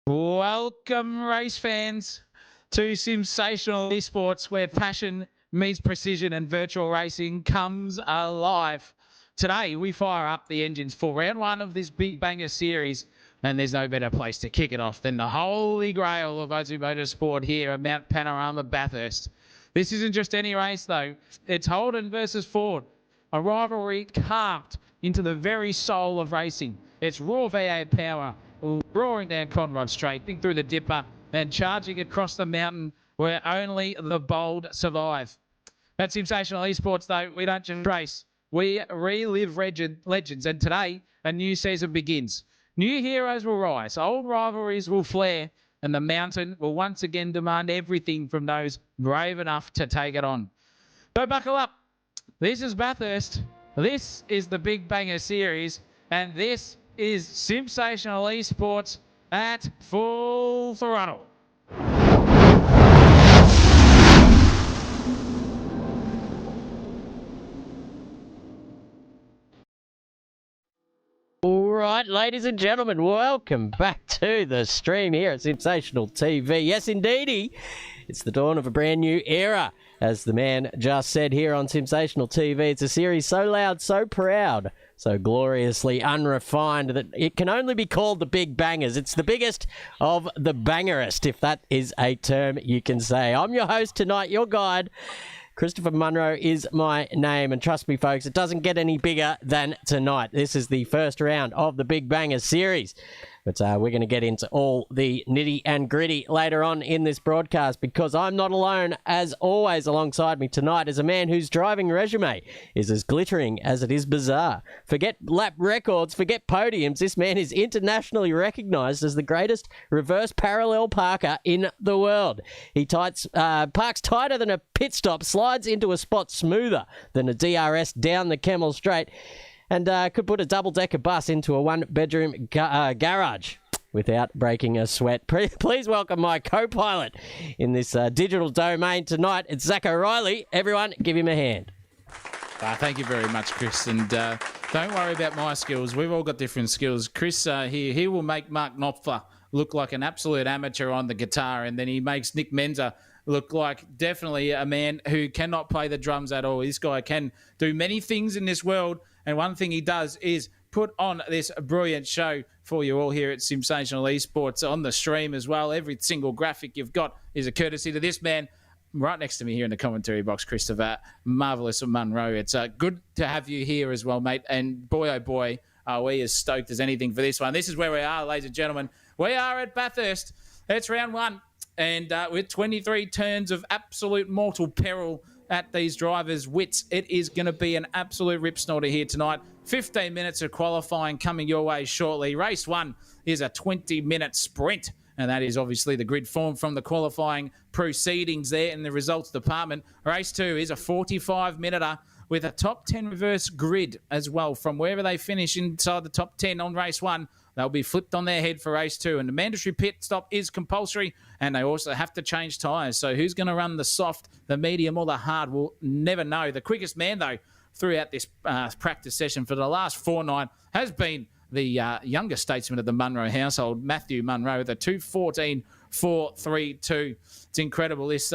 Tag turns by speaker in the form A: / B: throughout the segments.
A: Welcome, race fans, to Simsational Esports, where passion meets precision and virtual racing comes alive. Today, we fire up the engines for round one of this big banger series, and there's no better place to kick it off than the holy grail of Aussie motorsport here at Mount Panorama, Bathurst. This isn't just any race, though. It's Holden versus Ford, a rivalry carved into the very soul of racing. It's raw V8 power, roaring down Conrod Straight, through the dipper, and charging across the mountain where only the bold survive. At Simsational Esports, though, we don't just race. We relive legends, and today, a new season begins. New heroes will rise, old rivalries will flare, and the mountain will once again demand everything from those brave enough to take it on. So buckle up. This is Bathurst. This is the Big Banger Series, and this is Simsational Esports at full throttle.
B: All right, ladies and gentlemen, welcome back to the stream here at Simsational TV. Yes, indeedy, it's the dawn of a brand new era. As the man just said here on Simsational TV, it's a series so loud, so proud, so gloriously unrefined that it can only be called the Big Bangers. It's the biggest of the bangerest, if that is a term you can say. I'm your host tonight, your guide. Christopher Munro is my name, and trust me, folks, it doesn't get any bigger than tonight. This is the first round of the Big Bangers series. But we're going to get into all the nitty and gritty later on in this broadcast, because I'm not alone. As always, alongside me tonight is a man whose driving resume is as glittering as it is bizarre. Forget lap records, forget podiums. This man is internationally recognised as the greatest reverse parallel parker in the world. He parks tighter than a pit stop, slides into a spot smoother than a DRS down the Kemmel Straight, and could put a double-decker bus into a one-bedroom garage without breaking a sweat. Please welcome my co-pilot in this digital domain tonight. It's Zach O'Reilly. Everyone, give him a hand.
A: Thank you very much, Chris. And don't worry about my skills. We've all got different skills. Chris here, he will make Mark Knopfler look like an absolute amateur on the guitar, and then he makes Nick Menza look like definitely a man who cannot play the drums at all. This guy can do many things in this world, and one thing he does is put on this brilliant show for you all here at Simsational Esports on the stream as well. Every single graphic you've got is a courtesy to this man right next to me here in the commentary box, Christopher Marvellous Munro. It's good to have you here as well, mate. And boy, oh boy, are we as stoked as anything for this one. This is where we are, ladies and gentlemen. We are at Bathurst. It's round one. And with 23 turns of absolute mortal peril at these drivers' wits, it is going to be an absolute rip snorter here tonight. 15 minutes of qualifying coming your way shortly. Race one is a 20-minute sprint, and that is obviously the grid form from the qualifying proceedings there in the results department. Race two is a 45-minute with a top 10 reverse grid as well. From wherever they finish inside the top 10 on race one, they'll be flipped on their head for race two. And the mandatory pit stop is compulsory, and they also have to change tyres. So who's going to run the soft, the medium, or the hard, we'll never know. The quickest man, though, throughout this practice session for the last fortnight has been the younger statesman of the Munro household, Matthew Munro, with a 2:14.432. It's incredible. This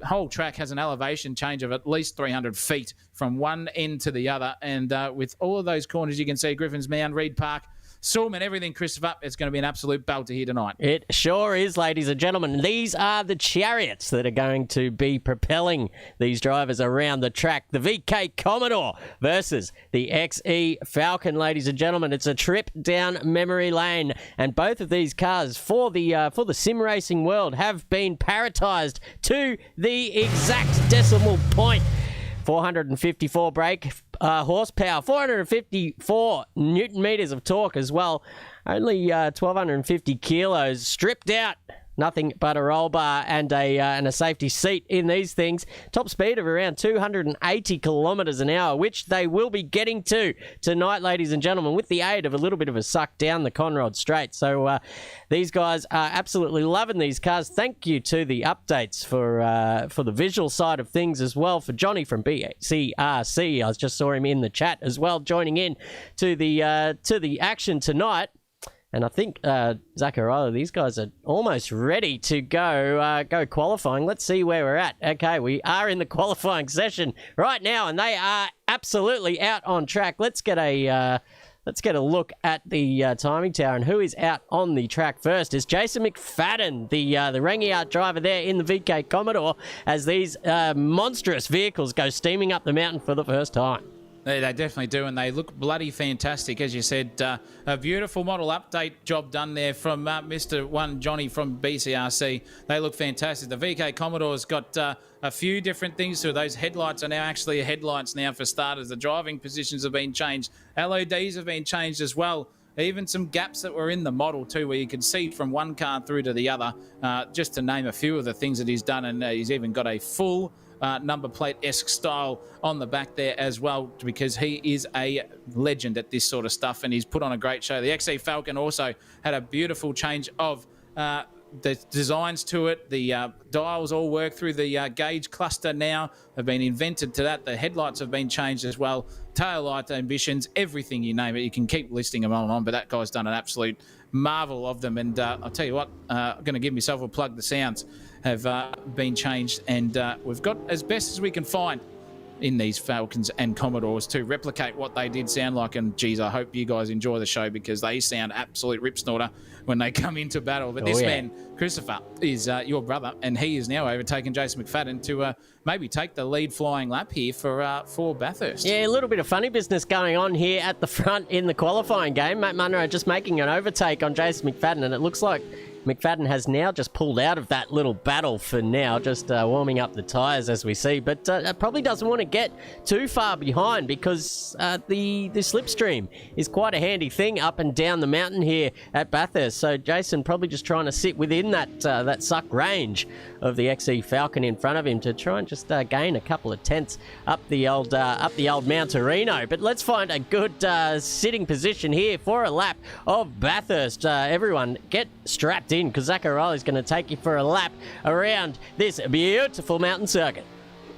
A: whole track has an elevation change of at least 300 feet from one end to the other. And with all of those corners, you can see Griffin's Mound, Reed Park, Sulman, everything, Christopher. It's going to be an absolute belter here tonight.
B: It sure is, ladies and gentlemen. These are the chariots that are going to be propelling these drivers around the track. The VK Commodore versus the XE Falcon, ladies and gentlemen. It's a trip down memory lane, and both of these cars for the sim racing world have been parrotised to the exact decimal point. 454 brake horsepower, 454 newton meters of torque as well. Only 1,250 kilos stripped out. Nothing but a roll bar and a safety seat in these things. Top speed of around 280 kilometres an hour, which they will be getting to tonight, ladies and gentlemen, with the aid of a little bit of a suck down the Conrod Straight. So these guys are absolutely loving these cars. Thank you to the updates for the visual side of things as well. For Johnny from BCRC, I just saw him in the chat as well, joining in to the action tonight. And I think Zach O'Reilly, these guys are almost ready to go qualifying. Let's see where we're at. Okay, we are in the qualifying session right now, and they are absolutely out on track. Let's get a look at the timing tower and who is out on the track first. Is Jason McFadden, the Rangiart driver there in the VK Commodore, as these monstrous vehicles go steaming up the mountain for the first time.
A: They definitely do, and they look bloody fantastic. As you said, a beautiful model update job done there from Mr. One Johnny from BCRC. They look fantastic. The VK Commodore's got a few different things to it. Those headlights are now actually headlights now for starters. The driving positions have been changed. LODs have been changed as well. Even some gaps that were in the model too, where you can see from one car through to the other, just to name a few of the things that he's done. And he's even got a full number plate-esque style on the back there as well, because he is a legend at this sort of stuff, and he's put on a great show. The XE Falcon also had a beautiful change of the designs to it. The dials all work through the gauge cluster now, have been invented to that. The headlights have been changed as well. Tail light ambitions, everything you name it. You can keep listing them on and on, but that guy's done an absolute marvel of them. And I'll tell you what, I'm going to give myself a plug. The sounds have been changed, and we've got as best as we can find in these Falcons and Commodores to replicate what they did sound like. And geez, I hope you guys enjoy the show, because they sound absolute rip snorter when they come into battle. But this man, Christopher, is your brother, and he is now overtaken Jason McFadden to maybe take the lead flying lap here for Bathurst.
B: Yeah, a little bit of funny business going on here at the front in the qualifying game. Matt Munro just making an overtake on Jason McFadden, and it looks like McFadden has now just pulled out of that little battle for now, just warming up the tyres as we see, but probably doesn't want to get too far behind, because the slipstream is quite a handy thing up and down the mountain here at Bathurst. So Jason probably just trying to sit within that suck range of the XE Falcon in front of him to try and just gain a couple of tenths up the old Mount Panorama. But let's find a good sitting position here for a lap of Bathurst. Everyone get strapped in, because Zach O'Reilly's going to take you for a lap around this beautiful mountain circuit.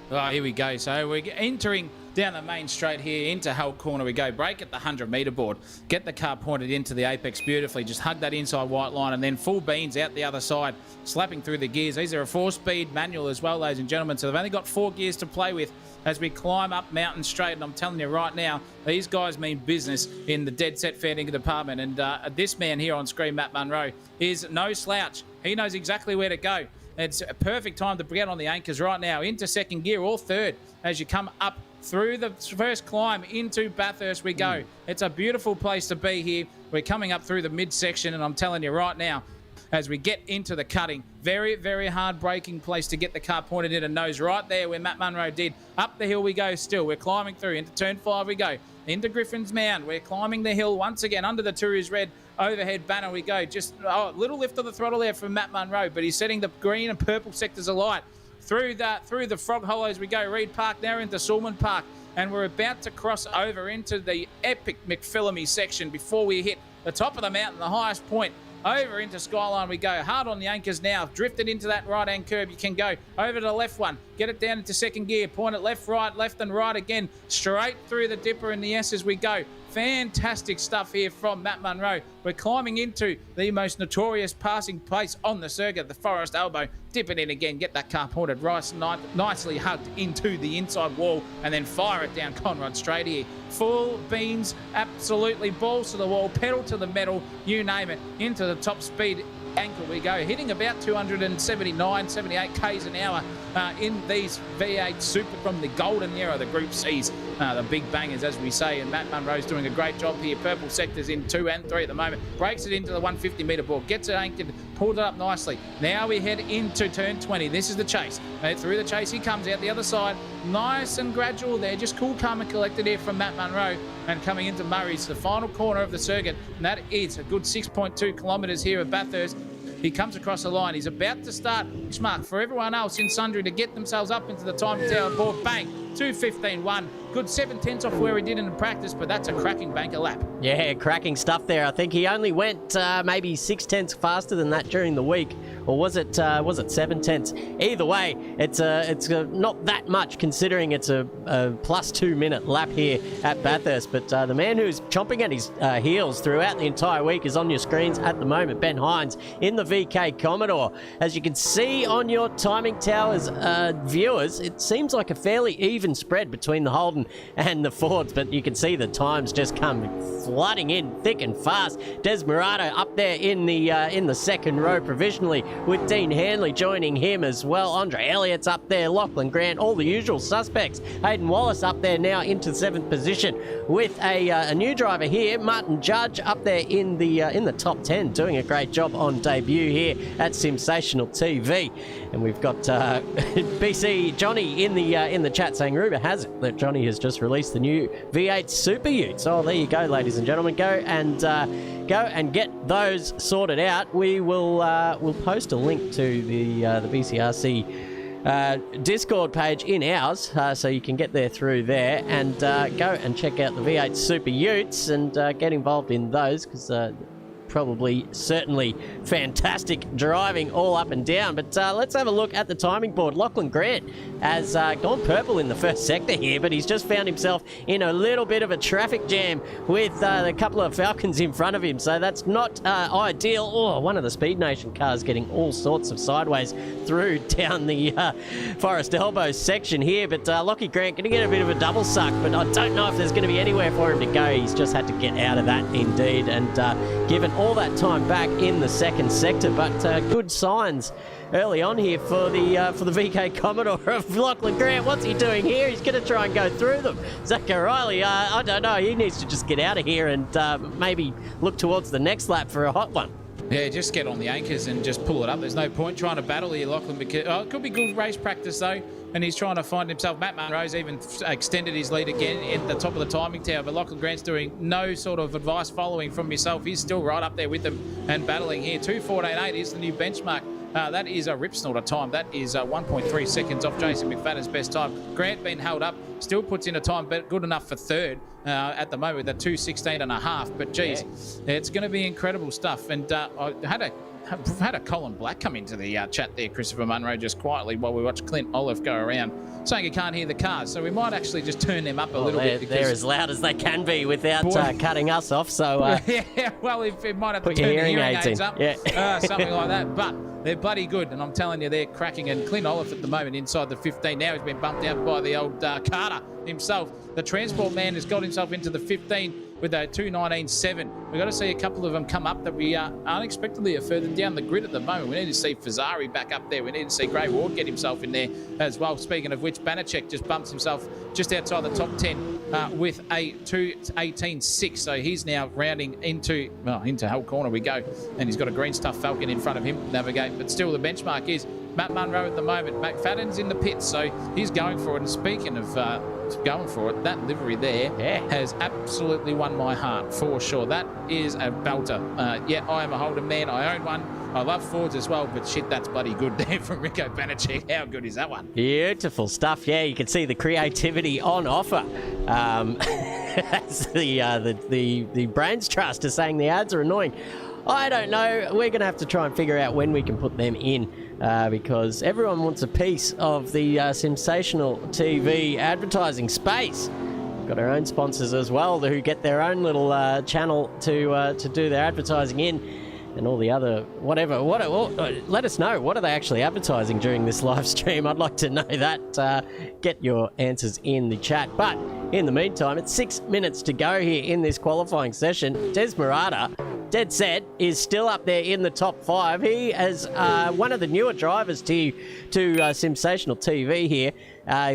A: Oh, here we go. So we're entering down the main straight here into Hull Corner. We go brake at the 100-metre board, get the car pointed into the apex beautifully, just hug that inside white line, and then full beans out the other side, slapping through the gears. These are a 4-speed manual as well, ladies and gentlemen, so they've only got 4 gears to play with as we climb up Mountain Straight. And I'm telling you right now, these guys mean business in the dead set fair dinkum department. And this man here on screen, Matt Munro, is no slouch. He knows exactly where to go. It's a perfect time to get on the anchors right now into second gear or third as you come up through the first climb into Bathurst we go. It's a beautiful place to be here. We're coming up through the midsection, and I'm telling you right now, as we get into the cutting, very, very hard braking place to get the car pointed in, and nose right there where Matt Munro did. Up the hill we go still. We're climbing through. Into turn 5 we go. Into Griffin's Mound. We're climbing the hill once again. Under the Touris Red overhead banner we go. Just a little lift of the throttle there from Matt Munro, but he's setting the green and purple sectors alight. Through the Frog Hollows we go. Reed Park now into Sulman Park, and we're about to cross over into the epic McPhillamy section before we hit the top of the mountain, the highest point. Over into Skyline we go. Hard on the anchors now. Drifted into that right-hand curve. You can go over to the left one. Get it down into second gear. Point it left, right, left and right again. Straight through the dipper and the S as we go. Fantastic stuff here from Matt Munro. We're climbing into the most notorious passing place on the circuit, the Forest Elbow. Dip it in again. Get that car pointed right, nicely hugged into the inside wall, and then fire it down Conrad Straight here. Full beans, absolutely balls to the wall, pedal to the metal, you name it. Into the top speed ankle we go, hitting about 279, 78 k's an hour in these V8 Super from the golden era, the Group C's, the big bangers as we say. And Matt Munro's doing a great job here. Purple sectors in 2 and 3 at the moment. Breaks it into the 150-metre board, gets it anchored, pulled it up nicely. Now we head into turn 20. This is the chase. Through the chase he comes out the other side, nice and gradual there, just cool, calm and collected here from Matt Munro. And coming into Murray's, the final corner of the circuit, and that is a good 6.2 kilometres here at Bathurst. He comes across the line. He's about to start benchmark for everyone else in sundry to get themselves up into the time tower board. Bang, 2:15.1. Good 7 tenths off where he did in the practice, but that's a cracking banker lap.
B: Yeah, cracking stuff there. I think he only went maybe 6 tenths faster than that during the week or was it 7/10? Either way, it's not that much considering it's a plus 2 minute lap here at Bathurst. But the man who's chomping at his heels throughout the entire week is on your screens at the moment, Ben Hines in the VK Commodore. As you can see on your timing towers, viewers, it seems like a fairly even spread between the Holden and the Fords, but you can see the times just come flooding in thick and fast. Des Murata up there in the second row provisionally, with Dean Hanley joining him as well. Andre Elliott's up there, Lachlan Grant, all the usual suspects. Hayden Wallace up there now into 7th position with a new driver here, Martin Judge, up there in the top 10, doing a great job on debut here at Simsational TV. And we've got BC Johnny in the chat saying rumour has it that Johnny has just released the new V8 Super Utes. Oh, there you go, ladies and gentlemen. Go and get those sorted out. We'll post a link to the BCRC Discord page in ours, so you can get there through there and go and check out the V8 Super Utes and get involved in those, because probably certainly fantastic driving all up and down. But let's have a look at the timing board. Lachlan Grant has gone purple in the first sector here, but he's just found himself in a little bit of a traffic jam with a couple of Falcons in front of him, so that's not ideal. Oh, one of the Speed Nation cars getting all sorts of sideways through down the Forest Elbows section here, but Lockie Grant going to get a bit of a double suck, but I don't know if there's going to be anywhere for him to go. He's just had to get out of that indeed, and given all that time back in the second sector, but good signs early on here for the VK Commodore of Lachlan Grant. What's he doing here? He's going to try and go through them. Zach O'Reilly, I don't know. He needs to just get out of here and maybe look towards the next lap for a hot one.
A: Yeah, just get on the anchors and just pull it up. There's no point trying to battle here, Lachlan, because it could be good race practice, though, and he's trying to find himself. Matt Munro's even extended his lead again at the top of the timing tower, but Lachlan Grant's doing no sort of advice following from yourself. He's still right up there with them and battling here. 2:14.8 is the new benchmark. That is a rip snorter time. That is 1.3 seconds off Jason McFadden's best time. Grant being held up, still puts in a time good enough for third at the moment, at 2:16.5. But geez, it's going to be incredible stuff. And I had a Colin Black come into the chat there, Christopher Munro, just quietly while we watch Clint Olive go around, saying he can't hear the cars. So we might actually just turn them up a little bit.
B: They're as loud as they can be without cutting us off. So
A: yeah, well, if it might have to
B: put
A: turn
B: your
A: the
B: hearing
A: hearing
B: aids
A: aids
B: in.
A: up,
B: Yeah.
A: something like that. But they're bloody good, and I'm telling you, they're cracking. And Clint Olive at the moment inside the 15. Now he's been bumped out by the old Carter himself. The transport man has got himself into the 15 with a 2:19.7. We've got to see a couple of them come up that we unexpectedly are further down the grid at the moment. We need to see Fazari back up there. We need to see Gray Ward get himself in there as well. Speaking of which, Banachek just bumps himself just outside the top 10 with a 2:18.6. So he's now rounding into Hull Corner we go. And he's got a green stuff Falcon in front of him to navigate. But still, the benchmark is Matt Munro at the moment. McFadden's in the pits, so he's going for it. And speaking of going for it, that livery there has absolutely won my heart for sure. That is a belter. Yeah, I am a Holden man. I own one. I love Fords as well, but shit, that's bloody good there from Rico Banachek. How good is that one?
B: Beautiful stuff. Yeah, you can see the creativity on offer. As the Brains Trust is saying the ads are annoying. I don't know. We're going to have to try and figure out when we can put them in because everyone wants a piece of the Simsational TV advertising space. We've got our own sponsors as well who get their own little channel to do their advertising in. And all the other whatever. Let us know. What are they actually advertising during this live stream? I'd like to know that. Get your answers in the chat. But in the meantime, it's 6 minutes to go here in this qualifying session. Des Murata, dead set, is still up there in the top 5. He is one of the newer drivers to Simsational TV here.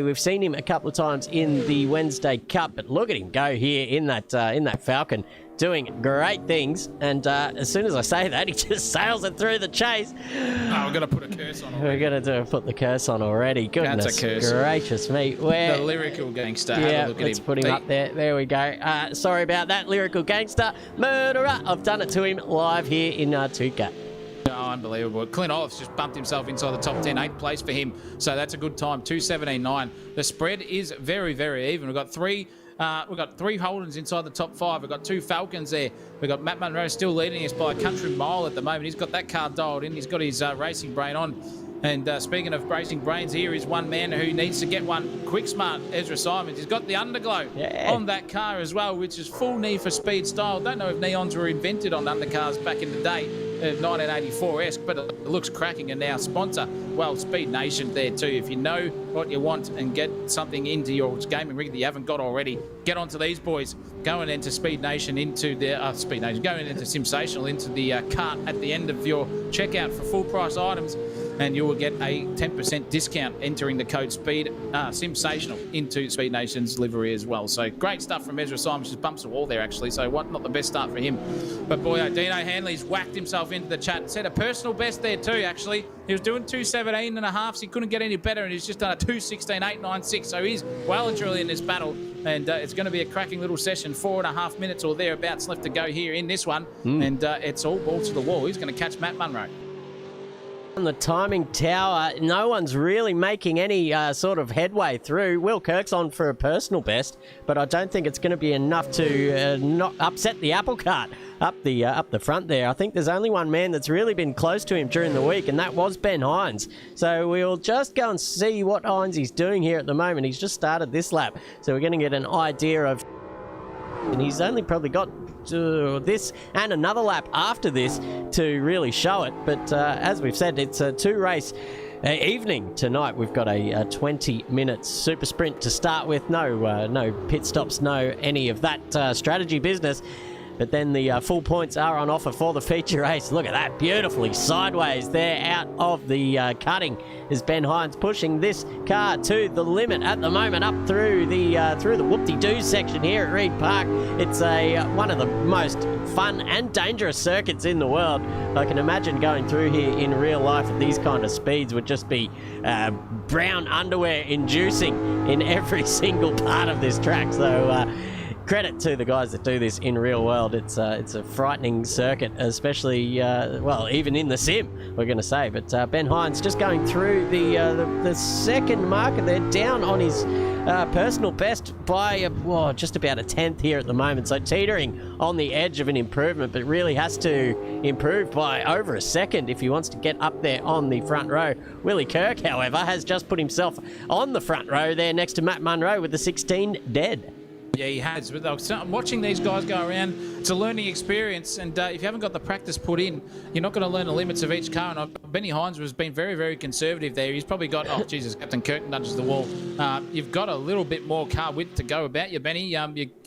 B: We've seen him a couple of times in the Wednesday Cup, but look at him go here in that Falcon, doing great things. And as soon as I say that, he just sails it through the chase.
A: Oh, we're going to put a curse on already.
B: We're going to put the curse on already. Goodness
A: That's a curse.
B: gracious me.
A: The lyrical gangster.
B: Yeah,
A: look at
B: let's
A: him.
B: put him up there. There we go. Sorry about that, lyrical gangster. Murderer. I've done it to him live here in Tuca.
A: Oh, unbelievable. Clint Olive's just bumped himself inside the top 10, 8th place for him. So that's a good time, 2:17.9. The spread is very, very even. We've got three We've got 3 Holdens inside the top 5. We've got 2 Falcons there. We've got Matt Munro still leading us by a country mile at the moment. He's got that car dialed in. He's got his racing brain on. And speaking of racing brains, here is one man who needs to get one quick smart, Ezra Simons. He's got the underglow on that car as well, which is full Need for Speed style. Don't know if neons were invented on undercars back in the day, 1984-esque, but it looks cracking. And now sponsor, well, Speed Nation there too. If you know what you want and get something into your gaming rig that you haven't got already, get onto these boys. Going into Speed Nation, into the Speed Nation, going into Simsational, into the cart at the end of your checkout for full price items. And you will get a 10% discount entering the code Simsational into Speed Nation's livery as well. So great stuff from Ezra Simons. Just bumps the wall there, actually. So not the best start for him. But boy, Dino Hanley's whacked himself into the chat. Set a personal best there too, actually. He was doing 2:17 and a half, so he couldn't get any better, and he's just done a 2:16.896. So he's well and truly in this battle. And it's going to be a cracking little session. 4.5 minutes or thereabouts left to go here in this one. And it's all balls to the wall. He's going to catch Matt Munro.
B: On the timing tower, no one's really making any sort of headway through. Will Kirk's on for a personal best, but I don't think it's going to be enough to not upset the apple cart up the front there. I think there's only one man that's really been close to him during the week, and that was Ben Hines. So we'll just go and see what Hines is doing here at the moment. He's just started this lap, so we're going to get an idea of... And he's only probably got this and another lap after this to really show it. But as we've said, it's a 2-race evening tonight. We've got a 20-minute super sprint to start with. No pit stops, no any of that strategy business. But then the full points are on offer for the feature race. Look at that, beautifully sideways there out of the cutting is Ben Hines pushing this car to the limit at the moment up through the whoop-de-doo section here at Reed Park. It's one of the most fun and dangerous circuits in the world. I can imagine going through here in real life at these kind of speeds would just be brown underwear inducing in every single part of this track. So credit to the guys that do this in real world. It's a frightening circuit, especially, well, even in the sim, we're going to say. But Ben Hines just going through the second marker there, down on his personal best by just about a 10th here at the moment. So teetering on the edge of an improvement, but really has to improve by over a second if he wants to get up there on the front row. Willie Kirk, however, has just put himself on the front row there next to Matt Munro with the 16 dead.
A: Yeah, he has. But watching these guys go around, it's a learning experience. And if you haven't got the practice put in, you're not going to learn the limits of each car. And Benny Hines has been very, very conservative there. He's probably got, oh, Jesus, Captain Kirk nudges the wall. You've got a little bit more car width to go about you, Benny.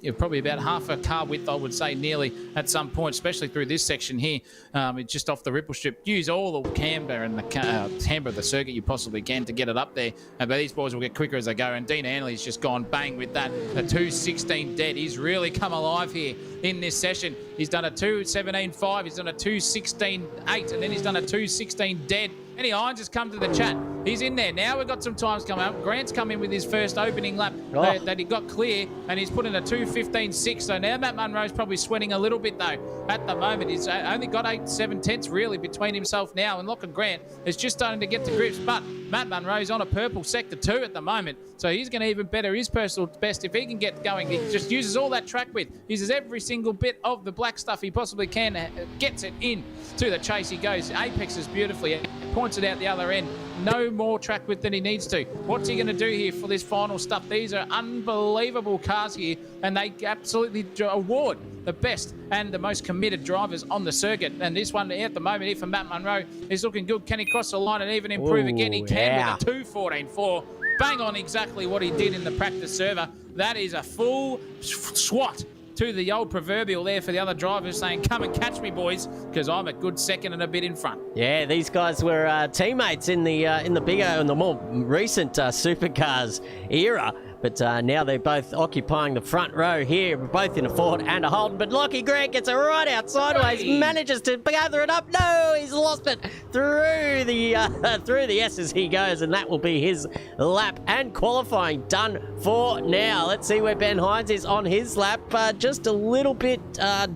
A: You're probably about half a car width, I would say, nearly at some point, especially through this section here. It's just off the ripple strip. Use all the camber and the timbre of the circuit you possibly can to get it up there. But these boys will get quicker as they go. And Dean Anley's just gone bang with that. A 2:16 dead. He's really come alive here in this session. He's done a 2:17.5. He's done a 2:16.8. And then he's done a 2:16 dead. Benny Hines has come to the chat. He's in there. Now we've got some times coming up. Grant's come in with his first opening lap that he got clear, and he's put in a 2:15.6. So now Matt Munro's probably sweating a little bit, though. At the moment, he's only got 8-7 tenths, really, between himself now and Lachlan Grant. Is just starting to get to grips, but Matt Munro's on a purple sector 2 at the moment. So he's going to even better his personal best if he can get going. He just uses all that track width, uses every single bit of the black stuff he possibly can, gets it in to the chase. He goes, apexes beautifully, points it out the other end. No more track width than he needs to. What's he going to do here for this final stuff? These are unbelievable cars here, and they absolutely award the best and the most committed drivers on the circuit. And this one at the moment here for Matt Munro is looking good. Can he cross the line and even improve again? He can with a 2:14.4. Bang on exactly what he did in the practice server. That is a full swat to the old proverbial there for the other drivers, saying, come and catch me, boys, because I'm a good second and a bit in front. Yeah, these guys were teammates in the bigger and the more recent supercars era. But now they're both occupying the front row here, both in a Ford and a Holden. But Lockie Grant gets it right out sideways, manages to gather it up. No, he's lost it through the S's he goes, and that will be his lap and qualifying done for now. Let's see where Ben Hines is on his lap. Just a little bit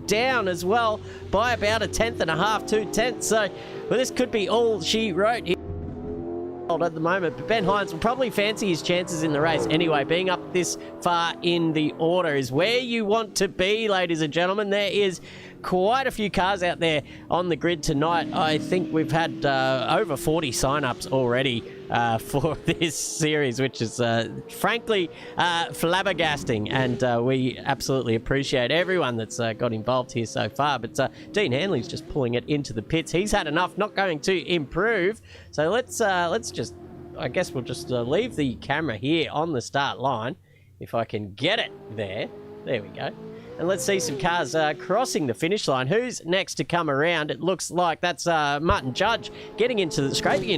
A: down as well by about a 10.5, 2 tenths. So, well, this could be all she wrote here.
B: at the moment, but Ben Hines will probably fancy his chances in the race. Anyway, being up this far in the order is where you want to be, ladies and gentlemen. There is quite a few cars out there on the grid tonight. I think we've had over 40 sign-ups already for this series, which is frankly flabbergasting, and we absolutely appreciate everyone that's got involved here so far. But Dean Hanley's just pulling it into the pits. He's had enough, not going to improve. So let's just, I guess we'll just leave the camera here on the start line, if I can get it there. There we go. And let's see some cars crossing the finish line. Who's next to come around? It looks like that's Martin Judge scraping into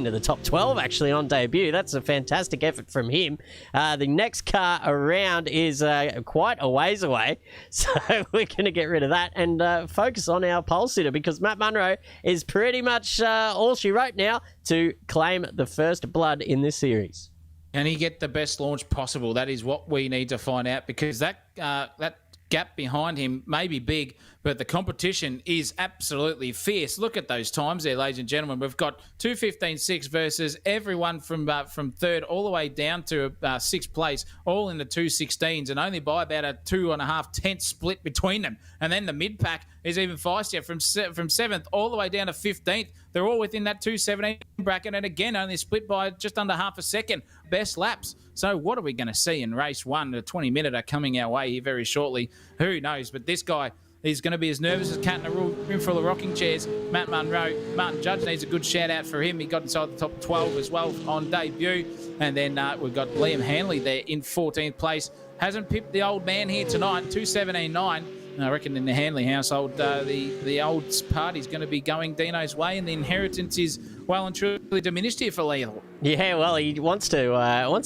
B: the top 12 actually on debut. That's a fantastic effort from him. The next car around is quite a ways away, so we're going to get rid of that and focus on our pole sitter, because Matt Munro is pretty much all she wrote now to claim the first blood in this series.
A: Can he get the best launch possible? That is what we need to find out, because that gap behind him may be big, but the competition is absolutely fierce. Look at those times there, ladies and gentlemen. We've got 2:15.6 versus everyone from third all the way down to sixth place, all in the 2:16s, and only by about a 2.5 tenth split between them. And then the mid pack is even feistier from seventh all the way down to 15th. They're all within that 2:17 bracket, and again only split by just under half a second. Best laps. So what are we going to see in race one? The 20-minute coming our way here very shortly. Who knows? But this guy, he's going to be as nervous as a cat in a room full of rocking chairs. Matt Munro. Martin Judge needs a good shout-out for him. He got inside the top 12 as well on debut. And then we've got Liam Hanley there in 14th place. Hasn't pipped the old man here tonight, 2:17.9. I reckon in the Hanley household, the old party's going to be going Dino's way, and the inheritance is well and truly diminished here for Lethal.
B: Yeah, well, he wants to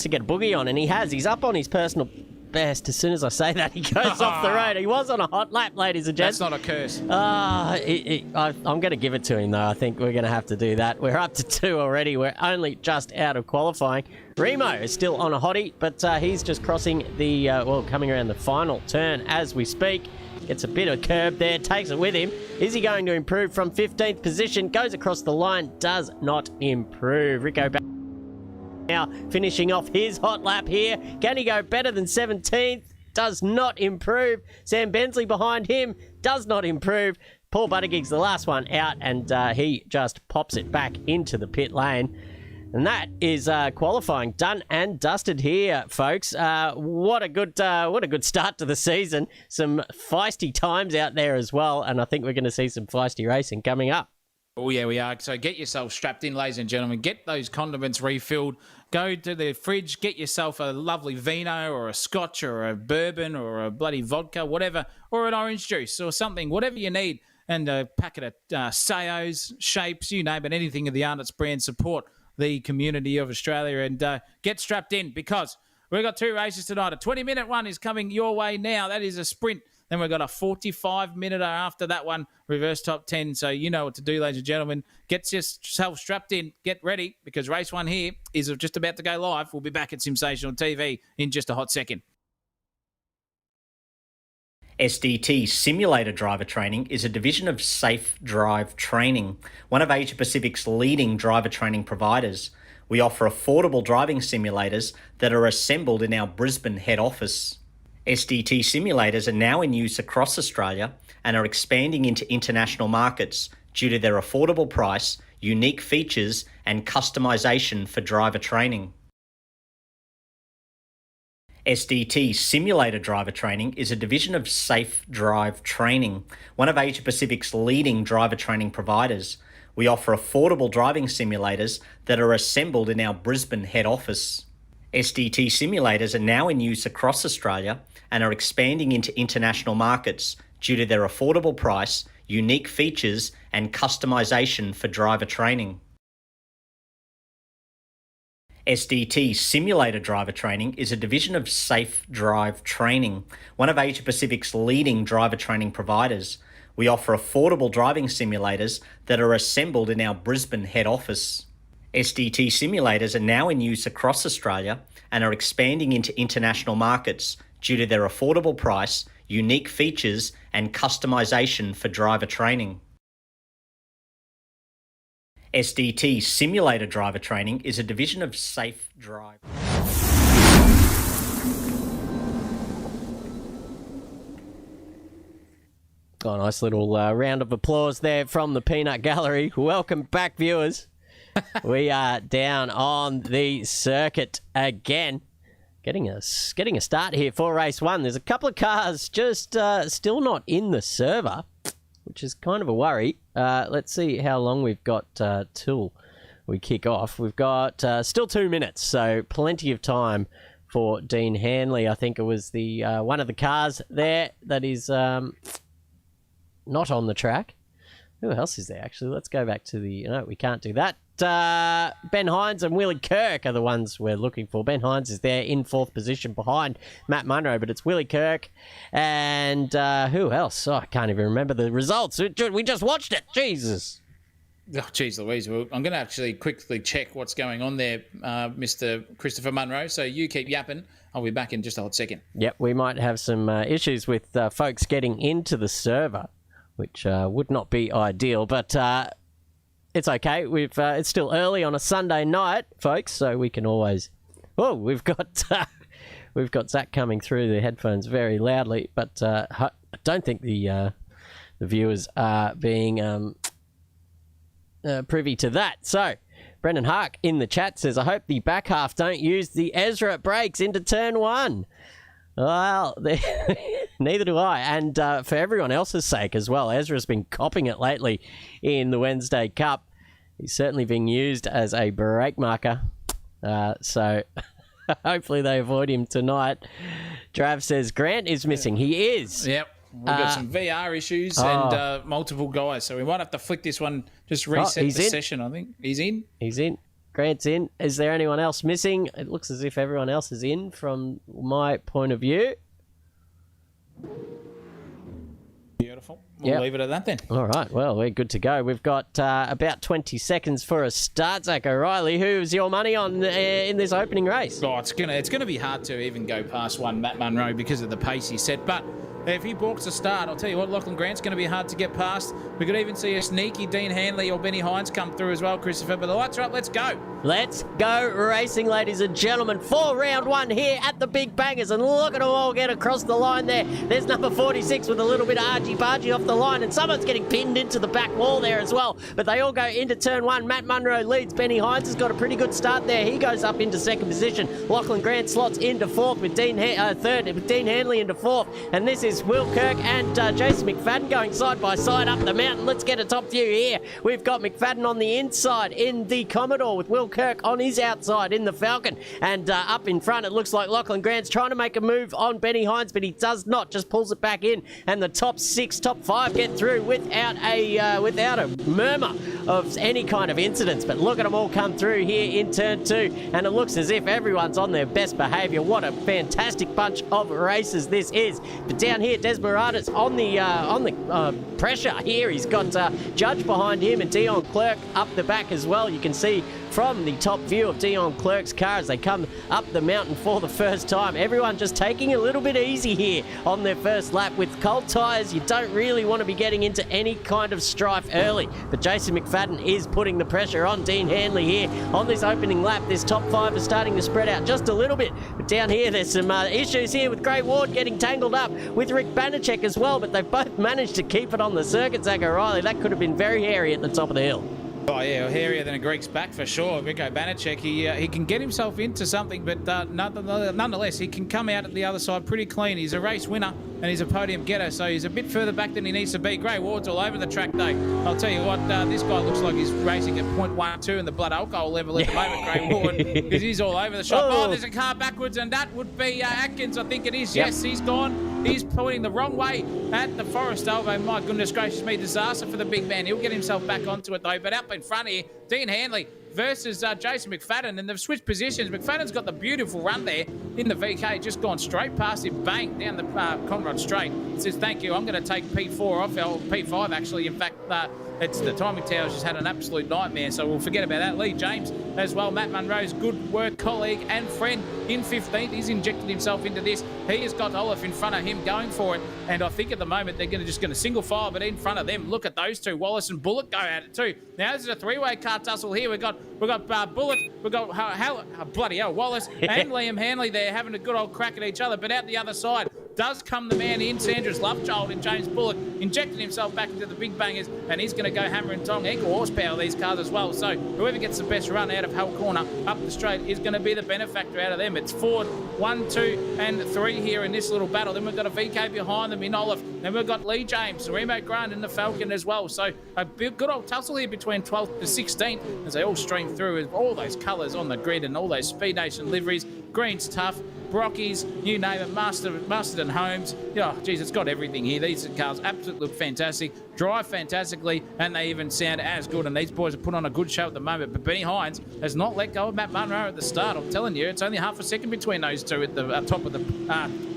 B: get boogie on, and he has. He's up on his personal best. As soon as I say that, he goes off the road. He was on a hot lap, ladies and gents.
A: That's not a curse.
B: I'm going to give it to him, though. I think we're going to have to do that. We're up to 2 already. We're only just out of qualifying. Remo is still on a hottie, but he's just crossing the, coming around the final turn as we speak. Gets a bit of curb there, takes it with him. Is he going to improve from 15th position? Goes across the line, does not improve. Rico back now finishing off his hot lap here. Can he go better than 17th? Does not improve. Sam Bensley behind him, does not improve. Paul Buttigieg's the last one out, and he just pops it back into the pit lane. And that is qualifying done and dusted here, folks. What a good start to the season. Some feisty times out there as well, and I think we're going to see some feisty racing coming up.
A: Oh, yeah, we are. So get yourself strapped in, ladies and gentlemen. Get those condiments refilled. Go to the fridge, get yourself a lovely vino or a scotch or a bourbon or a bloody vodka, whatever, or an orange juice or something, whatever you need, and a packet of Sayos, Shapes, you name it, anything of the Arnott's brand. Support the community of Australia, and get strapped in, because we've got 2 races tonight. A 20-minute one is coming your way now. That is a sprint. Then we've got a 45-minute after that one, reverse top 10. So you know what to do, ladies and gentlemen. Get yourself strapped in. Get ready, because race 1 here is just about to go live. We'll be back at Simsational TV in just a hot second.
C: SDT Simulator Driver Training is a division of Safe Drive Training, one of Asia Pacific's leading driver training providers. We offer affordable driving simulators that are assembled in our Brisbane head office. SDT simulators are now in use across Australia and are expanding into international markets due to their affordable price, unique features, and customisation for driver training. SDT Simulator Driver Training is a division of Safe Drive Training, one of Asia Pacific's leading driver training providers. We offer affordable driving simulators that are assembled in our Brisbane head office. SDT simulators are now in use across Australia and are expanding into international markets due to their affordable price, unique features, and customisation for driver training. SDT Simulator Driver Training is a division of Safe Drive Training, one of Asia Pacific's leading driver training providers. We offer affordable driving simulators that are assembled in our Brisbane head office. SDT simulators are now in use across Australia and are expanding into international markets due to their affordable price, unique features, and customisation for driver training. SDT Simulator Driver Training is a division of Safe Drive.
B: Oh, nice little round of applause there from the Peanut Gallery. Welcome back, viewers. We are down on the circuit again. Getting a start here for race one. There's a couple of cars just still not in the server, which is kind of a worry. Let's see how long we've got till we kick off. We've got still 2 minutes, so plenty of time for Dean Hanley. I think it was the one of the cars there that is not on the track. Who else is there, actually? Let's go back to the... No, we can't do that. Ben Hines and Willie Kirk are the ones we're looking for. Ben Hines is there in 4th position behind Matt Munro, but it's Willie Kirk. And who else? Oh, I can't even remember the results. We just watched it. Jesus.
A: Oh, geez Louise. Well, I'm going to actually quickly check what's going on there, Mr. Christopher Munro. So you keep yapping. I'll be back in just a hot second.
B: Yep, we might have some issues with folks getting into the server, which would not be ideal, but it's okay. It's still early on a Sunday night, folks, so we can always... Oh, we've got Zach coming through the headphones very loudly, but I don't think the viewers are being privy to that. So, Brendan Hark in the chat says, I hope the back half don't use the Ezra brakes into turn one. Well, neither do I. And for everyone else's sake as well, Ezra's been copping it lately in the Wednesday Cup. He's certainly being used as a brake marker. So hopefully they avoid him tonight. Trav says Grant is missing. He is.
A: Yep. We've got some VR issues and multiple guys. So we might have to flick this one, just reset the session, I think. He's in.
B: He's in. Grant's in. Is there anyone else missing? It looks as if everyone else is in from my point of view.
A: Beautiful. We'll leave it at that then.
B: All right. Well, we're good to go. We've got about 20 seconds for a start. Zach O'Reilly, who's your money on in this opening race?
A: Oh, it's gonna be hard to even go past one Matt Munro because of the pace he set. But if he balks a start, I'll tell you what, Lachlan Grant's going to be hard to get past. We could even see a sneaky Dean Hanley or Benny Hines come through as well, Christopher. But the lights are up. Let's go.
B: Let's go racing, ladies and gentlemen, for round one here at the Big Bangers. And look at them all get across the line there. There's number 46 with a little bit of argy-bargy off the line. And someone's getting pinned into the back wall there as well. But they all go into turn one. Matt Munro leads. Benny Hines has got a pretty good start there. He goes up into 2nd position. Lachlan Grant slots into 4th with third with Dean Hanley into 4th. And this is Will Kirk and Jason McFadden going side by side up the mountain. Let's get a top view here. We've got McFadden on the inside in the Commodore with Will Kirk on his outside in the Falcon. And up in front, it looks like Lachlan Grant's trying to make a move on Benny Hines, but he does not, just pulls it back in. And the top 5 get through without a murmur of any kind of incidents. But look at them all come through here in turn 2. And it looks as if everyone's on their best behaviour. What a fantastic bunch of races this is. But down here, Desmaradas on the pressure here. He's got Judge behind him and Dion Clerk up the back as well. You can see from the top view of Dion Clerk's car as they come up the mountain for the first time. Everyone just taking a little bit easy here on their first lap. With cold tyres, you don't really want to be getting into any kind of strife early. But Jason McFadden is putting the pressure on Dean Hanley here on this opening lap. This top 5 is starting to spread out just a little bit. But down here, there's some issues here with Gray Ward getting tangled up with Rick Banachek as well. But they've both managed to keep it on the circuit, Zach O'Reilly. That could have been very hairy at the top of the hill.
A: Oh, yeah, hairier than a Greek's back for sure. Rico Banachek, he can get himself into something, but nonetheless, he can come out at the other side pretty clean. He's a race winner and he's a podium getter, so he's a bit further back than he needs to be. Gray Ward's all over the track, though. I'll tell you what, this guy looks like he's racing at 0.12 in the blood alcohol level at the moment, Gray Ward, because he's all over the shop. Oh, there's a car backwards, and that would be Atkins, I think it is.
B: Yep.
A: Yes, he's gone. He's pointing the wrong way at the Forest Alvo. My goodness gracious me, disaster for the big man. He'll get himself back onto it, though. But up in front here, Dean Hanley versus Jason McFadden, and they've switched positions. McFadden's got the beautiful run there in the VK, just gone straight past him, bang, down the Conrad straight. It says, thank you, I'm going to take P4 off, or P5 actually, in fact, It's the timing towers just had an absolute nightmare, so we'll forget about that. Lee James as well, Matt Munro's good work colleague and friend in 15th. He's injected himself into this. He has got Olaf in front of him going for it, and I think at the moment they're just going to single file, but in front of them, look at those two. Wallace and Bullock go at it too. Now this is a three-way car tussle here. We've got Bullock, we've got bloody hell, Wallace and Liam Hanley there having a good old crack at each other, but out the other side does come the man in, Sandra's love child in James Bullock, injecting himself back into the big bangers, and he's going to go hammer and tong. Equal horsepower, these cars as well. So whoever gets the best run out of Hull Corner up the straight is going to be the benefactor out of them. It's Ford 1, 2, and 3 here in this little battle. Then we've got a VK behind them in Olaf. Then we've got Lee James, Remo Grant in the Falcon as well. So a good old tussle here between 12th to 16th as they all stream through with all those colours on the grid and all those Speed Nation liveries. Green's tough, Brockies, you name it, Masterton Homes. Oh, geez, it's got everything here. These cars absolutely look fantastic, drive fantastically, and they even sound as good. And these boys have put on a good show at the moment. But Benny Hines has not let go of Matt Munro at the start. I'm telling you, it's only half a second between those two at the top of the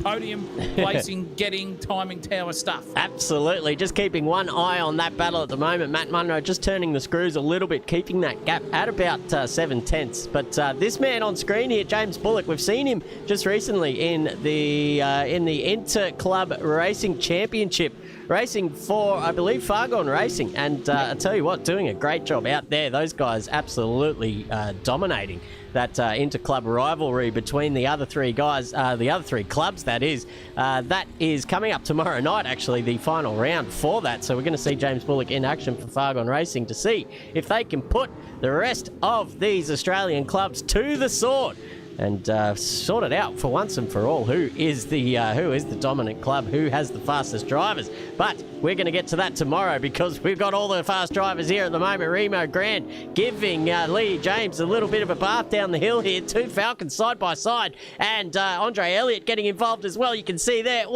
A: podium, placing, getting, timing tower stuff.
B: Absolutely. Just keeping one eye on that battle at the moment. Matt Munro just turning the screws a little bit, keeping that gap at about 7/10. But this man on screen here, James Bullock, we've seen him just recently in the Inter Club Racing Championship, racing for, I believe, Fargon Racing. And I tell you what, doing a great job out there. Those guys absolutely dominating that inter-club rivalry between the other three guys, the other three clubs, that is. That is coming up tomorrow night, actually, the final round for that. So we're going to see James Bullock in action for Fargon Racing to see if they can put the rest of these Australian clubs to the sword and sort it out for once and for all. Who is the dominant club? Who has the fastest drivers? But we're going to get to that tomorrow because we've got all the fast drivers here at the moment. Remo Grant giving Lee James a little bit of a bath down the hill here. Two Falcons side by side, and Andre Elliott getting involved as well. You can see there,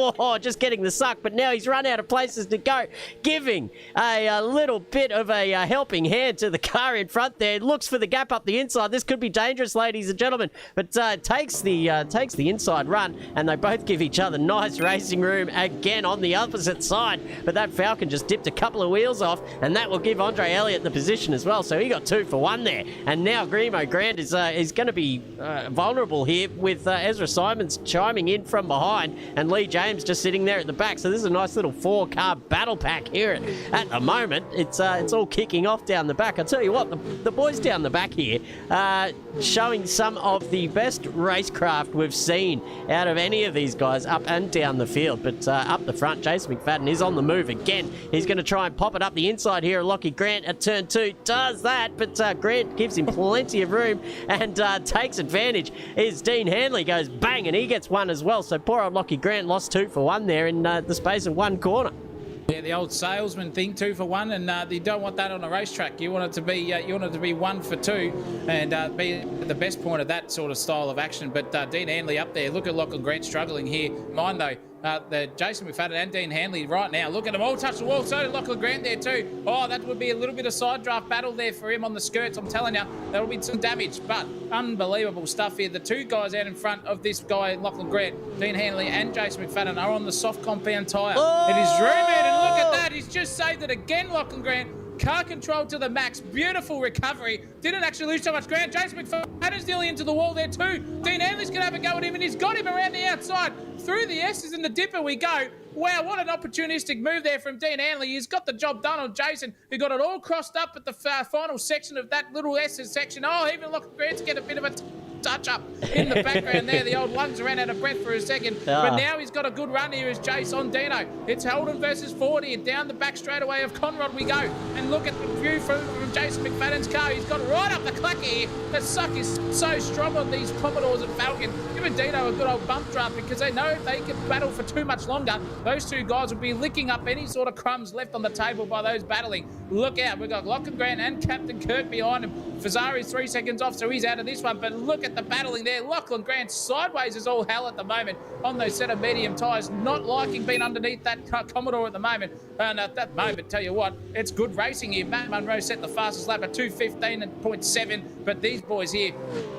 B: just getting the suck, but now he's run out of places to go, giving a little bit of a helping hand to the car in front there. Looks for the gap up the inside. This could be dangerous, ladies and gentlemen, but takes the inside run, and they both give each other nice racing room again on the opposite side. But that Falcon just dipped a couple of wheels off, and that will give Andre Elliott the position as well. So he got 2 for 1 there, and now Remo Grant is going to be vulnerable here with Ezra Simons chiming in from behind, and Lee James just sitting there at the back. So this is a nice little 4-car battle pack here at the moment. It's all kicking off down the back. I tell you what, the boys down the back here showing some of the best racecraft we've seen out of any of these guys up and down the field. But up the front, Jason McFadden is on the move again. He's going to try and pop it up the inside here. Lockie Grant at turn 2 does that, but Grant gives him plenty of room and takes advantage. As Dean Hanley goes bang, and he gets 1 as well. So poor old Lockie Grant lost 2 for 1 there in the space of 1 corner.
A: Yeah, the old salesman thing, 2 for 1, and you don't want that on a racetrack. You want it to be 1 for 2, and be the best point of that sort of style of action. But Dean Hanley up there. Look at Lachlan Grant struggling here. Mind though, the Jason McFadden and Dean Hanley right now. Look at them all touch the wall. So did Lachlan Grant there too. Oh, that would be a little bit of side draft battle there for him on the skirts. I'm telling you, that'll be some damage. But unbelievable stuff here. The 2 guys out in front of this guy, Lachlan Grant, Dean Hanley and Jason McFadden, are on the soft compound tyre.
B: Oh!
A: It is rumoured, and look at that. He's just saved it again, Lachlan Grant. Car control to the max. Beautiful recovery. Didn't actually lose so much ground. Jason McFadden's nearly into the wall there too. Dean Hanley's going to have a go at him, and he's got him around the outside. Through the S's and the dipper we go. Wow, what an opportunistic move there from Dean Hanley. He's got the job done on Jason, who got it all crossed up at the final section of that little S's section. Oh, even Lachlan Grant's get a bit of a touch up in the background there. The old lungs ran out of breath for a second, but now he's got a good run here as Jace on Dino. It's Holden versus 40, and down the back straightaway of Conrad we go. And look at the view from Jason McFadden's car. He's got right up the clacker here. The suck is so strong on these Commodores and Falcon. Giving Dino a good old bump draft because they know if they can battle for too much longer, those 2 guys will be licking up any sort of crumbs left on the table by those battling. Look out, we've got Lachlan Grant and Captain Kirk behind him. Fazari's 3 seconds off, so he's out of this one, but look at the battling there. Lachlan Grant sideways is all hell at the moment on those set of medium tyres, not liking being underneath that Commodore at the moment. And at that moment, tell you what, it's good racing here. Matt Munro set the fastest lap at 2:15.7, but these boys here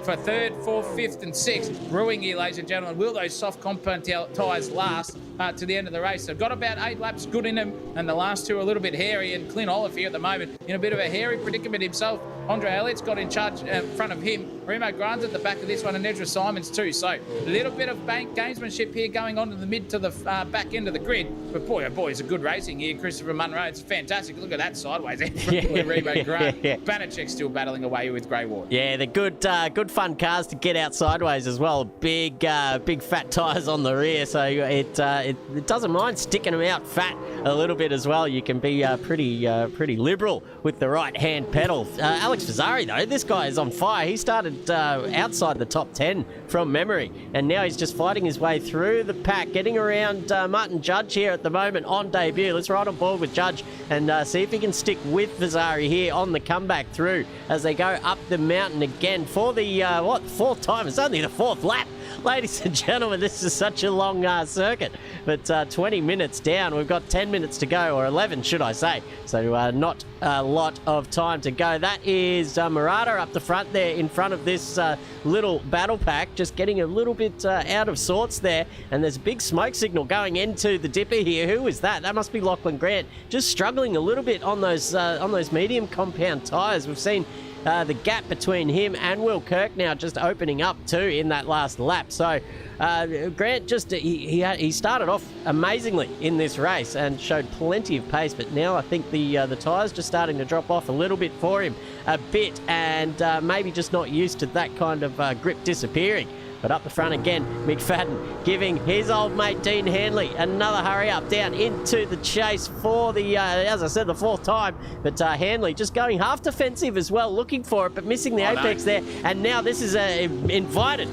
A: for 3rd, 4th, 5th and 6th, brewing here, ladies and gentlemen. Will those soft compound tyres last to the end of the race. They've got about 8 laps good in them, and the last 2 are a little bit hairy, and Clint Olive here at the moment in a bit of a hairy predicament himself. Andre Elliott's got in charge in front of him. Remo Grant's at the back of this one, and Edra Simons too. So a little bit of gamesmanship here going on to the mid to the back end of the grid. But boy, oh boy, it's a good racing here. Christopher Munro, it's fantastic. Look at that sideways. Remo Grant. Banachek's still battling away with Greywater.
B: Yeah, they're good fun cars to get out sideways as well. Big fat tyres on the rear, so it doesn't mind sticking them out fat a little bit as well. You can be pretty liberal with the right hand pedal. Alex Fazzari though, this guy is on fire. He started outside the top 10 from memory, and now he's just fighting his way through the pack, getting around Martin Judge here at the moment on debut. Let's ride on board with Judge and see if he can stick with Fazzari here on the comeback through as they go up the mountain again for the fourth time. It's only the 4th lap. Ladies and gentlemen, this is such a long circuit, but 20 minutes down. We've got 10 minutes to go, or 11 should I say, so not a lot of time to go. That is Murata up the front there in front of this little battle pack, just getting a little bit out of sorts there, and there's a big smoke signal going into the dipper here. Who is that? That must be Lachlan Grant, just struggling a little bit on those medium compound tyres. We've seen the gap between him and Will Kirk now just opening up too in that last lap. So Grant just he started off amazingly in this race and showed plenty of pace, but now I think the tyres just starting to drop off a little bit for him a bit, and maybe just not used to that kind of grip disappearing. But up the front again, McFadden giving his old mate Dean Handley another hurry up down into the chase for the, as I said, the 4th time. But Handley just going half defensive as well, looking for it, but missing the apex there. And now this is invited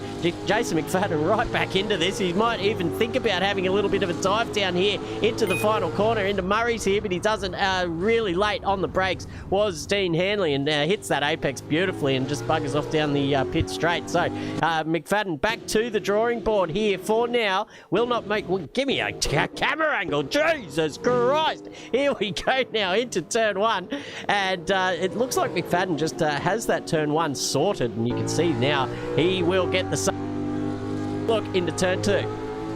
B: Jason McFadden right back into this. He might even think about having a little bit of a dive down here into the final corner, into Murray's here, but he doesn't. Really late on the brakes was Dean Handley, and hits that apex beautifully and just buggers off down the pit straight. So McFadden back to the drawing board here for now. Will not make... Well, give me a camera angle. Jesus Christ. Here we go now into turn 1. And it looks like McFadden just has that turn 1 sorted. And you can see now he will get the look into turn 2.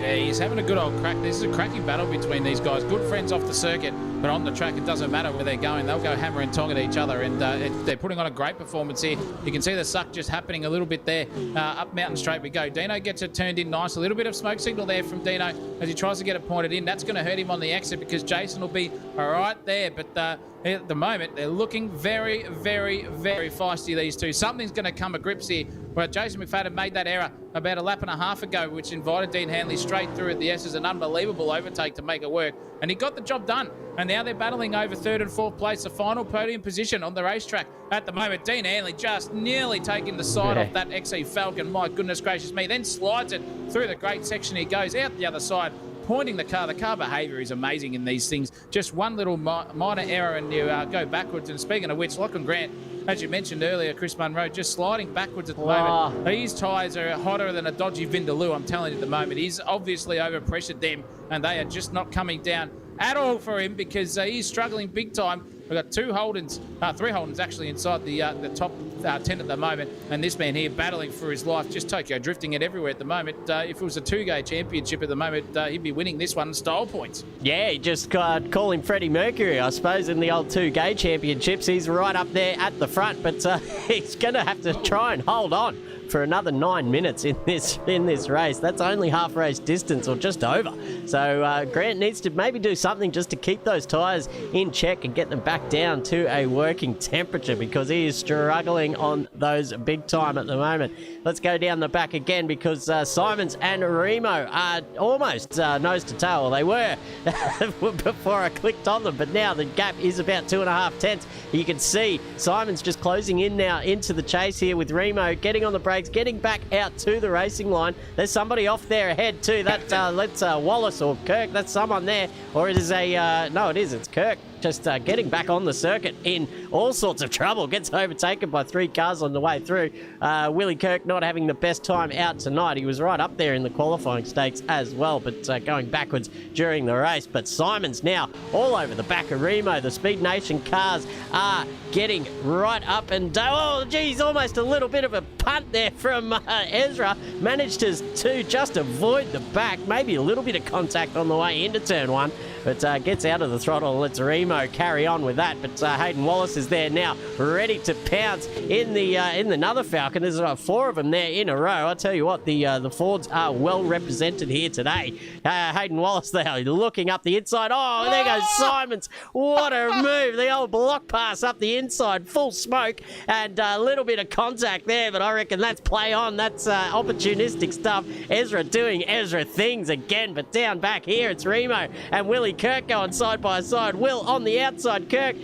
A: Yeah, he's having a good old crack. This is a cracking battle between these guys. Good friends off the circuit, but on the track it doesn't matter where they're going. They'll go hammer and tong at each other, and they're putting on a great performance here. You can see the suck just happening a little bit there. Up Mountain Straight we go. Dino gets it turned in nice. A little bit of smoke signal there from Dino as he tries to get it pointed in. That's going to hurt him on the exit because Jason will be right there, but at the moment they're looking very, very, very feisty, these two. Something's going to come at grips here. But Jason McFadden made that error about a lap and a half ago, which invited Dean Handley straight through at the S as an unbelievable overtake to make it work. And he got the job done. And now they're battling over 3rd and 4th place, the final podium position on the racetrack. At the moment, Dean Handley just nearly taking the side off that XE Falcon. My goodness gracious me. Then slides it through the great section. He goes out the other side, pointing the car. The car behaviour is amazing in these things. Just one little minor error and you go backwards. And speaking of which, Lachlan Grant, as you mentioned earlier, Chris Munro, just sliding backwards at the moment. These tyres are hotter than a dodgy Vindaloo, I'm telling you at the moment. He's obviously overpressured them, and they are just not coming down at all for him because he's struggling big time. We've got 3 Holdens actually inside the top 10 at the moment, and this man here battling for his life, just Tokyo drifting it everywhere at the moment. If it was a 2-gay championship at the moment, he'd be winning this one in style points.
B: Yeah, just call him Freddie Mercury, I suppose, in the old 2-gay championships. He's right up there at the front, but he's going to have to try and hold on for another 9 minutes in this race. That's only half race distance or just over. So Grant needs to maybe do something just to keep those tyres in check and get them back down to a working temperature because he is struggling on those big time at the moment. Let's go down the back again because Simons and Remo are almost nose to tail. Well, they were before I clicked on them, but now the gap is about 2.5 tenths. You can see Simons just closing in now into the chase here with Remo getting on the brakes, getting back out to the racing line. There's somebody off there ahead too. That's Wallace or Kirk. That's someone there, or it is a no, it is. It's Kirk. Just getting back back on the circuit in all sorts of trouble. Gets overtaken by 3 cars on the way through. Willie Kirk not having the best time out tonight. He was right up there in the qualifying stakes as well, but going backwards during the race. But Simon's now all over the back of Remo. The Speed Nation cars are getting right up and down. Oh, geez, almost a little bit of a punt there from Ezra. Managed to just avoid the back. Maybe a little bit of contact on the way into turn 1, but gets out of the throttle and lets Remo carry on with that. But Hayden Wallace is there now, ready to pounce in the another Falcon. There's 4 of them there in a row. I tell you what, the Fords are well represented here today. Hayden Wallace there looking up the inside. Oh, there goes Simons. What a move. The old block pass up the inside, full smoke, and a little bit of contact there, but I reckon that's play on. That's opportunistic stuff. Ezra doing Ezra things again, but down back here it's Remo and Willie Kirk going side by side. Will on the outside, Kirk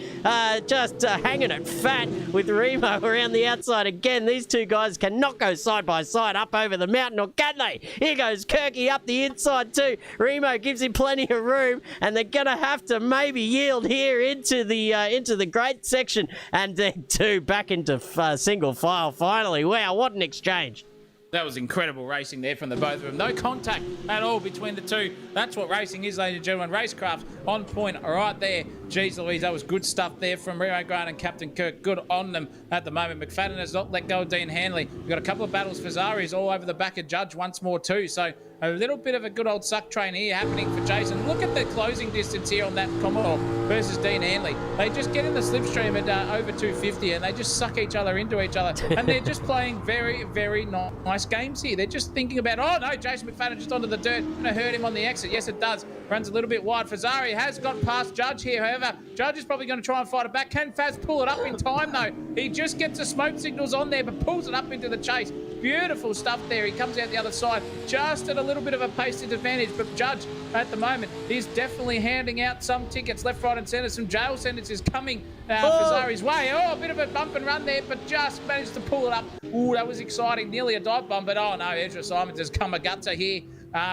B: just hanging it fat with Remo around the outside again. These two guys cannot go side by side up over the mountain, or can they? Here goes Kirky up the inside too. Remo gives him plenty of room, and they're going to have to maybe yield here into the great section, and then 2 back into single file finally. Wow, what an exchange.
A: That was incredible racing there from the both of them. No contact at all between the two. That's what racing is, ladies and gentlemen. Racecraft on point right there. Jeez Louise, that was good stuff there from Rio Grant and Captain Kirk. Good on them at the moment. McFadden has not let go of Dean Hanley. We've got a couple of battles for Zari's all over the back of Judge once more too. So a little bit of a good old suck train here happening for Jason. Look at the closing distance here on that Commodore versus Dean Hanley. They just get in the slipstream at over 250 and they just suck each other into each other. And they're just playing very, very nice games here. They're just thinking about, oh no, Jason McFadden just onto the dirt. Gonna hurt him on the exit. Yes, it does. Runs a little bit wide. Fazari has got past Judge here. However, Judge is probably going to try and fight it back. Can Faz pull it up in time though? He just gets the smoke signals on there, but pulls it up into the chase. Beautiful stuff there. He comes out the other side just at a little bit of a pace disadvantage, but Judge at the moment is definitely handing out some tickets left, right and centre. Some jail sentences coming Fazari's way. Oh, a bit of a bump and run there, but just managed to pull it up. Ooh, that was exciting. Nearly a dive bomb, but oh no, Ezra Simons has come a gutter here.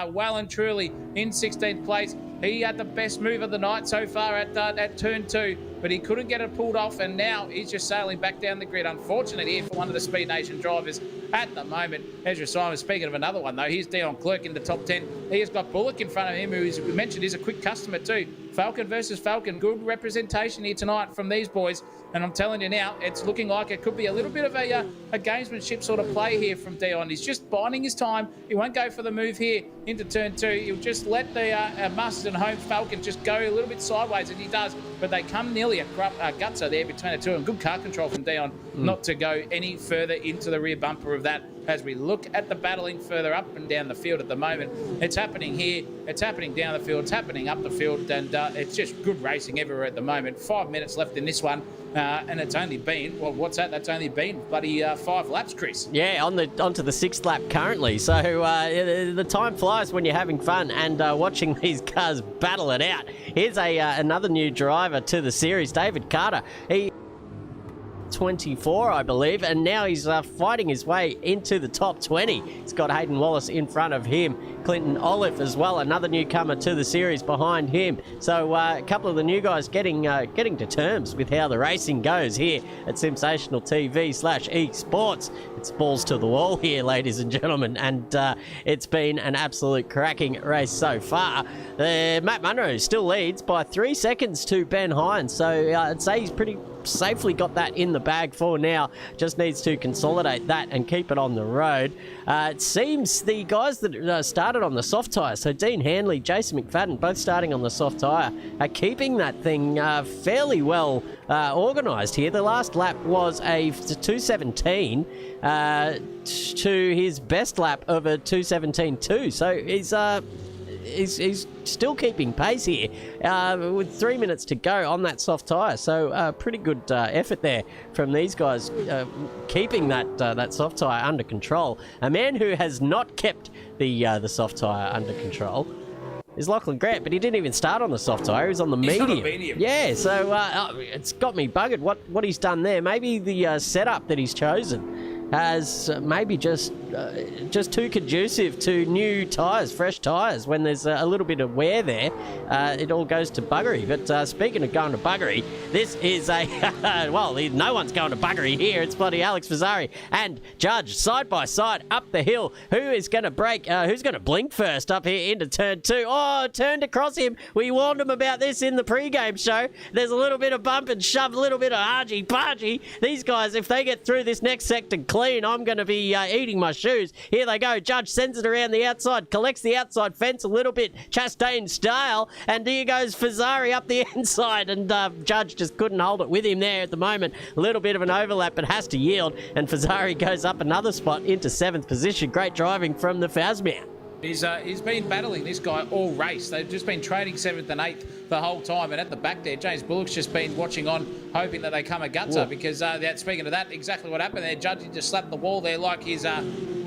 A: Well and truly in 16th place. He had the best move of the night so far at turn 2, but he couldn't get it pulled off, and now he's just sailing back down the grid. Unfortunate here for one of the Speed Nation drivers at the moment. Ezra Simons, speaking of another one though, here's Dion Clerk in the top 10. He has got Bullock in front of him, who we mentioned is a quick customer too. Falcon versus Falcon. Good representation here tonight from these boys. And I'm telling you now, it's looking like it could be a little bit of a gamesmanship sort of play here from Dion. He's just biding his time. He won't go for the move here into turn 2. He'll just let the Masters and Home Falcon just go a little bit sideways, and he does. But they come nearly a gutser there between the two. And good car control from Dion not to go any further into the rear bumper of that. As we look at the battling further up and down the field at the moment, it's happening here, it's happening down the field, it's happening up the field, and it's just good racing everywhere at the moment. 5 minutes left in this one, and it's only been, well, what's that? That's only been bloody 5 laps, Chris.
B: Yeah, onto the 6th lap currently. So the time flies when you're having fun and watching these cars battle it out. Here's another new driver to the series, David Carter. He 24, I believe, and now he's fighting his way into the top 20. He's got Hayden Wallace in front of him. Clinton Olive as well, another newcomer to the series behind him. So a couple of the new guys getting to terms with how the racing goes here at Simsational TV/Esports. It's balls to the wall here, ladies and gentlemen, and it's been an absolute cracking race so far. Matt Munro still leads by 3 seconds to Ben Hines, so I'd say he's pretty safely got that in the bag for now. Just needs to consolidate that and keep it on the road. It seems the guys that started on the soft tyre, so Dean Hanley, Jason McFadden, both starting on the soft tyre, are keeping that thing fairly well organised here. The last lap was a 2:17 to his best lap of a 2:17.2, so he's still keeping pace here with 3 minutes to go on that soft tyre. So pretty good effort there from these guys keeping that soft tyre under control. A man who has not kept the soft tyre under control is Lachlan Grant, but he didn't even start on the soft tyre. He was on the medium. Yeah, so it's got me buggered what he's done there. Maybe the setup that he's chosen has maybe just too conducive to new tyres, fresh tyres. When there's a little bit of wear there, it all goes to buggery. But speaking of going to buggery, this is a well, no one's going to buggery here. It's bloody Alex Fazzari and Judge side by side up the hill. Who is going to break? Who's going to blink first up here into turn 2? Oh, turned across him. We warned him about this in the pre-game show. There's a little bit of bump and shove, a little bit of argy-bargy. These guys, if they get through this next sector clean, I'm going to be eating my shoes. Here they go. Judge sends it around the outside, collects the outside fence a little bit Chastain style, and here goes Fazzari up the inside, and Judge just couldn't hold it with him there at the moment. A little bit of an overlap, but has to yield, and Fazzari goes up another spot into 7th position. Great driving from the Fazman.
A: He's been battling this guy all race. They've just been trading 7th and 8th the whole time. And at the back there, James Bullock's just been watching on, hoping that they come a gutser. Because speaking of that, exactly what happened there. Judge just slapped the wall there like his,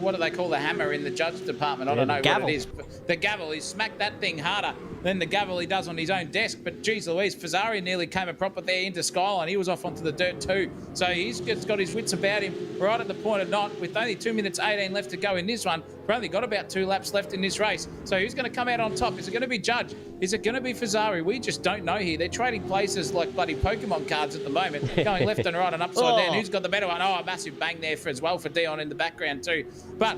A: what do they call the hammer in the judge department? I don't know what it is. The gavel. He smacked that thing harder than the gavel he does on his own desk. But geez Louise, Fazzari nearly came a proper there into Skyline. He was off onto the dirt too. So he's just got his wits about him right at the point of knot with only 2 minutes 18 left to go in this one. We've only got about 2 laps left in this race. So who's going to come out on top? Is it going to be Judge? Is it going to be Fazzari? We just don't know here. They're trading places like bloody Pokemon cards at the moment, going left and right and upside down. Who's got the better one? Oh, a massive bang there as well for Dion in the background too. But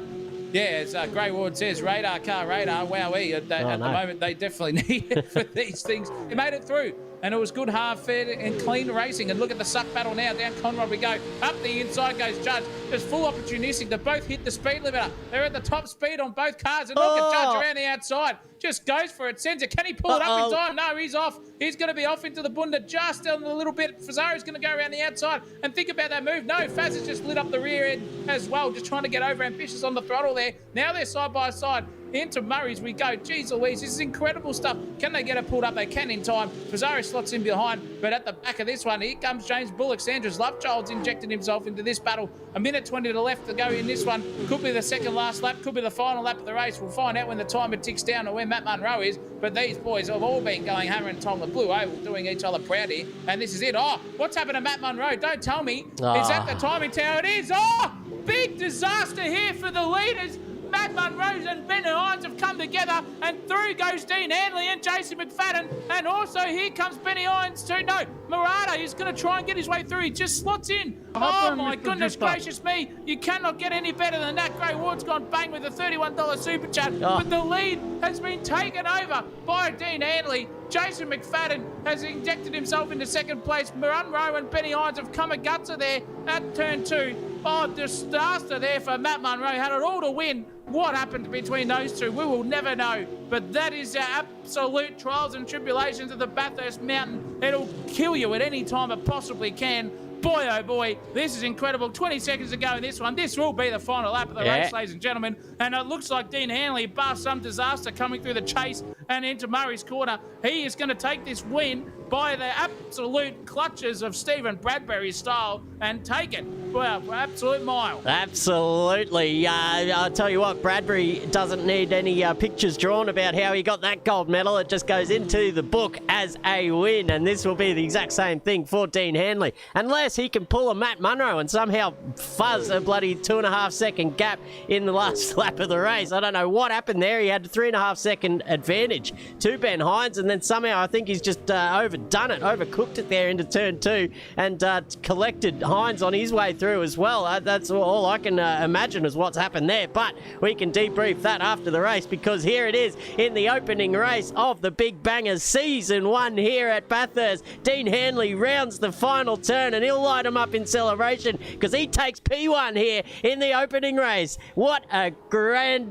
A: yeah, as Grey Ward says, radar, car, radar, wowee. At the moment, they definitely need it for these things. They made it through. And it was good, hard, fair and clean racing. And look at the suck battle now. Down Conrod we go. Up the inside goes Judge. Just full opportunistic. They both hit the speed limiter. They're at the top speed on both cars. And look at Judge around the outside. Just goes for it. Sends it. Can he pull it up in time? No, he's off. He's going to be off into the bunda just a little bit. Fazzari's going to go around the outside. And think about that move. No, Faz has just lit up the rear end as well. Just trying to get over ambitious on the throttle there. Now they're side by side. Into Murray's we go. Jeez Louise, this is incredible stuff. Can they get it pulled up? They can in time. Fazzari slots in behind, but at the back of this one, here comes James Bullock. Sanders Lovechild's injected himself into this battle. A minute 20 to the left to go in this one. Could be the second last lap, could be the final lap of the race. We'll find out when the timer ticks down to where Matt Munro is, but these boys have all been going hammer and tong the blue oval, doing each other proud here, and this is it. Oh, what's happened to Matt Munro? Don't tell me. Is that the timing tower? It is. Oh, big disaster here for the leaders. Matt Munro and Ben Hines have come together, and through goes Dean Hanley and Jason McFadden, and also here comes Benny Hines too. No, Murata is going to try and get his way through. He just slots in. Oh my goodness gracious me. You cannot get any better than that. Grey Ward's gone bang with a $31 super chat, but the lead has been taken over by Dean Hanley. Jason McFadden has injected himself into second place. Munro and Benny Hines have come a gutser there at turn 2. Oh, disaster there for Matt Munro. Had it all to win. What happened between those two, we will never know. But that is the absolute trials and tribulations of the Bathurst Mountain. It'll kill you at any time it possibly can. Boy, oh boy, this is incredible. 20 seconds to go in this one. This will be the final lap of the race, ladies and gentlemen. And it looks like Dean Hanley, bar some disaster coming through the chase and into Murray's corner, he is going to take this win by the absolute clutches of Stephen Bradbury's style and take it. Well, absolute mile.
B: Absolutely. I'll tell you what, Bradbury doesn't need any pictures drawn about how he got that gold medal. It just goes into the book as a win, and this will be the exact same thing for Dean Hanley. Unless he can pull a Matt Munro and somehow fuzz a bloody 2.5 second gap in the last lap of the race. I don't know what happened there. He had a 3.5 second advantage to Ben Hines, and then somehow I think he's just overdone it, overcooked it there into turn 2, and collected Hines on his way through as well. That's all I can imagine is what's happened there, but we can debrief that after the race, because here it is in the opening race of the Big Bangers Season 1 here at Bathurst. Dean Hanley rounds the final turn, and he'll light him up in celebration because he takes P1 here in the opening race. What a great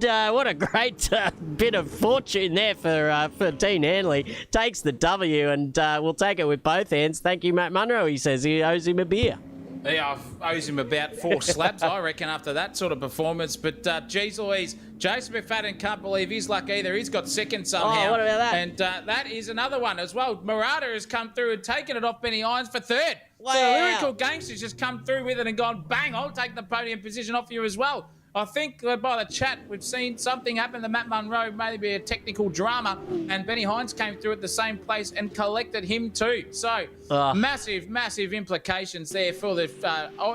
B: bit of fortune there for Dean Hanley. Takes the W, and we'll take it with both hands. Thank you, Matt Munro. He says he owes him a beer.
A: Yeah, I owes him about 4 slaps, I reckon, after that sort of performance. But, geez Louise, Jason McFadden can't believe his luck either. He's got second somehow.
B: Oh, what about that?
A: And that is another one as well. Murata has come through and taken it off Benny Hines for third.
B: Wow.
A: So the Lyrical Gangster's just come through with it and gone, bang, I'll take the podium position off you as well. I think by the chat, we've seen something happen to Matt Munro, maybe a technical drama, and Benny Hines came through at the same place and collected him too. So massive, massive implications there for the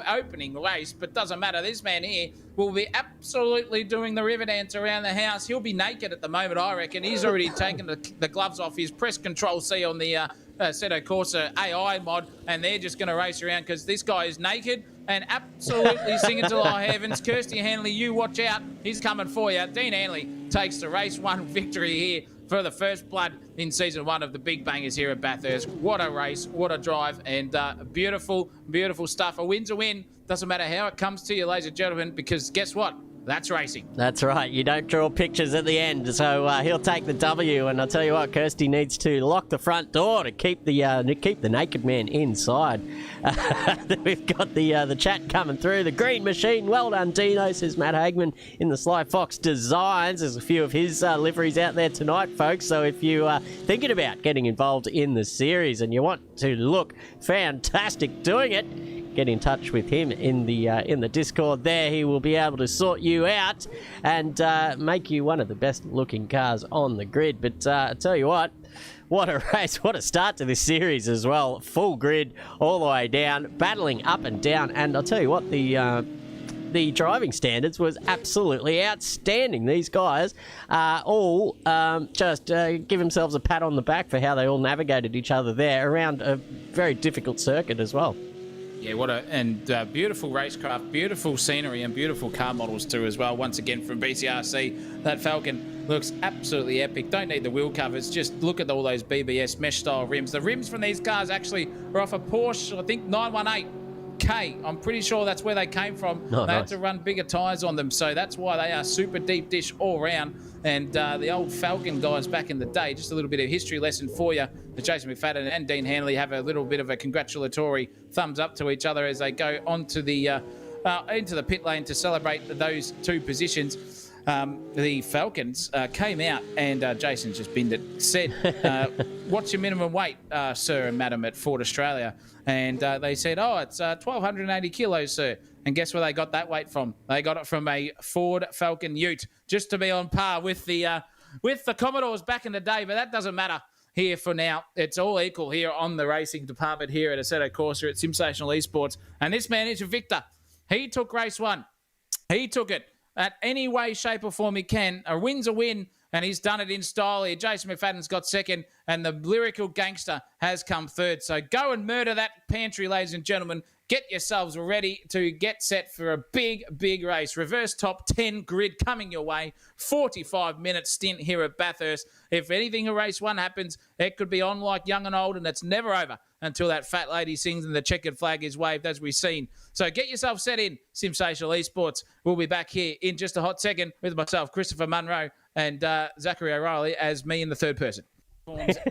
A: opening race, but doesn't matter. This man here will be absolutely doing the river dance around the house. He'll be naked at the moment, I reckon. He's already taken the gloves off his press control C on the Assetto Corsa AI mod, and they're just going to race around because this guy is naked and absolutely singing to the high heavens. Kirsty Hanley, you watch out. He's coming for you. Dean Hanley takes the race 1 victory here for the first blood in season 1 of the Big Bangers here at Bathurst. What a race, what a drive, and beautiful, beautiful stuff. A win's a win. Doesn't matter how it comes to you, ladies and gentlemen, because guess what? That's racing.
B: That's right. You don't draw pictures at the end, so he'll take the W. And I'll tell you what, Kirsty needs to lock the front door to keep the naked man inside. We've got the chat coming through. The green machine. Well done, Dino, says Matt Hagman in the Sly Fox Designs. There's a few of his liveries out there tonight, folks. So if you are thinking about getting involved in the series and you want to look fantastic doing it, get in touch with him in the Discord there. He will be able to sort you out and make you one of the best looking cars on the grid. But I tell you what a race, what a start to this series as well. Full grid all the way down, battling up and down. And I'll tell you what, the driving standards was absolutely outstanding. These guys all just give themselves a pat on the back for how they all navigated each other there around a very difficult circuit as well.
A: Yeah, beautiful racecraft, beautiful scenery, and beautiful car models too as well. Once again from BCRC, that Falcon looks absolutely epic. Don't need the wheel covers. Just look at all those BBS mesh-style rims. The rims from these cars actually are off a Porsche, I think 918K. I'm pretty sure that's where they came from. They had to run bigger tyres on them, so that's why they are super deep dish all round. And the old Falcon guys back in the day, just a little bit of history lesson for you. Jason McFadden and Dean Hanley have a little bit of a congratulatory thumbs up to each other as they go onto the into the pit lane to celebrate those 2 positions. The Falcons came out and Jason's just binned it. Said, "What's your minimum weight, sir and madam, at Ford Australia?" And they said, "Oh, it's 1,280 kilos, sir." And guess where they got that weight from? They got it from a Ford Falcon Ute, just to be on par with the Commodores back in the day. But that doesn't matter here for now. It's all equal here on the racing department here at Assetto Corsa at Simsational Esports. And this man is a victor. He took race 1. He took it at any way, shape or form he can. A win's a win, and he's done it in style here. Jason McFadden's got 2nd, and the lyrical gangster has come 3rd. So go and murder that pantry, ladies and gentlemen. Get yourselves ready to get set for a big, big race. Reverse top 10 grid coming your way. 45-minute stint here at Bathurst. If anything in race 1 happens, it could be on like young and old, and it's never over until that fat lady sings and the checkered flag is waved, as we've seen. So get yourself set in, Simsational Esports. We'll be back here in just a hot second with myself, Christopher Munro, and Zachary O'Reilly as me in the 3rd person.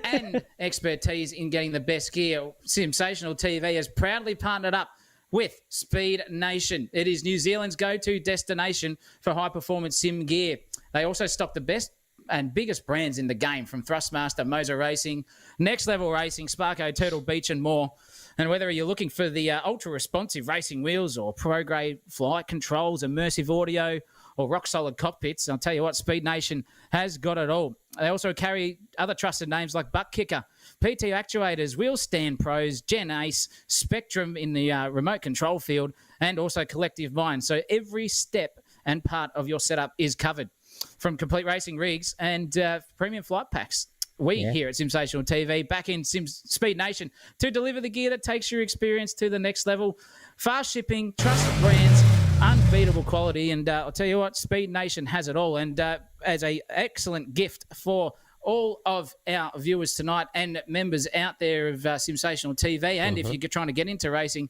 A: And expertise in getting the best gear. Simsational TV has proudly partnered up with Speed Nation. It is New Zealand's go-to destination for high-performance sim gear. They also stock the best and biggest brands in the game, from Thrustmaster, Moser Racing, Next Level Racing, Sparko, Turtle Beach, and more. And whether you're looking for the ultra-responsive racing wheels or pro-grade flight controls, immersive audio, or rock-solid cockpits, I'll tell you what, Speed Nation has got it all. They also carry other trusted names like Butt Kicker, PT Actuators, Wheel Stand Pros, Gen Ace, Spectrum in the remote control field, and also Collective Mind. So every step and part of your setup is covered, from complete racing rigs and premium flight packs. We here at Simsational TV, back in Speed Nation, to deliver the gear that takes your experience to the next level. Fast shipping, trusted brands, unbeatable quality, and I'll tell you what, Speed Nation has it all. And as an excellent gift for all of our viewers tonight and members out there of Simsational TV, and if you're trying to get into racing,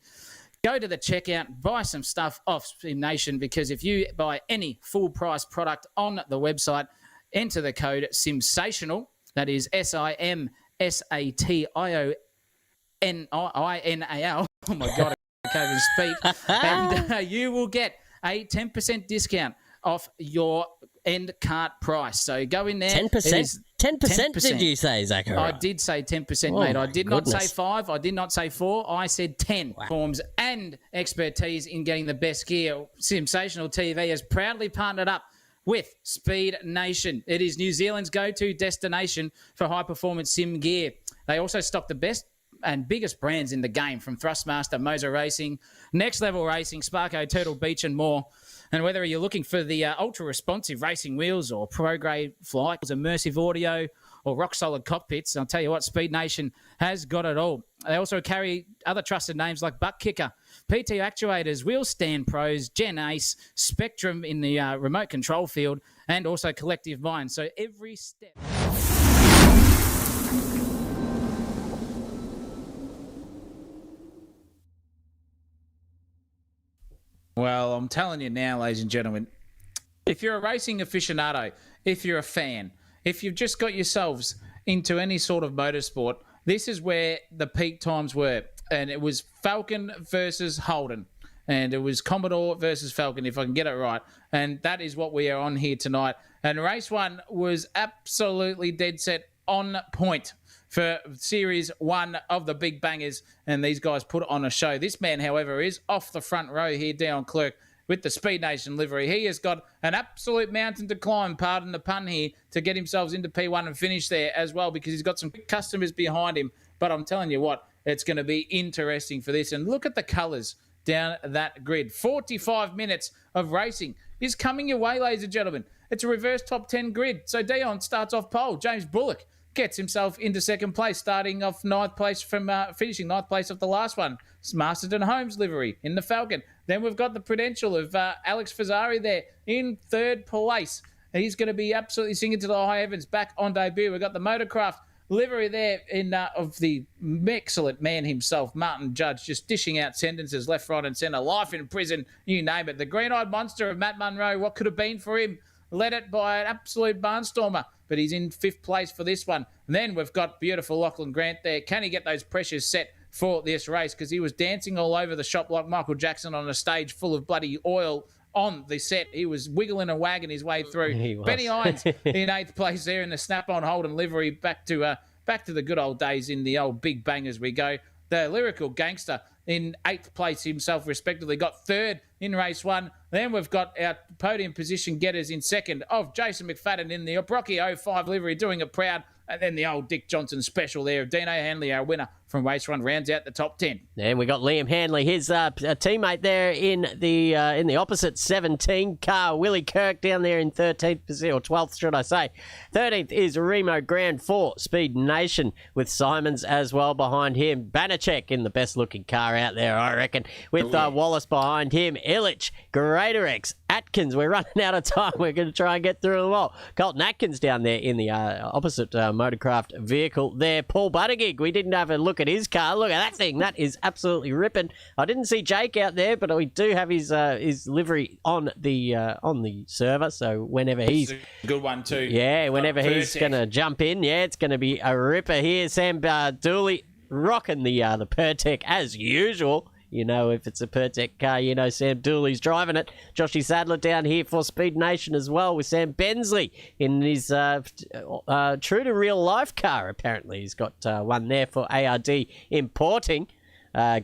A: go to the checkout, buy some stuff off Speed Nation, because if you buy any full-price product on the website, enter the code SIMSATIONAL, that is SIMSATIONAL. Oh, my God, I can't even speak. And you will get a 10% discount off your end cart price. So go in there.
B: 10%? 10%,
A: 10%.
B: did you say, Zachary?
A: I did say 10%,
B: Oh,
A: mate. I
B: my
A: did not say
B: goodness.
A: 5. I did not say 4. I said 10. Forms and expertise in getting the best gear. Simsational TV has proudly partnered up with Speed Nation. It is New Zealand's go-to destination for high-performance sim gear. They also stock the best and biggest brands in the game, from Thrustmaster, Moser Racing, Next Level Racing, Sparko, Turtle Beach, and more. And whether you're looking for the ultra-responsive racing wheels or pro-grade flights, immersive audio, or rock-solid cockpits, I'll tell you what, Speed Nation has got it all. They also carry other trusted names like Butt Kicker, PT Actuators, Wheel Stand Pros, Gen Ace, Spectrum in the remote control field, and also Collective Mind. So every step... Well, I'm telling you now, ladies and gentlemen, if you're a racing aficionado, if you're a fan, if you've just got yourselves into any sort of motorsport, this is where the peak times were. And it was Falcon versus Holden. And it was Commodore versus Falcon, if I can get it right. And that is what we are on here tonight. And race 1 was absolutely dead set on point for Series 1 of the Big Bangers, and these guys put on a show. This man, however, is off the front row here, Dion Clerk, with the Speed Nation livery. He has got an absolute mountain to climb, pardon the pun here, to get himself into P1 and finish there as well, because he's got some customers behind him. But I'm telling you what, it's going to be interesting for this. And look at the colours down that grid. 45 minutes of racing is coming your way, ladies and gentlemen. It's a reverse top 10 grid. So Dion starts off pole. James Bullock gets himself into second place, starting off ninth place from finishing ninth place of the last one. It's Masterton Holmes livery in the Falcon. Then we've got the Prudential of Alex Fazzari there in third place. He's going to be absolutely singing to the high heavens back on debut. We've got the Motorcraft livery there in of the excellent man himself, Martin Judge, just dishing out sentences left, right and centre. Life in prison, you name it. The green-eyed monster of Matt Munro, what could have been for him? Led it by an absolute barnstormer, but he's in fifth place for this one. And then we've got beautiful Lachlan Grant there. Can he get those pressures set for this race? Because he was dancing all over the shop like Michael Jackson on a stage full of bloody oil on the set. He was wiggling and wagging his way through. Benny Hines in eighth place there in the snap-on Holden livery. Back to the good old days in the old Big Bangers we go. The Lyrical Gangster in eighth place himself, respectively, got third in race 1. Then we've got our podium position getters in second of Jason McFadden in the Brocky 05 livery, doing it proud. And then the old Dick Johnson special there of Dino Hanley, our winner from race 1, rounds out the top 10.
B: And we got Liam Hanley, his teammate there in the opposite 17 car. Willie Kirk down there in 13th position, or 12th, should I say. 13th is Remo Grand for Speed Nation, with Simons as well behind him. Banachek in the best-looking car out there, I reckon, with Wallace behind him. Illich, Greatorex, Atkins. We're running out of time. We're going to try and get through them all. Colton Atkins down there in the opposite motorcraft vehicle there. Paul Buttigieg, we didn't have a look at his car. Look at that thing. That is absolutely ripping. I didn't see Jake out there, but we do have his livery on the server. So whenever he's
A: a good one too.
B: Yeah, whenever he's going to jump in, yeah, it's going to be a ripper here. Sam Dooley rocking the Pertec as usual. You know, if it's a Pertec car, you know Sam Dooley's driving it. Joshy Sadler down here for Speed Nation as well, with Sam Bensley in his true to real life car, apparently. He's got one there for ARD Importing.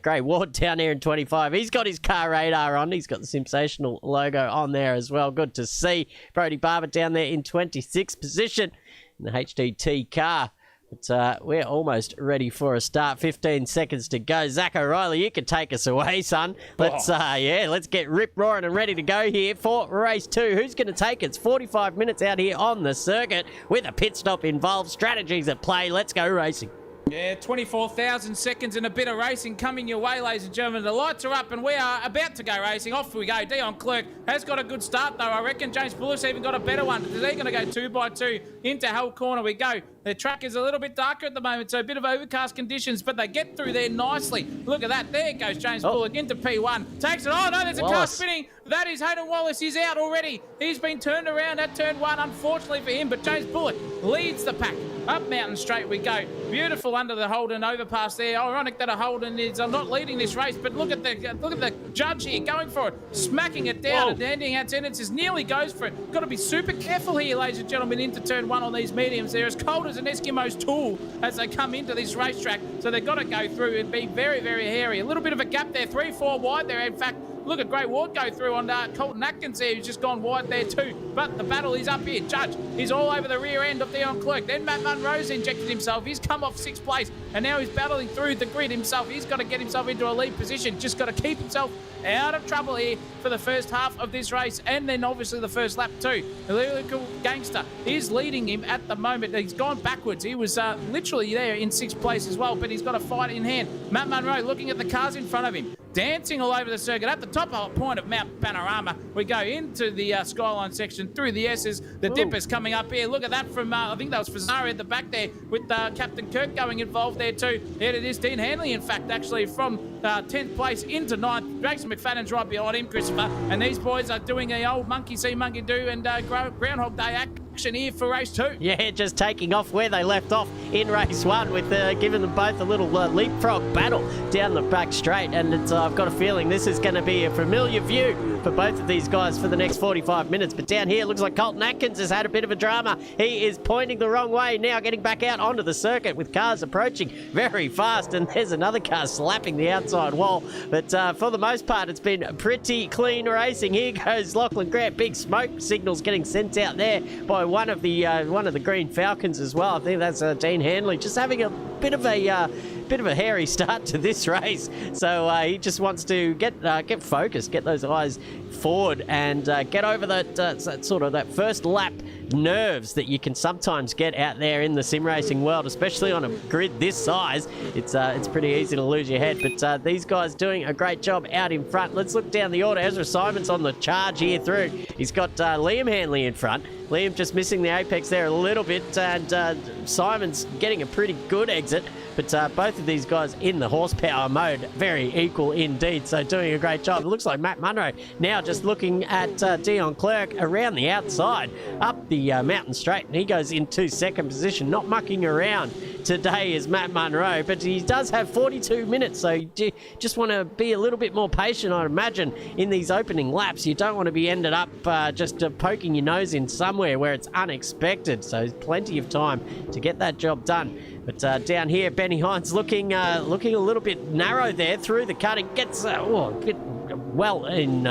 B: Gray Ward down there in 25. He's got his car radar on. He's got the Simsational logo on there as well. Good to see. Brody Barber down there in 26th position in the HDT car. But we're almost ready for a start. 15 seconds to go. Zach O'Reilly, you can take us away, son. Let's get rip-roaring and ready to go here for race 2. Who's going to take it? It's 45 minutes out here on the circuit with a pit stop involved. Strategies at play. Let's go racing.
A: Yeah, 24,000 seconds and a bit of racing coming your way, ladies and gentlemen. The lights are up and we are about to go racing. Off we go. Dion Clerk has got a good start, though, I reckon. James Bullock's even got a better one. They're going to go 2 by 2 into Hull Corner we go. The track is a little bit darker at the moment, so a bit of overcast conditions, but they get through there nicely. Look at that. There goes James Bullock into P1. Takes it. Oh, no, there's a car spinning. That is Hayden Wallace. He's out already. He's been turned around at turn 1, unfortunately for him, but James Bullock leads the pack. Up Mountain Straight we go. Beautiful under the Holden overpass there. Ironic that a Holden is not leading this race, but look at the judge here going for it, smacking it down and handing out sentences. Nearly goes for it. Got to be super careful here, ladies and gentlemen, into turn 1 on these mediums. They're as cold as an Eskimo's tool as they come into this racetrack, so they've got to go through and be very, very hairy. A little bit of a gap there, 3-4 wide there. In fact, look at Great Ward go through on Colton Atkins there, who's just gone wide there too. But the battle is up here. Judge is all over the rear end of Dion Clerk. Then Matt Munro's injected himself. He's come off 6th place, and now he's battling through the grid himself. He's got to get himself into a lead position. Just got to keep himself out of trouble here for the first half of this race, and then obviously the first lap too. The Lyrical Gangster is leading him at the moment. He's gone backwards. He was literally there in 6th place as well, but he's got a fight in hand. Matt Munro looking at the cars in front of him, dancing all over the circuit. At the top point of Mount Panorama, we go into the Skyline section through the S's. The Dippers coming up here. Look at that from, I think that was Fazari at the back there with Captain Kirk going involved there too. Here it is, Dean Hanley, in fact, actually from 10th place into 9th. Jason McFadden's right behind him, Christopher. And these boys are doing the old monkey see, monkey do and Groundhog Day action here for race 2.
B: Yeah, just taking off where they left off in race 1 with giving them both a little leapfrog battle down the back straight. And it's, I've got a feeling this is going to be a familiar view for both of these guys for the next 45 minutes. But down here, looks like Colton Atkins has had a bit of a drama. He is pointing the wrong way, now getting back out onto the circuit with cars approaching very fast. And there's another car slapping the outside wall. But for the most part, it's been pretty clean racing. Here goes Lachlan Grant. Big smoke signals getting sent out there by one of the Green Falcons as well. I think that's Dean Hanley, just having a bit of a hairy start to this race. So he just wants to get focused, get those eyes forward, and get over that sort of that first lap nerves that you can sometimes get out there in the sim racing world, especially on a grid this size. It's pretty easy to lose your head, but these guys doing a great job out in front. Let's look down the order. Ezra Simon's on the charge here through. He's got Liam Hanley in front. Liam just missing the apex there a little bit, and Simon's getting a pretty good exit. But both of these guys in the horsepower mode, very equal indeed, so doing a great job. It looks like Matt Munro now just looking at Dion Clerk around the outside, up the mountain straight, and he goes into 2nd position. Not mucking around today is Matt Munro, but he does have 42 minutes, so you just want to be a little bit more patient, I imagine, in these opening laps. You don't want to be ended up just poking your nose in somewhere where it's unexpected, so plenty of time to get that job done. But down here, Benny Hines looking a little bit narrow there through the cutting. Gets a bit well in,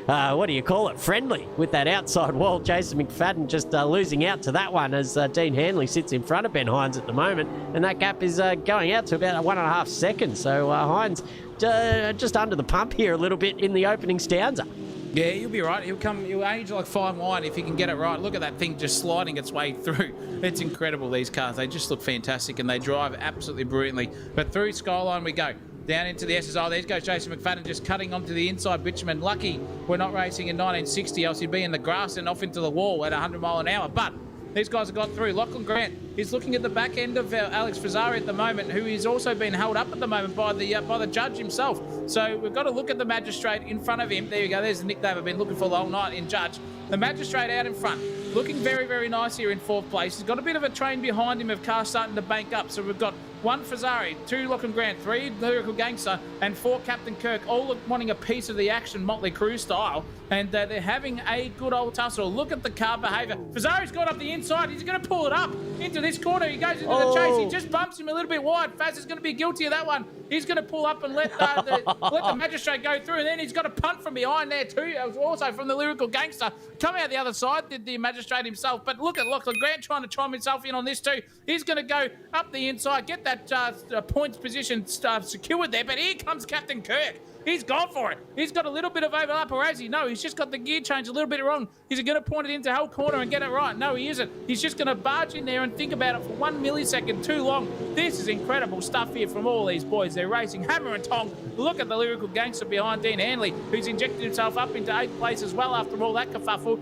B: what do you call it, friendly with that outside wall. Jason McFadden just losing out to that one as Dean Hanley sits in front of Ben Hines at the moment. And that gap is going out to about 1.5 seconds. So Hines just under the pump here a little bit in the opening stanza.
A: Yeah, you'll be right. He'll age like fine wine if he can get it right. Look at that thing just sliding its way through. It's incredible, these cars. They just look fantastic, and they drive absolutely brilliantly. But through Skyline we go. Down into the SSO. There goes Jason McFadden just cutting onto the inside bitumen. Lucky we're not racing in 1960, else he'd be in the grass and off into the wall at 100 mile an hour. But these guys have got through. Lachlan Grant is looking at the back end of Alex Fazari at the moment, who is also being held up at the moment by the judge himself. So we've got to look at the magistrate in front of him. There you go. There's the nickname I've been looking for all night in judge. The magistrate out in front, looking very, very nice here in 4th place. He's got a bit of a train behind him of cars starting to bank up. So we've got 1 Fazari, 2 Lachlan Grant, 3 Lyrical Gangster, and 4 Captain Kirk, all wanting a piece of the action, Motley Crue style. And they're having a good old tussle. Look at the car behaviour. Fazari's got up the inside. He's going to pull it up into this corner. He goes into the chase. He just bumps him a little bit wide. Faz is going to be guilty of that one. He's going to pull up and let the magistrate go through. And then he's got a punt from behind there too. Also from the Lyrical Gangster. Coming out the other side, did the magistrate himself. But look at Lachlan Grant trying to chime himself in on this too. He's going to go up the inside, get that points position secured there. But here comes Captain Kirk. He's gone for it. He's got a little bit of overlap, or has he? No, he's just got the gear change a little bit wrong. He's going to point it into Hull corner and get it right. No, he isn't. He's just going to barge in there and think about it for 1 millisecond too long. This is incredible stuff here from all these boys. They're racing hammer and tong. Look at the Lyrical Gangster behind Dean Hanley, who's injected himself up into 8th place as well after all that kerfuffle.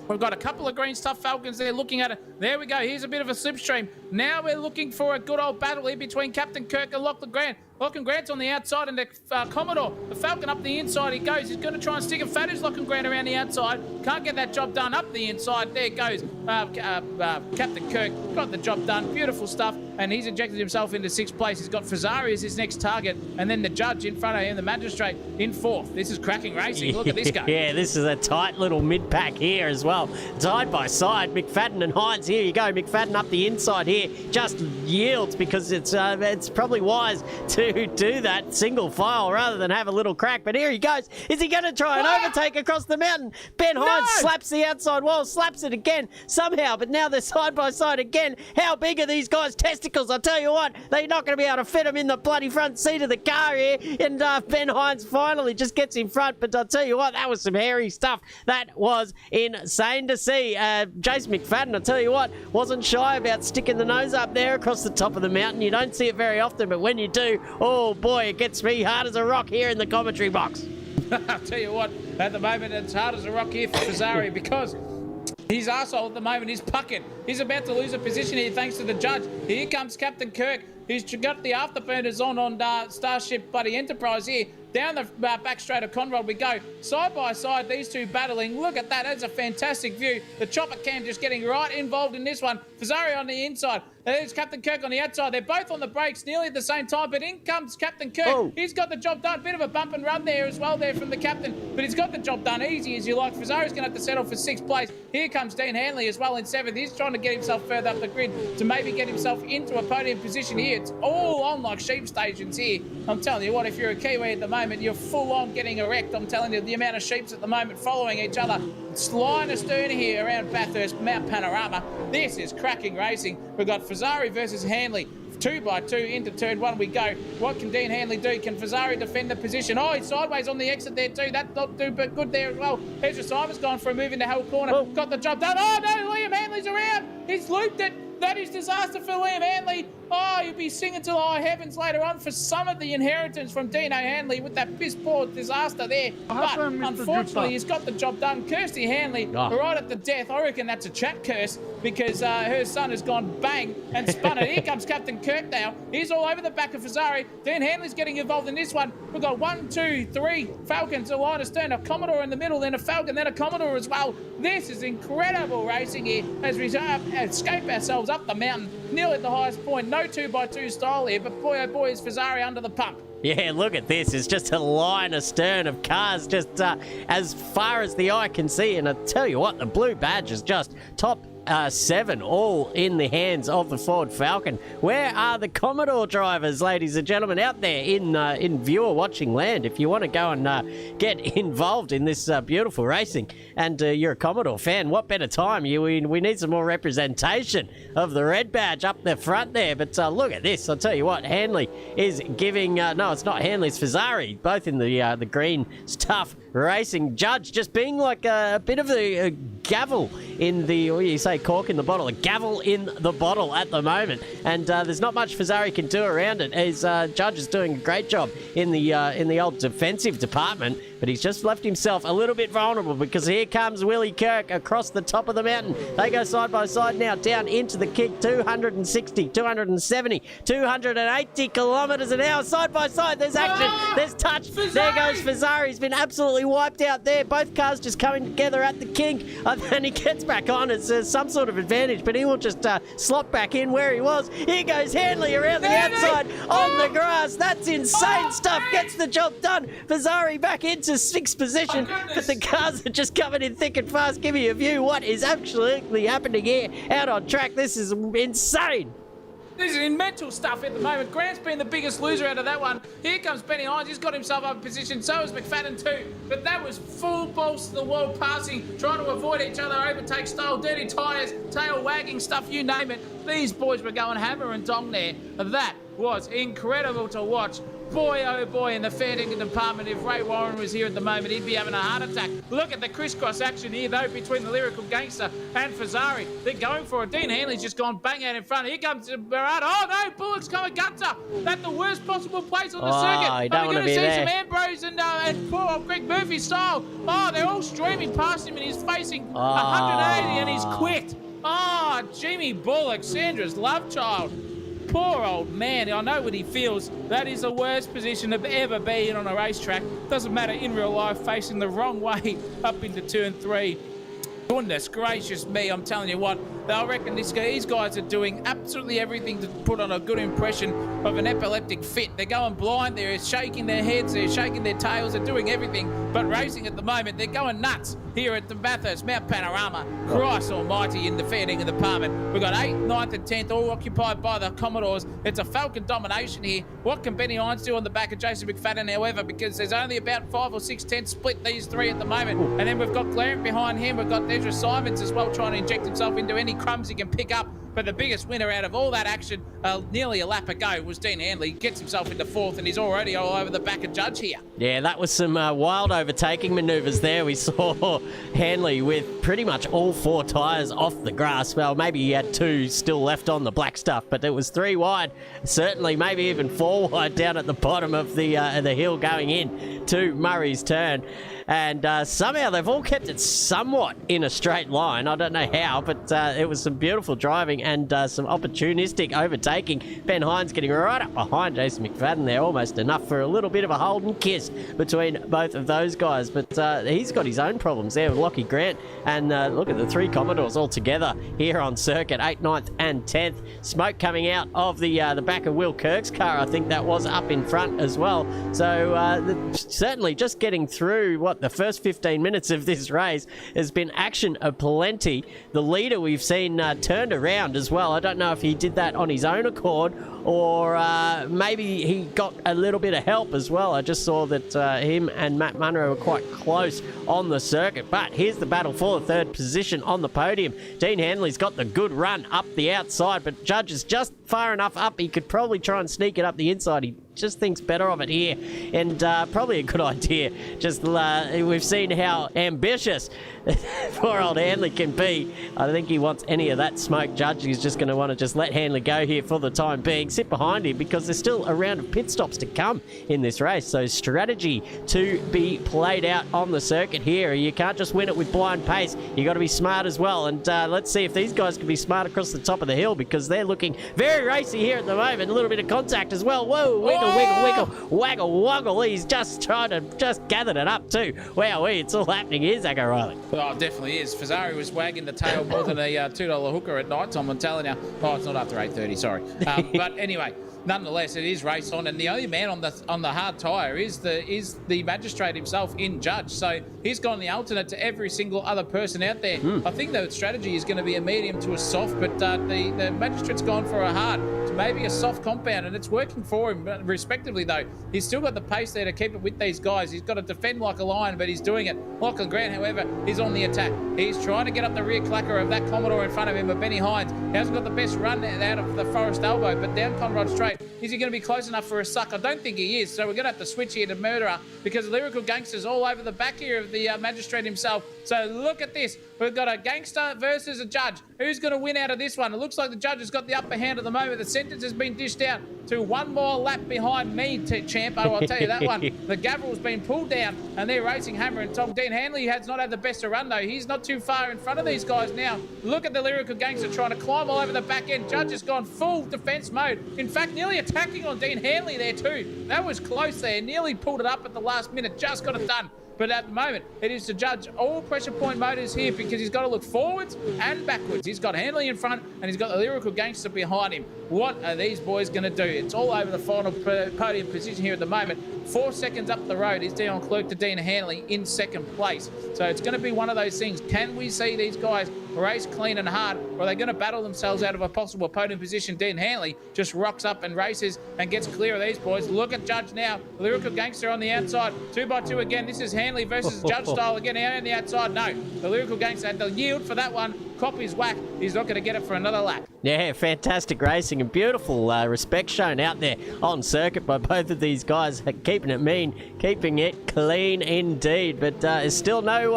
A: We've got a couple of green stuff Falcons there looking at it. There we go. Here's a bit of a slipstream. Now we're looking for a good old battle here between Captain Kirk and Lachlan Grant. Lachlan Grant's on the outside and the Commodore. The Falcon up the inside he goes. He's going to try and stick a Fatters Lachlan Grant around the outside. Can't get that job done up the inside. There goes Captain Kirk. Got the job done. Beautiful stuff. And he's injected himself into 6th place. He's got Fazari as his next target. And then the judge in front of him, the magistrate, in 4th. This is cracking racing. Look at this guy.
B: Yeah, this is a tight little mid-pack here as well. Side by side, McFadden and Hines. Here you go. McFadden up the inside here. Just yields because it's probably wise to do that single file rather than have a little crack. But here he goes. Is he going to try and overtake across the mountain? Ben Hines slaps the outside wall, slaps it again somehow. But now they're side by side again. How big are these guys' testicles? I tell you what, they're not going to be able to fit them in the bloody front seat of the car here. And Ben Hines finally just gets in front. But I'll tell you what, that was some hairy stuff. That was insane to see. Jason McFadden, I tell you what, wasn't shy about sticking the nose up there across the top of the mountain. You don't see it very often, but when you do, oh boy, it gets me hard as a rock here in the commentary box.
A: I'll tell you what, at the moment it's hard as a rock here for Fazari because his arsehole at the moment is pucking. He's about to lose a position here thanks to the judge. Here comes Captain Kirk. He's got the afterburners on Starship Buddy Enterprise here. Down the back straight of Conrad we go. Side by side, these two battling. Look at that. That's a fantastic view. The chopper cam just getting right involved in this one. Fazari on the inside. There's Captain Kirk on the outside. They're both on the brakes nearly at the same time, but in comes Captain Kirk. Oh. He's got the job done. Bit of a bump and run there as well there from the captain, but he's got the job done easy as you like. Fazari's going to have to settle for 6th place. Here comes Dean Hanley as well in 7th. He's trying to get himself further up the grid to maybe get himself into a podium position here. It's all on like sheep stations here. I'm telling you what, if you're a Kiwi at the moment, you're full on getting erect. I'm telling you, the amount of sheeps at the moment following each other. It's line astern here around Bathurst, Mount Panorama. This is cracking racing. We've got Fazari versus Hanley. 2 by 2 into turn 1 we go. What can Dean Hanley do? Can Fazari defend the position? Oh, he's sideways on the exit there too. That's not too but good there as well. Ezra Simon's gone for a move into Hell Corner. Oh. Got the job done. Oh no, Liam Hanley's around. He's looped it. That is disaster for Liam Hanley. Oh, you'll be singing to the high heavens later on for some of the inheritance from Dino Hanley with that piss poor disaster there. But unfortunately, he's got the job done. Kirsty Hanley, right at the death. I reckon that's a chat curse because her son has gone bang and spun it. Here comes Captain Kirk now. He's all over the back of Fazari. Dan Hanley's getting involved in this one. We've got 1, 2, 3 Falcons, a line astern, a Commodore in the middle, then a Falcon, then a Commodore as well. This is incredible racing here as we escape ourselves up the mountain, nearly at the highest point. No 2x2 style here, but boy, oh boy, is Fazari under the pump.
B: Yeah, look at this. It's just a line astern of cars just as far as the eye can see. And I tell you what, the blue badge is just top 7, all in the hands of the Ford Falcon. Where are the Commodore drivers, ladies and gentlemen, out there in viewer watching land? If you want to go and get involved in this beautiful racing and you're a Commodore fan, what better time? We need some more representation of the red badge up the front there. But look at this. I'll tell you what, Hanley is giving... no, it's not Hanley, it's Fazari, both in the green stuff. Racing judge just being like a bit of a gavel in the, what do you say, cork in the bottle, a gavel in the bottle at the moment. And there's not much Fazari can do around it. His judge is doing a great job in the old defensive department, but he's just left himself a little bit vulnerable because here comes Willie Kirk across the top of the mountain. They go side by side now down into the kick, 260, 270, 280 kilometres an hour, side by side. There's action, there's touch. Fazari. There goes Fazari. He's been absolutely wiped out there. Both cars just coming together at the kink. And he gets back on. It's some sort of advantage, but he will just slot back in where he was. Here goes Hanley around the outside on the grass. That's insane stuff. Gets the job done. Fazari back into 6th position, but the cars are just coming in thick and fast. Give me a view. What is absolutely happening here out on track? This is insane.
A: This is in mental stuff at the moment. Grant's been the biggest loser out of that one. Here comes Benny Hines. He's got himself up in position. So is McFadden too. But that was full balls to the wall passing, trying to avoid each other, overtake style, dirty tyres, tail wagging stuff, you name it. These boys were going hammer and dong there. That was incredible to watch. oh boy, in the fair dinkum department, if Ray Warren was here at the moment, he'd be having a heart attack. Look at the crisscross action here, though, between the Lyrical Gangster and Fazari. They're going for it. Dean Hanley's just gone bang out in front. Here comes Barad. Oh, no, Bullock's coming gutter. That's the worst possible place on the circuit.
B: You don't want to be
A: see
B: there.
A: some Ambrose and poor old Greg Murphy style. Oh, they're all streaming past him, and he's facing 180, and he's quit. Oh, Jimmy Bullock, Sandra's love child. Poor old man. I know what he feels. That is the worst position to ever be in on a racetrack. Doesn't matter in real life, facing the wrong way up into turn 3. Goodness gracious me, I'm telling you what, I reckon these guys are doing absolutely everything to put on a good impression of an epileptic fit. They're going blind, they're shaking their heads, they're shaking their tails, they're doing everything but racing at the moment. They're going nuts here at the Bathurst, Mount Panorama. Christ almighty in the fair dinkum department. We've got 8th, 9th and 10th all occupied by the Commodores. It's a Falcon domination here. What can Benny Hines do on the back of Jason McFadden, however, because there's only about 5 or 6 tenths split these three at the moment. And then we've got Clarence behind him. We've got Ezra Simons as well, trying to inject himself into any crumbs he can pick up. But the biggest winner out of all that action, nearly a lap ago, was Dean Handley. He gets himself into 4th, and he's already all over the back of Judge here.
B: Yeah, that was some wild overtaking manoeuvres there. We saw Handley with pretty much all 4 tyres off the grass. Well, maybe he had 2 still left on the black stuff, but it was 3 wide. Certainly, maybe even 4 wide down at the bottom of the hill going in to Murray's Turn. And somehow they've all kept it somewhat in a straight line. I don't know how, but it was some beautiful driving and some opportunistic overtaking. Ben Hines getting right up behind Jason McFadden there, almost enough for a little bit of a Holden kiss between both of those guys. But he's got his own problems there with Lockie Grant. And look at the 3 Commodores all together here on circuit, 8th, 9th and 10th. Smoke coming out of the back of Will Kirk's car. I think that was up in front as well. So certainly just getting through the first 15 minutes of this race has been action aplenty. The leader we've seen turned around as well. I don't know if he did that on his own accord or maybe he got a little bit of help as well. I just saw that him and Matt Munro were quite close on the circuit. But here's the battle for the 3rd position on the podium. Dean Handley's got the good run up the outside, but Judge is just far enough up. He could probably try and sneak it up the inside. He just thinks better of it here, and probably a good idea. Just we've seen how ambitious poor old Handley can be. I think he wants any of that smoke. Judge is just going to want to just let Handley go here for the time being. Sit behind him because there's still a round of pit stops to come in this race. So strategy to be played out on the circuit here. You can't just win it with blind pace. You got to be smart as well. And let's see if these guys can be smart across the top of the hill because they're looking very racy here at the moment. A little bit of contact as well. Whoa, waggle, waggle. He's just trying to gathered it up too. Wow, it's all happening here, Zach O'Reilly.
A: Oh, it definitely is. Fazari was wagging the tail more than a $2 hooker at night time, I'm telling you. Oh, it's not after 8:30, sorry. But anyway, nonetheless, it is race on, and the only man on the hard tyre is the magistrate himself in Judge. So he's gone the alternate to every single other person out there. I think the strategy is going to be a medium to a soft, but the magistrate's gone for a hard to maybe a soft compound, and it's working for him. But respectively, though, he's still got the pace there to keep it with these guys. He's got to defend like a lion, but he's doing it. Lachlan Grant, however, is on the attack. He's trying to get up the rear clacker of that Commodore in front of him, but Benny Hines hasn't got the best run out of the Forest Elbow, but down Conrod Straight. Is he going to be close enough for a suck? I don't think he is, so we're going to have to switch here to Murderer because Lyrical Gangster's all over the back here of the magistrate himself. So look at this. We've got a gangster versus a judge. Who's going to win out of this one? It looks like the judge has got the upper hand at the moment. The sentence has been dished out to 1 more lap behind me, champ. Oh, I'll tell you that one. The gavel's been pulled down, and they're racing hammer and Tom. Dean Handley has not had the best of run, though. He's not too far in front of these guys now. Look at the Lyrical Gangster trying to climb all over the back end. Judge has gone full defence mode. In fact, nearly attacking on Dean Handley there too. That was close there. Nearly pulled it up at the last minute. Just got it done. But at the moment, it is to Judge all pressure point motors here because he's got to look forwards and backwards. He's got Handley in front and he's got the Lyrical Gangster behind him. What are these boys going to do? It's all over the final podium position here at the moment. 4 seconds up the road is Dion Clerk to Dean Handley in 2nd place. So it's going to be one of those things. Can we see these guys race clean and hard, or are they going to battle themselves out of a possible podium position? Dean Hanley just rocks up and races and gets clear of these boys. Look at Judge now. Lyrical Gangster on the outside. 2x2 again. This is Hanley versus Judge style again. Out on the outside. No. The Lyrical Gangster had the yield for that one. Cop his whack. He's not going to get it for another lap.
B: Yeah, fantastic racing and beautiful respect shown out there on circuit by both of these guys, keeping it mean, keeping it clean indeed. But there's still no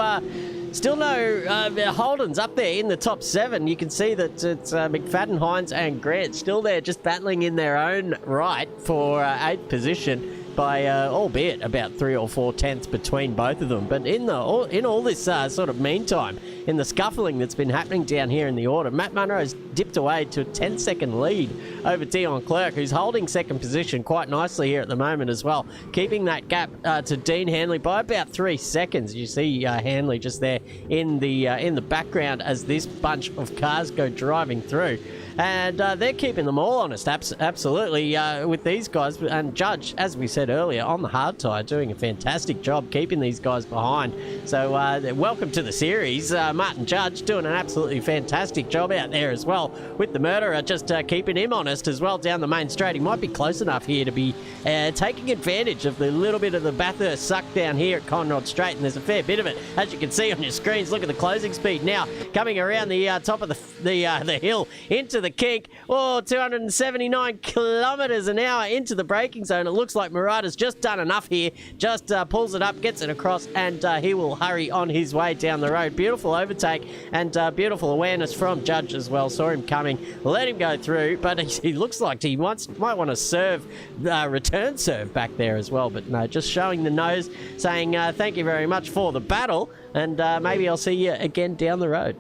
B: Holdens up there in the top 7. You can see that it's McFadden, Hines and Grant still there, just battling in their own right for 8th position by albeit about 3 or 4 tenths between both of them. But in all this sort of meantime, in the scuffling that's been happening down here in the order, Matt Munro's dipped away to a 10-second lead over Dion Clerk, who's holding 2nd position quite nicely here at the moment as well, keeping that gap to Dean Hanley by about 3 seconds. You see Hanley just there in the background as this bunch of cars go driving through. And they're keeping them all honest, absolutely, with these guys. And Judge, as we said earlier, on the hard tyre, doing a fantastic job keeping these guys behind. So welcome to the series. Martin Judge doing an absolutely fantastic job out there as well, with the Murderer just keeping him honest as well down the main straight. He might be close enough here to be taking advantage of the little bit of the Bathurst suck down here at Conrod Straight, and there's a fair bit of it, as you can see on your screens. Look at the closing speed now, coming around the top of the hill into the kink. 279 kilometres an hour into the braking zone. It looks like Murata's just done enough here, just pulls it up, gets it across, and he will hurry on his way down the road. Beautiful overtake and beautiful awareness from Judge as well. Saw him coming, let him go through, but he looks like he might want to return serve back there as well. But no, just showing the nose, saying thank you very much for the battle, and maybe I'll see you again down the road.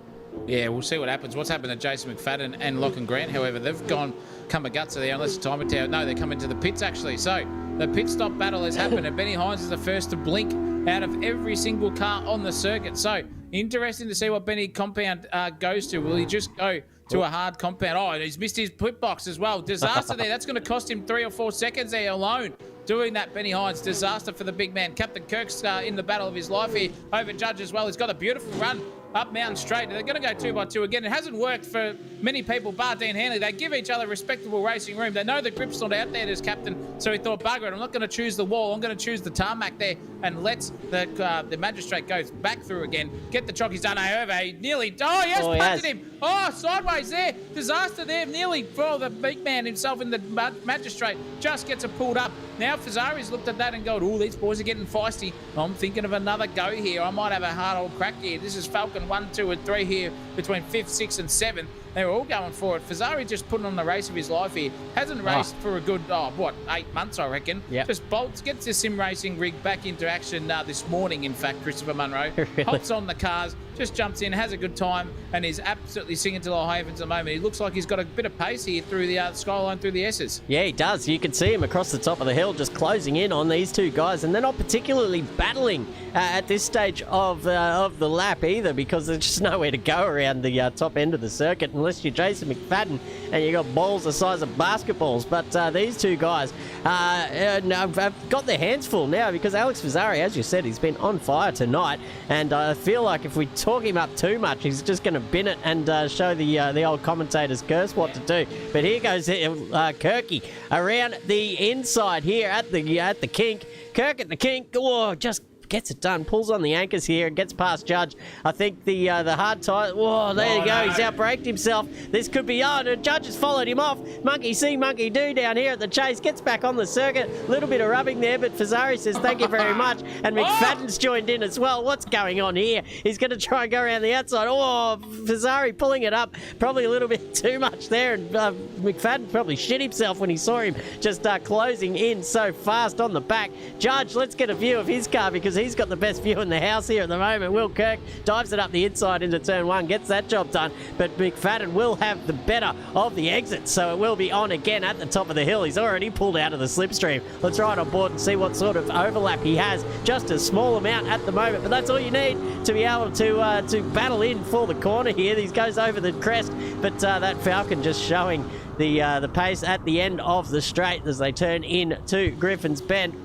A: Yeah, we'll see what happens. What's happened to Jason McFadden and Lachlan Grant, however, they've gone Kamagutsa there, unless it's time to no, they come into the pits actually. So the pit stop battle has happened, and Benny Hines is the first to blink out of every single car on the circuit. So interesting to see what Benny compound goes to. Will he just go to a hard compound? Oh, and he's missed his pit box as well. Disaster there. That's going to cost him 3 or 4 seconds there alone. Doing that, Benny Hines. Disaster for the big man. Captain Kirk's in the battle of his life here over Judge as well. He's got a beautiful run up Mountain Straight. They're going to go 2x2 again. It hasn't worked for many people, bar Dean Hanley. They give each other respectable racing room. They know the grip's not out there as captain, so he thought, bugger it, I'm not going to choose the wall. I'm going to choose the tarmac there, and lets the magistrate go back through again. Get the chockies done. However, he nearly... Oh, yes, punted him. Oh, sideways there. Disaster there. Nearly for the big man himself in the magistrate. Just gets it pulled up. Now Fazari's looked at that and gone, oh, these boys are getting feisty. I'm thinking of another go here. I might have a hard old crack here. This is Falcon 1, 2 and 3 here between 5th, 6th and 7th. They were all going for it. Fazari just putting on the race of his life here. Hasn't raced for a good, 8 months, I reckon. Yep. Just bolts, gets the sim racing rig back into action this morning, in fact, Christopher Munro. Really? Hops on the cars, just jumps in, has a good time, and is absolutely singing to the heavens at the moment. He looks like he's got a bit of pace here through the skyline, through the S's. Yeah, he does. You can see him across the top of the hill, just closing in on these two guys, and they're not particularly battling at this stage of the lap either, because there's just nowhere to go around the top end of the circuit unless you're Jason McFadden and you got balls the size of basketballs. But these two guys have got their hands full now, because Alex Fazari, as you said, he's been on fire tonight, and I feel like if we talk him up too much, he's just going to bin it and show the old commentator's curse what to do. But here goes Kirky around the inside here at the kink. Kirk at the kink. Oh, just gets it done, pulls on the anchors here, gets past Judge. I think the hard tie. Whoa, there you go. He's outbraked himself. This could be on. Judge has followed him off. Monkey see, monkey do down here at the chase. Gets back on the circuit. A little bit of rubbing there, but Fazari says thank you very much. And McFadden's joined in as well. What's going on here? He's going to try and go around the outside. Oh, Fazari pulling it up. Probably a little bit too much there. And McFadden probably shit himself when he saw him just closing in so fast on the back. Judge, let's get a view of his car, because he's got the best view in the house here at the moment. Will Kirk dives it up the inside into turn 1, gets that job done, but McFadden will have the better of the exit, so it will be on again at the top of the hill. He's already pulled out of the slipstream. Let's ride on board and see what sort of overlap he has. Just a small amount at the moment, but that's all you need to be able to battle in for the corner here. He goes over the crest, but that Falcon just showing the pace at the end of the straight as they turn into Griffin's Bend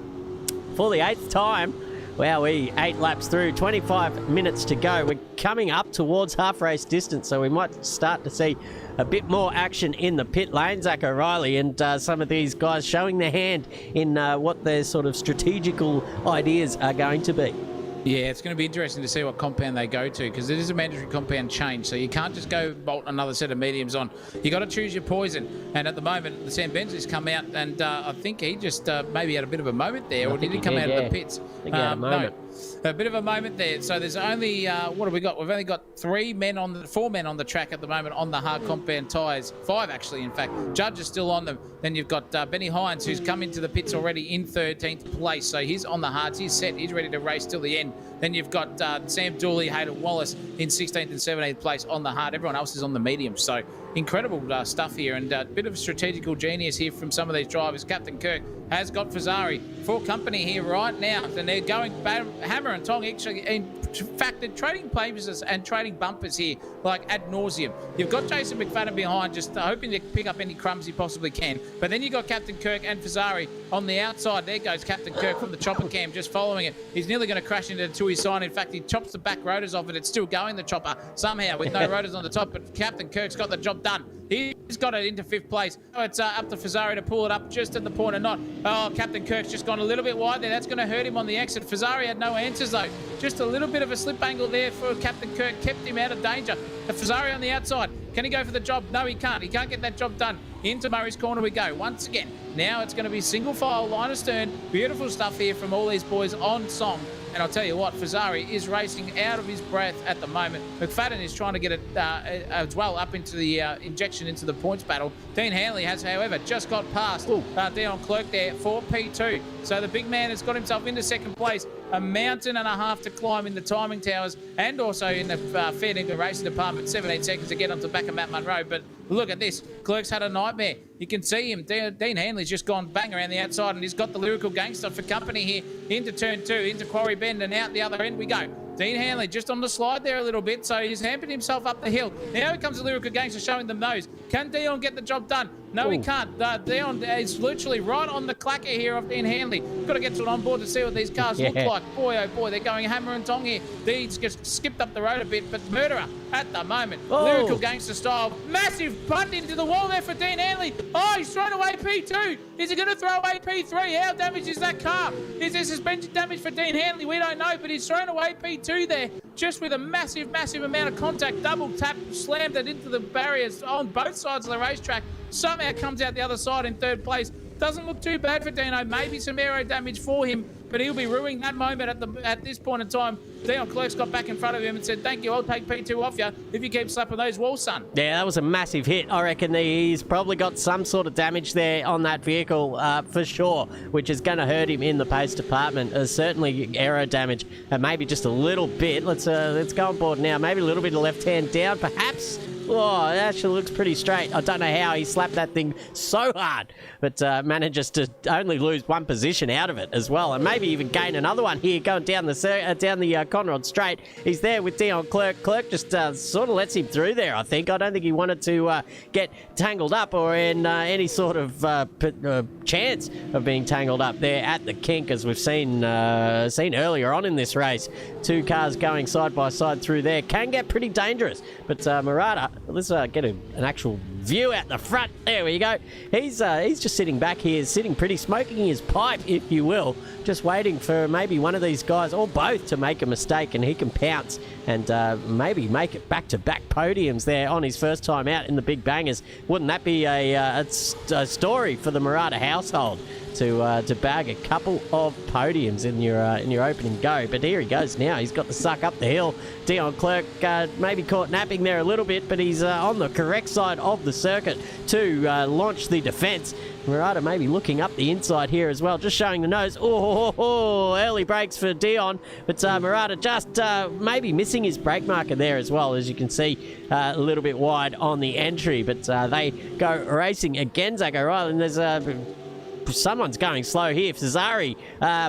A: for the 8th time.
B: Wowee, 8 laps through, 25 minutes to go. We're coming up towards half-race distance, so we might start to see a bit more action in the pit lane. Zach O'Reilly and some of these guys showing their hand in what their sort of strategical ideas are going to be.
A: Yeah, it's going to be interesting to see what compound they go to, because it is a mandatory compound change, so you can't just go bolt another set of mediums on. You got to choose your poison, and at the moment, the Sam Bensley's come out, and I think he just maybe had a bit of a moment there, or did he come out of the pits?
B: I think he had a moment.
A: No, a bit of a moment there. So there's only what have we got? We've only got 4 men on the track at the moment on the hard compound tyres. 5 actually, in fact. Judge is still on them. Then you've got Benny Hines, who's come into the pits already in 13th place. So he's on the hards. He's set. He's ready to race till the end. Then you've got Sam Dooley, Hayden Wallace in 16th and 17th place on the hard. Everyone else is on the medium. So incredible stuff here, and a bit of strategical genius here from some of these drivers. Captain Kirk has got Fazari for company here right now, and they're going hammer and tong. Actually, in fact, they're trading papers and trading bumpers here like ad nauseum. You've got Jason McFadden behind, just hoping to pick up any crumbs he possibly can. But then you've got Captain Kirk and Fazari on the outside. There goes Captain Kirk from the chopper cam, just following it. He's nearly going to crash into the Tui sign. In fact, he chops the back rotors off it. It's still going, the chopper, somehow, with no rotors on the top. But Captain Kirk's got the job done. He's got it into 5th place. Oh, it's up to Fazari to pull it up just at the point of knot. Oh, Captain Kirk's just gone a little bit wide there. That's going to hurt him on the exit. Fazari had no answers, though. Just a little bit of a slip angle there for Captain Kirk. Kept him out of danger. Fazari on the outside. Can he go for the job? No, he can't. He can't get that job done. Into Murray's corner we go. Once again, now it's going to be single file, line astern. Beautiful stuff here from all these boys on song. And I'll tell you what, Fazari is racing out of his breath at the moment. McFadden is trying to get it as well up into the injection into the points battle. Dean Hanley has, however, just got past Dion Clerk there for P2. So the big man has got himself into 2nd place. A mountain and a half to climb in the timing towers and also in the fair dinkum racing department. 17 seconds to get onto the back of Matt Munro. But look at this. Clerk's had a nightmare. You can see him. Dean Hanley's just gone bang around the outside, and he's got the lyrical gangster for company here into turn 2, into Quarry Bend, and out the other end we go. Dean Hanley just on the slide there a little bit, so he's hampered himself up the hill. Now here comes the lyrical gangster showing them those. Can Dion get the job done? No, he can't. Dion is literally right on the clacker here of Dean Hanley. Got to get to it on board to see what these cars look like. Boy, oh boy, they're going hammer and tong here. Dean's just skipped up the road a bit, but Murderer at the moment. Lyrical gangster style. Massive punt into the wall there for Dean Hanley. Oh, he's thrown away P2. Is he going to throw away P3? How damaged is that car? Is there suspension damage for Dean Hanley? We don't know, but he's thrown away P2 there just with a massive, massive amount of contact. Double tap, slammed it into the barriers on both sides of the racetrack. Somehow comes out the other side in 3rd place. Doesn't look too bad for Dino. Maybe some aero damage for him, but he'll be ruining that moment at this point in time. Dion Clerk's got back in front of him and said, thank you, I'll take P2 off you if you keep slapping those walls, son. Yeah,
B: that was a massive hit. I reckon he's probably got some sort of damage there on that vehicle for sure, which is going to hurt him in the pace department. Certainly aero damage, and maybe just a little bit. Let's go on board now. Maybe a little bit of left hand down, perhaps. Oh, it actually looks pretty straight. I don't know how he slapped that thing so hard, but manages to only lose 1 position out of it as well, and maybe even gain another one here going down the Conrod Straight. He's there with Dion Clerk. Clerk just sort of lets him through there, I think. I don't think he wanted to get tangled up or in any sort of chance of being tangled up there at the kink, as we've seen earlier on in this race. 2 cars going side by side through there can get pretty dangerous, but Murata, let's get an actual view out the front. There we go. He's just sitting back here, sitting pretty, smoking his pipe, if you will, just waiting for maybe one of these guys or both to make a mistake, and he can pounce and maybe make it back-to-back podiums there on his first time out in the Big Bangers. Wouldn't that be a story for the Murata household to bag a couple of podiums in your opening go? But here he goes now. He's got the suck up the hill. Dion Clerk maybe caught napping there a little bit, but he's on the correct side of the circuit to launch the defence. Murata maybe looking up the inside here as well, just showing the nose. Early brakes for Dion, but Murata just maybe missing his brake marker there as well, as you can see, a little bit wide on the entry. But they go racing again, Zach O'Reilly, and there's someone's going slow here. Fazari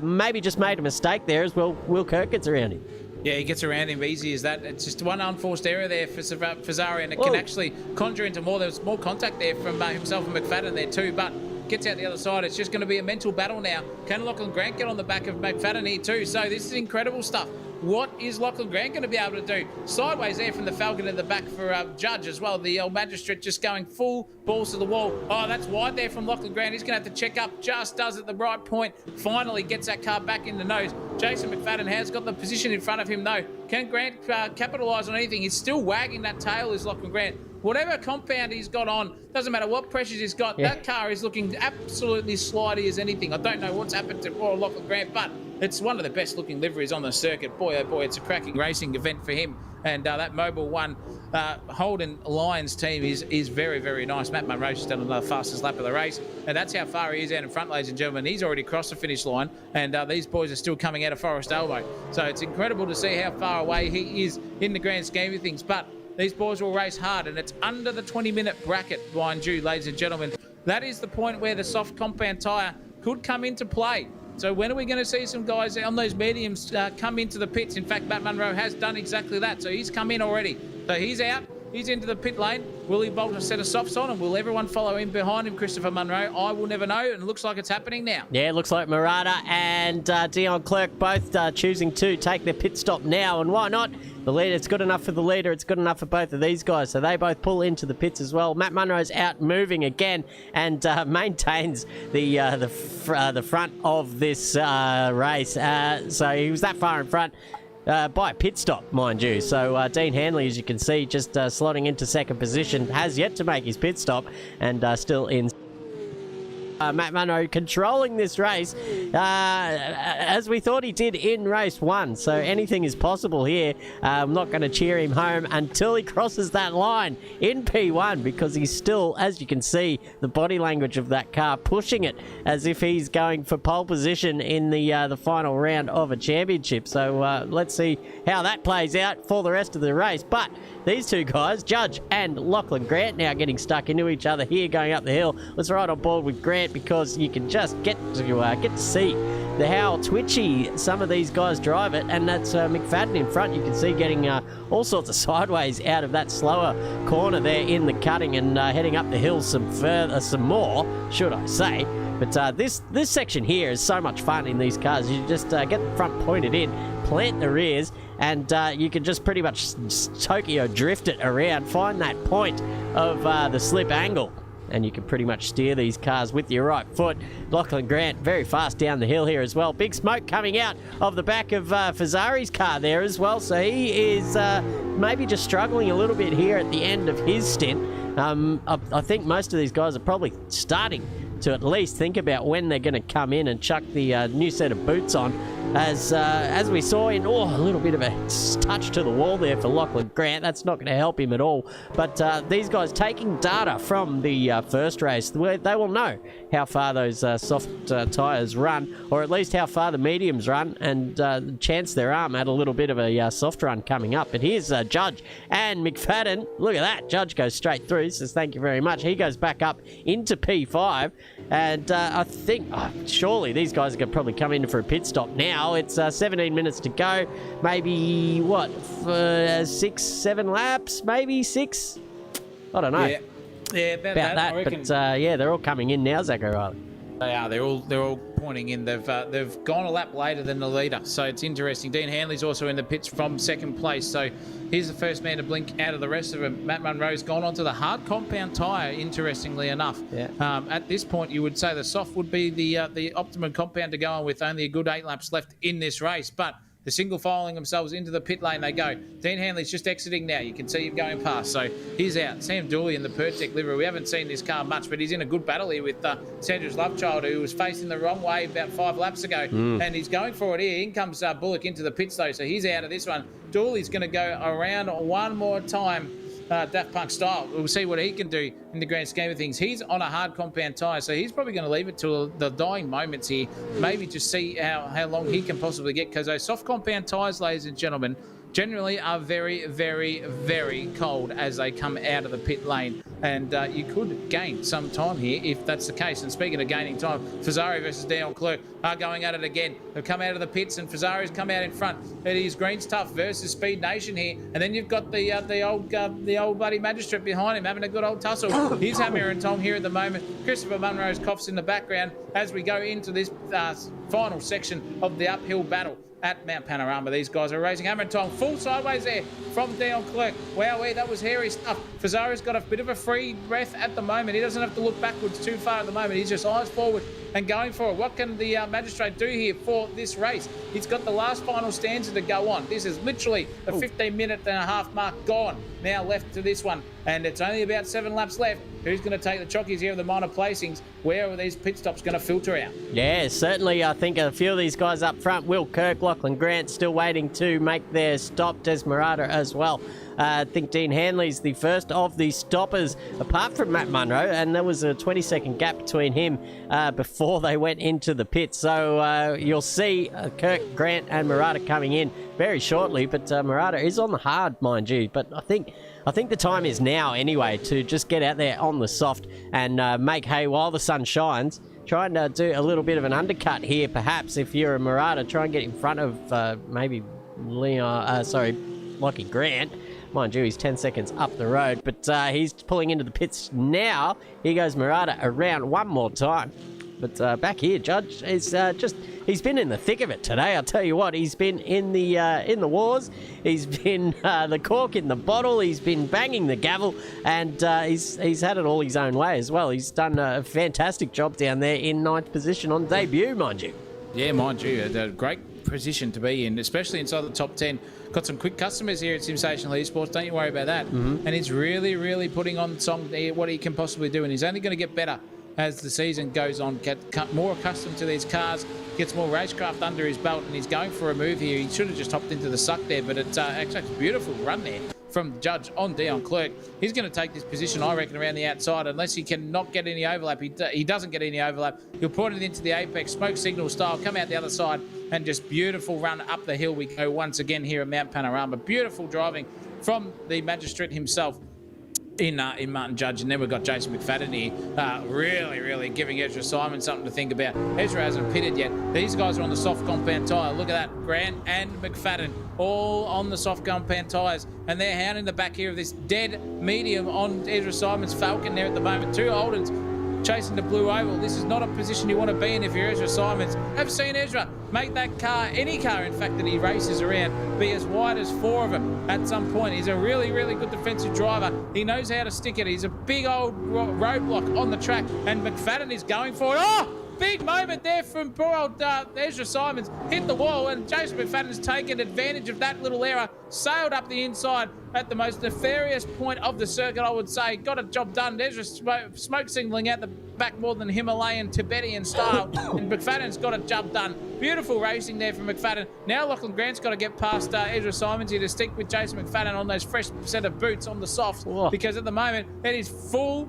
B: maybe just made a mistake there as well. Will Kirk gets around him.
A: Yeah, he gets around him easy as that. It's just one unforced error there for Fazari, and it can actually conjure into more. There was more contact there from himself and McFadden there too, but gets out the other side. It's just going to be a mental battle now. Can Lachlan Grant get on the back of McFadden here too? So this is incredible stuff. What is Lachlan Grant going to be able to do? Sideways there from the Falcon at the back for Judge as well. The old magistrate just going full balls to the wall. Oh, that's wide there from Lachlan Grant. He's going to have to check up. Just does at the right point. Finally gets that car back in the nose. Jason McFadden has got the position in front of him though. Can Grant capitalise on anything? He's still wagging that tail, is Lachlan Grant. Whatever compound he's got on, doesn't matter what pressures he's got, that car is looking absolutely slidey as anything. I don't know what's happened to poor Lachlan Grant, but it's one of the best looking liveries on the circuit. Boy, oh boy, it's a cracking racing event for him. And that Mobile One Holden Lions team is very, very nice. Matt Munro's just done another fastest lap of the race. And that's how far he is out in front, ladies and gentlemen. He's already crossed the finish line. And these boys are still coming out of Forest Elbow. So it's incredible to see how far away he is in the grand scheme of things. But these boys will race hard, and it's under the 20-minute bracket, mind you, ladies and gentlemen. That is the point where the soft compound tyre could come into play. So when are we going to see some guys on those mediums come into the pits? In fact, Matt Munro has done exactly that. So he's come in already. So he's out. He's into the pit lane. Will he bolt a set of softs on, and will everyone follow in behind him, Christopher Munro? I will never know, and it looks like it's happening now.
B: Yeah, it looks like Murata and Dion Clerk both choosing to take their pit stop now, and why not? The leader, it's good enough for the leader. It's good enough for both of these guys, so they both pull into the pits as well. Matt Munro's out moving again and maintains the front of this race. So he was that far in front. By a pit stop, mind you. So Dean Hanley, as you can see, just slotting into second position, has yet to make his pit stop and still in. Matt Munro controlling this race as we thought he did in race 1. So anything is possible here. I'm not going to cheer him home until he crosses that line in P1, because he's still, as you can see, the body language of that car pushing it as if he's going for pole position in the final round of a championship. So let's see how that plays out for the rest of the race. But these two guys, Judge and Lachlan Grant, now getting stuck into each other here going up the hill. Let's ride on board with Grant, because you can just get to see how twitchy some of these guys drive it. And that's McFadden in front. You can see getting all sorts of sideways out of that slower corner there in the cutting, and heading up the hill some more, should I say. But this section here is so much fun in these cars. You just get the front pointed in, plant the rears, and you can just pretty much Tokyo drift it around, find that point of the slip angle, and you can pretty much steer these cars with your right foot. Lachlan Grant very fast down the hill here as well. Big smoke coming out of the back of Fazari's car there as well, so he is maybe just struggling a little bit here at the end of his stint. I think most of these guys are probably starting to at least think about when they're going to come in and chuck the new set of boots on, as we saw in a little bit of a touch to the wall there for Lachlan Grant. That's not going to help him at all. But these guys taking data from the first race, they will know how far those soft tyres run, or at least how far the mediums run, and chance their arm at a little bit of a soft run coming up. But here's Judge and McFadden. Look at that. Judge goes straight through, says thank you very much. He goes back up into P5. And I think, surely these guys are going to probably come in for a pit stop now. It's 17 minutes to go. Maybe, 6, 7 laps? Maybe 6? I don't know.
A: Yeah, about that.
B: But they're all coming in now, Zach O'Reilly.
A: They are. They're all pointing in. They've gone a lap later than the leader, so it's interesting. Dean Hanley's also in the pits from second place, so he's the first man to blink out of the rest of them. Matt Munro's gone onto the hard compound tyre, interestingly enough. Yeah. At this point, you would say the soft would be the optimum compound to go on with, only a good 8 laps left in this race, but the single filing themselves into the pit lane they go. Dean Hanley's just exiting now. You can see him going past. So he's out. Sam Dooley in the Pertec livery. We haven't seen this car much, but he's in a good battle here with Sandra's Lovechild, who was facing the wrong way about 5 laps ago. And he's going for it here. In comes Bullock into the pits, though, so he's out of this one. Dooley's going to go around one more time, Daft Punk style. We'll see what he can do in the grand scheme of things. He's on a hard compound tyre, so he's probably going to leave it till the dying moments here. Maybe just see how long he can possibly get, because those soft compound tyres, ladies and gentlemen, generally are very, very, very cold as they come out of the pit lane. And you could gain some time here if that's the case. And speaking of gaining time, Fazari versus Dion Clerc are going at it again. They've come out of the pits and Fazari's come out in front. It is Green's Tough versus Speed Nation here. And then you've got the old buddy Magistrate behind him having a good old tussle. He's hammer and tong here at the moment. Christopher Munro's coughs in the background as we go into this final section of the uphill battle at Mount Panorama. These guys are racing hammer and tong, full sideways there from Dion Clerc. Wowee, that was hairy stuff. Fazari's got a bit of a free breath at the moment. He doesn't have to look backwards too far at the moment. He's just eyes forward and going for it. What can the Magistrate do here for this race? He's got the last final stanza to go on. This is literally the 15-minute and a half mark gone now left to this one, and it's only about 7 laps left. Who's going to take the chockies here of the minor placings? Where are these pit stops going to filter out?
B: Yeah, certainly. I think a few of these guys up front, Will Kirk, Lachlan Grant, still waiting to make their stop. Desmerada as well. I think Dean Hanley's the first of the stoppers, apart from Matt Munro, and there was a 20-second gap between him before they went into the pit. So you'll see Kirk, Grant, and Murata coming in very shortly. But Murata is on the hard, mind you. But I think the time is now anyway to just get out there on the soft and make hay while the sun shines. Try and do a little bit of an undercut here, perhaps, if you're a Murata. Try and get in front of maybe Lockie Grant. Mind you, he's 10 seconds up the road, but he's pulling into the pits now. Here goes Murata around one more time. But back here, Judge is he's been in the thick of it today. I'll tell you what, he's been in the wars. He's been the cork in the bottle. He's been banging the gavel, and he's had it all his own way as well. He's done a fantastic job down there in 9th position on debut, mind you.
A: Yeah, mind you, a great position to be in, especially inside the top 10. Got some quick customers here at Simsational Esports. Don't you worry about that. And he's really, really putting on song what he can possibly do, and he's only going to get better as the season goes on. Get more accustomed to these cars, gets more racecraft under his belt, and he's going for a move here. He should have just hopped into the suck there, but it's actually a beautiful run there from Judge on Dion Clerc. He's going to take this position, I reckon, around the outside, unless he cannot get any overlap. He doesn't get any overlap. He'll put it into the apex, smoke signal style, come out the other side, and just beautiful run up the hill we go once again here at Mount Panorama. Beautiful driving from the Magistrate himself in Martin Judge. And then we've got Jason McFadden here, really giving Ezra Simon something to think about. Ezra hasn't pitted yet. These guys are on the soft compound tyre. Look at that. Grant and McFadden all on the soft compound tyres, and they're hounding the back here of this dead medium on Ezra Simon's Falcon there at the moment. Two Holdens chasing the blue oval. This is not a position you want to be in if you're Ezra Simons. I've seen Ezra make that car, any car in fact that he races around, be as wide as 4 of them at some point. He's a really good defensive driver. He knows how to stick it. He's a big old roadblock on the track, and McFadden is going for it. Oh! Big moment there from poor old Ezra Simons. Hit the wall, and Jason McFadden has taken advantage of that little error, sailed up the inside at the most nefarious point of the circuit, I would say. Got a job done. Ezra smoke signaling out the back more than Himalayan Tibetan style, and McFadden's got a job done. Beautiful racing there from McFadden. Now Lachlan Grant's got to get past Ezra Simons here to stick with Jason McFadden on those fresh set of boots on the soft. Whoa. Because at the moment it is full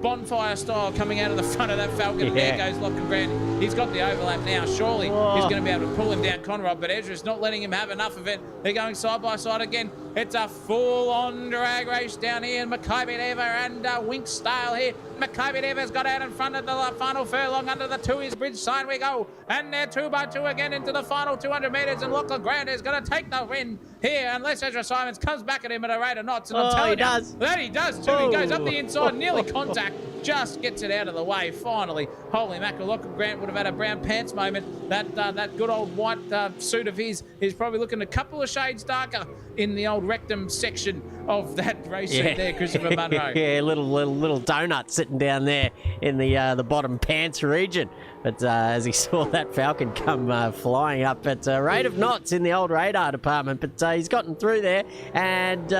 A: bonfire style coming out of the front of that Falcon. Yeah. There goes Lachlan Grant. He's got the overlap now. Surely he's going to be able to pull him down, Conrad, but Ezra's not letting him have enough of it. They're going side by side again. It's a full-on drag race down here, and Maccabi Deva and Wink style here. Maccabi Deva's got out in front of the final furlong under the 2 bridge sign we go, and they're 2x2 again into the final 200 metres, and Lachlan Grant is going to take the win here unless Ezra Simons comes back at him at a rate of knots, and I'm telling you that he does too. He goes up the inside, nearly contact, just gets it out of the way finally. Holy mackerel, Lachlan Grant would have had a brown pants moment. That good old white suit of his is probably looking a couple of shades darker in the old rectum section of that race suit there, Christopher Munro.
B: Yeah, little donut sitting down there in the bottom pants region. But as he saw that Falcon come flying up at a rate of knots in the old radar department, but he's gotten through there and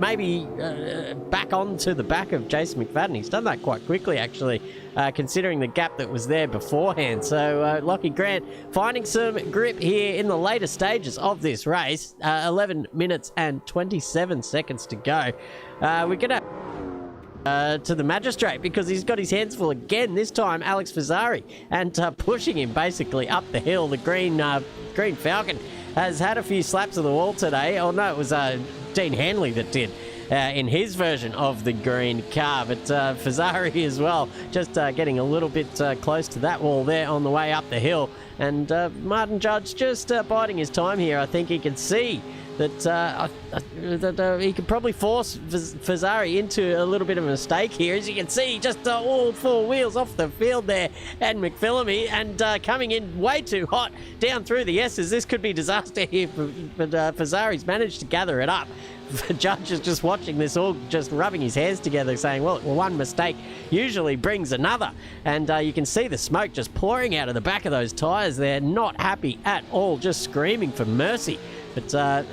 B: maybe back onto the back of Jason McFadden. He's done that quite quickly, actually, considering the gap that was there beforehand. So Lockie Grant finding some grip here in the later stages of this race. 11 minutes and 27 seconds to go. We're going to the Magistrate because he's got his hands full again, this time Alex Fazzari, and pushing him basically up the hill. The green Falcon has had a few slaps of the wall today. Oh, no, it was Dean Hanley that did. In his version of the green car. But Fazari as well, just getting a little bit close to that wall there on the way up the hill. And Martin Judge just biding his time here. I think he can see that he could probably force Fazari into a little bit of a mistake here. As you can see, just all four wheels off the field there, and McPhillamy, and coming in way too hot down through the S's. This could be disaster here, but Fazari's managed to gather it up. The judge is just watching this, all just rubbing his hands together, saying, well, one mistake usually brings another. And you can see the smoke just pouring out of the back of those tyres there. Not happy at all, just screaming for mercy. But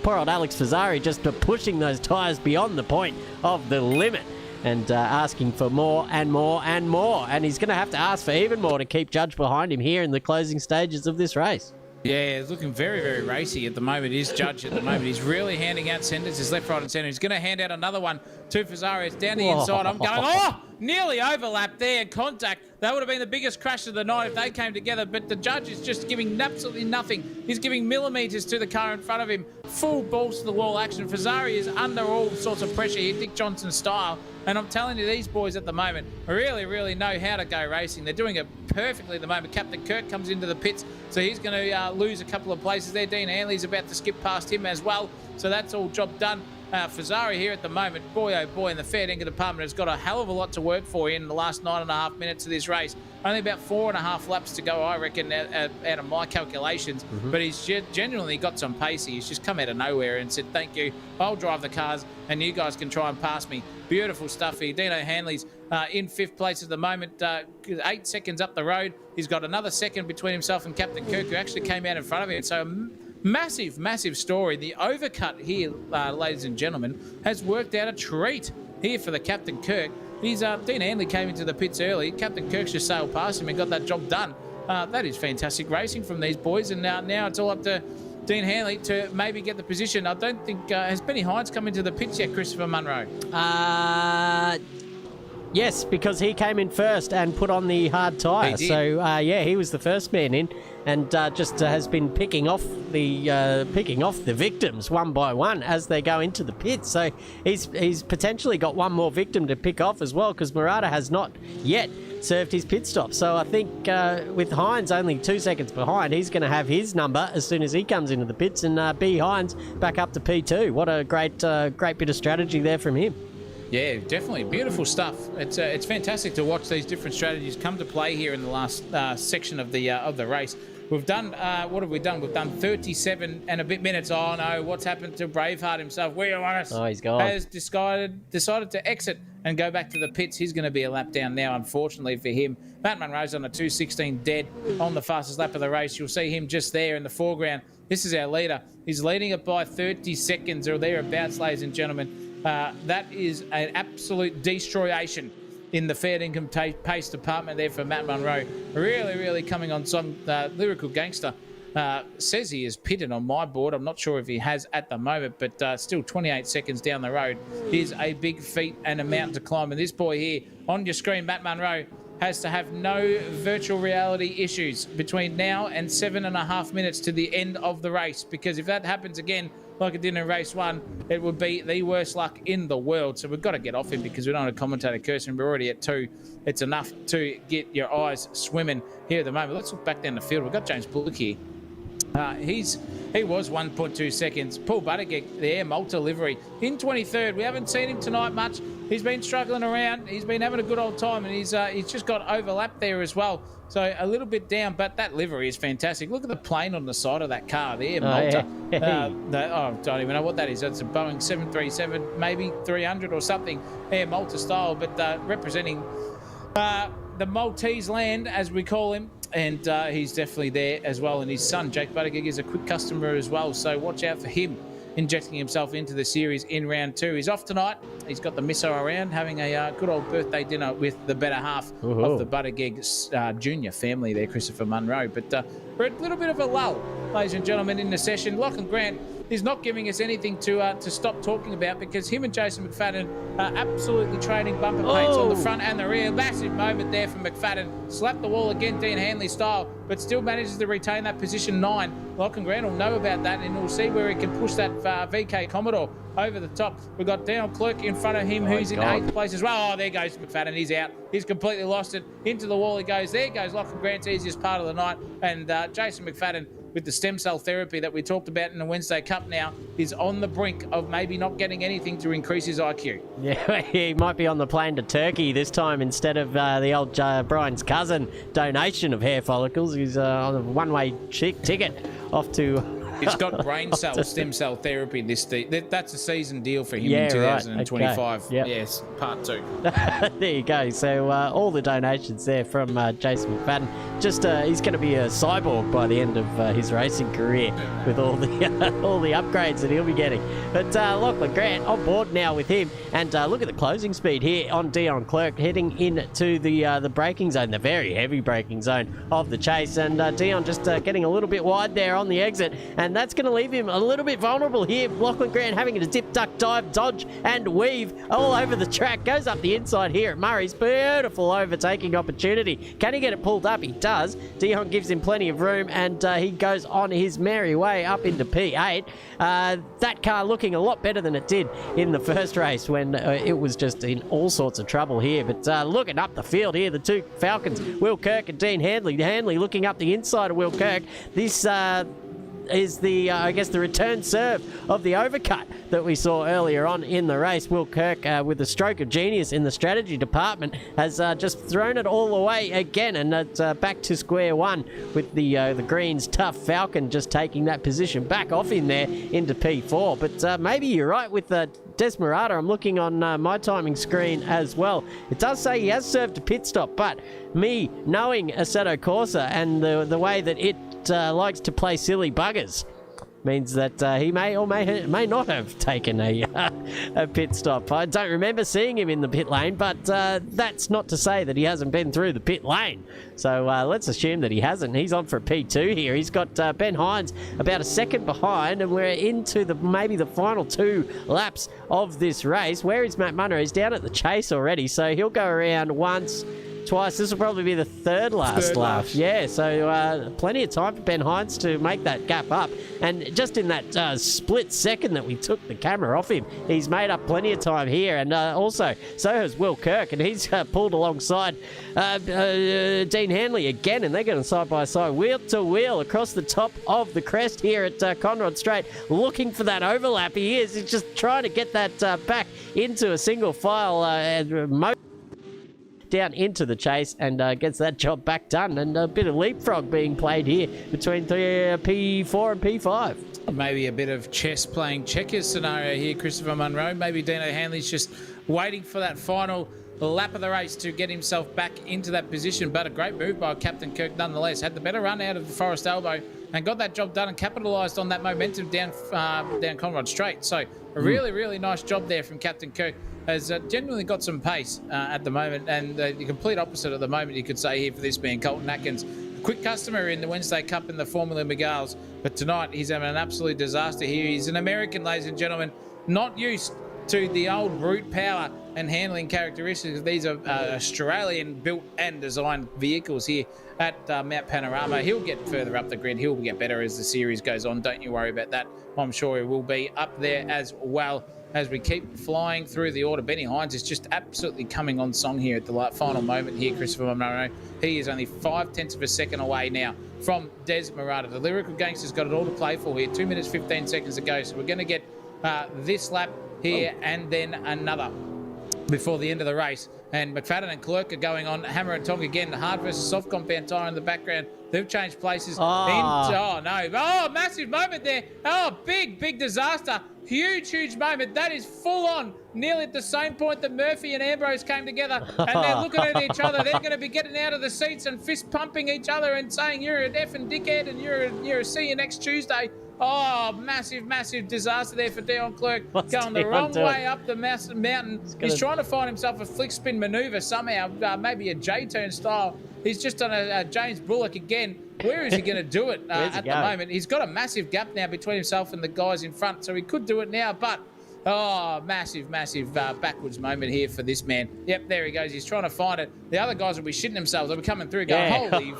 B: poor old Alex Fazari just pushing those tyres beyond the point of the limit and asking for more and more and more. And he's going to have to ask for even more to keep Judge behind him here in the closing stages of this race.
A: Yeah, it's looking very, very racy at the moment. His Judge at the moment. He's really handing out sentences left, right and centre. He's going to hand out another one to Fazari. It's down the inside. I'm going, nearly overlapped there. Contact. That would have been the biggest crash of the night if they came together. But the Judge is just giving absolutely nothing. He's giving millimetres to the car in front of him. Full balls to the wall action. Fazari is under all sorts of pressure here, Dick Johnson style. And I'm telling you, these boys at the moment really, really know how to go racing. They're doing it perfectly at the moment. Captain Kirk comes into the pits, so he's going to lose a couple of places there. Dean Hanley's about to skip past him as well. So that's all job done. Fazari here at the moment, boy oh boy, in the fair dinkum department has got a hell of a lot to work for in the last 9.5 minutes of this race. Only about 4.5 laps to go, I reckon, out of my calculations. But he's genuinely got some pace. He's just come out of nowhere and said, thank you, I'll drive the cars and you guys can try and pass me. Beautiful stuff here. Dino Hanley's in 5th place at the moment, 8 seconds up the road. He's got another second between himself and Captain Kirk, who actually came out in front of him. So massive, massive story. The overcut here, ladies and gentlemen, has worked out a treat here for the Captain Kirk. Dean Hanley came into the pits early. Captain Kirk's just sailed past him and got that job done. That is fantastic racing from these boys. And now it's all up to Dean Hanley to maybe get the position. I don't think... has Benny Hines come into the pits yet, Christopher Munro?
B: Yes, because he came in first and put on the hard tyre. So, he was the first man in and just has been picking off the victims one by one as they go into the pits. So he's potentially got one more victim to pick off as well, because Murata has not yet served his pit stop. So I think with Hines only 2 seconds behind, he's going to have his number as soon as he comes into the pits, and B. Hines back up to P2. What a great bit of strategy there from him.
A: Yeah, definitely. Beautiful stuff. It's fantastic to watch these different strategies come to play here in the last section of the race. We've done, what have we done? We've done 37 and a bit minutes. Oh, no, what's happened to Braveheart himself? Where are us?
B: Oh, he's gone.
A: Has decided to exit and go back to the pits. He's going to be a lap down now, unfortunately for him. Matt Munro's on a 2:16 dead on the fastest lap of the race. You'll see him just there in the foreground. This is our leader. He's leading it by 30 seconds or thereabouts, ladies and gentlemen. That is an absolute destroyation in the fair income pace department there for Matt Munro. Really, really coming on some lyrical gangster. Says he is pitted on my board. I'm not sure if he has at the moment, but still 28 seconds down the road is a big feat and a mountain to climb. And this boy here on your screen, Matt Munro, has to have no virtual reality issues between now and 7.5 minutes to the end of the race, because if that happens again, like it did in race 1, it would be the worst luck in the world. So we've got to get off him because we don't want a commentator cursing. We're already at 2. It's enough to get your eyes swimming here at the moment. Let's look back down the field. We've got James Bullock here. He was 1.2 seconds. Paul Buttigieg there, Malta livery, in 23rd. We haven't seen him tonight much. He's been struggling around. He's been having a good old time, and he's just got overlapped there as well. So a little bit down, but that livery is fantastic. Look at the plane on the side of that car there, Malta. Don't even know what that is. That's a Boeing 737, maybe 300 or something, Air Malta style, but representing the Maltese land, as we call him. And he's definitely there as well. And his son, Jake Buttigieg, is a quick customer as well. So watch out for him injecting himself into the series in round 2. He's off tonight. He's got the misso around, having a good old birthday dinner with the better half of the Buttigieg junior family there, Christopher Munro. But we're at a little bit of a lull, ladies and gentlemen, in the session. Lachlan Grant is not giving us anything to stop talking about, because him and Jason McFadden are absolutely trading bumper paints on the front and the rear. Massive moment there for McFadden. Slapped the wall again, Dean Hanley style, but still manages to retain that position 9. Lachlan Grant will know about that, and we'll see where he can push that VK Commodore over the top. We've got Daniel Clerk in front of him, who's in 8th place as well. Oh, there goes McFadden. He's out. He's completely lost it. Into the wall he goes. There goes Lachlan Grant's easiest part of the night. And Jason McFadden, with the stem cell therapy that we talked about in the Wednesday Cup now, is on the brink of maybe not getting anything to increase his IQ.
B: Yeah, he might be on the plane to Turkey this time instead of the old Brian's cousin donation of hair follicles. He's on a one-way ticket off to...
A: He's got brain cell stem cell therapy. That's a season deal for him
B: Yeah,
A: in 2025.
B: right. Okay. Yep.
A: Yes, part 2.
B: There you go. So all the donations there from Jason McFadden. Just he's going to be a cyborg by the end of his racing career with all the all the upgrades that he'll be getting. But Lachlan Grant on board now with him, and look at the closing speed here on Dion Clerk heading into the braking zone, the very heavy braking zone of the chase, and Dion just getting a little bit wide there on the exit, and that's going to leave him a little bit vulnerable here. Lachlan Grant having to dip, duck, dive, dodge, and weave all over the track. Goes up the inside here at Murray's. Beautiful overtaking opportunity. Can he get it pulled up? He does. Dion gives him plenty of room, and he goes on his merry way up into P8. That car looking a lot better than it did in the first race when it was just in all sorts of trouble here. But looking up the field here, the two Falcons, Will Kirk and Dean Hanley. Hanley looking up the inside of Will Kirk. This... is the, I guess, the return serve of the overcut that we saw earlier on in the race. Will Kirk, with a stroke of genius in the strategy department, has just thrown it all away again, and it's back to square one with the Greens' tough Falcon just taking that position back off in there into P4. But maybe you're right with Desmerada. I'm looking on my timing screen as well. It does say he has served a pit stop, but me knowing Assetto Corsa and the way that it likes to play silly buggers means that he may or may not have taken a pit stop. I don't remember seeing him in the pit lane, but that's not to say that he hasn't been through the pit lane. So let's assume that he hasn't. He's on for a P2 here. He's got Ben Hines about a second behind, and we're into maybe the final 2 laps of this race. Where is Matt Munro? He's down at the chase already, so he'll go around once, twice. This will probably be the third last lap. Yeah, so plenty of time for Ben Hines to make that gap up. And just in that split second that we took the camera off him, he's made up plenty of time here. And also, so has Will Kirk, and he's pulled alongside Dean Hanley again, and they're going side by side, wheel to wheel across the top of the crest here at Conrod Straight, looking for that overlap. He's just trying to get that back into a single file down into the chase, and gets that job back done. And a bit of leapfrog being played here between P4 and P5.
A: Maybe a bit of chess playing checkers scenario here, Christopher Munro. Maybe Dino Hanley's just waiting for that final lap of the race to get himself back into that position. But a great move by Captain Kirk nonetheless. Had the better run out of the Forest Elbow and got that job done and capitalised on that momentum down Conrod Straight. So a really, really nice job there from Captain Kirk. Has genuinely got some pace at the moment, and the complete opposite at the moment, you could say here for this being Colton Atkins. A quick customer in the Wednesday Cup in the Formula Miguel's, but tonight he's having an absolute disaster here. He's an American, ladies and gentlemen, not used to the old brute power and handling characteristics. These are Australian built and designed vehicles here at Mount Panorama. He'll get further up the grid. He'll get better as the series goes on. Don't you worry about that. I'm sure he will be up there as well. As we keep flying through the order, Benny Hines is just absolutely coming on song here at the final moment here, Christopher Munro. He is only 0.5 of a second away now from Des Murata. The Lyrical Gangster's got it all to play for here. 2 minutes, 15 seconds to go. So we're going to get this lap here and then another before the end of the race. And McFadden and Clerk are going on hammer and tong again. The hard versus soft compound tyre in the background. They've changed places. Oh, no. Oh, massive moment there. Oh, big disaster. Huge moment. That is full on. Nearly at the same point that Murphy and Ambrose came together, and they're looking at each other. They're going to be getting out of the seats and fist pumping each other and saying, you're an effing dickhead and you're a see you next Tuesday. Oh, massive disaster there for Dion Clerk.
B: What's
A: Going the
B: Dion
A: wrong
B: doing?
A: way up the mountain. He's trying to find himself a flick spin maneuver somehow, maybe a J-turn style. He's just done a James Bullock again. Where is he going to do it at the moment? He's got a massive gap now between himself and the guys in front, so he could do it now, but massive backwards moment here for this man. Yep, there he goes. He's trying to find it. The other guys will be shitting themselves. They'll be coming through going, holy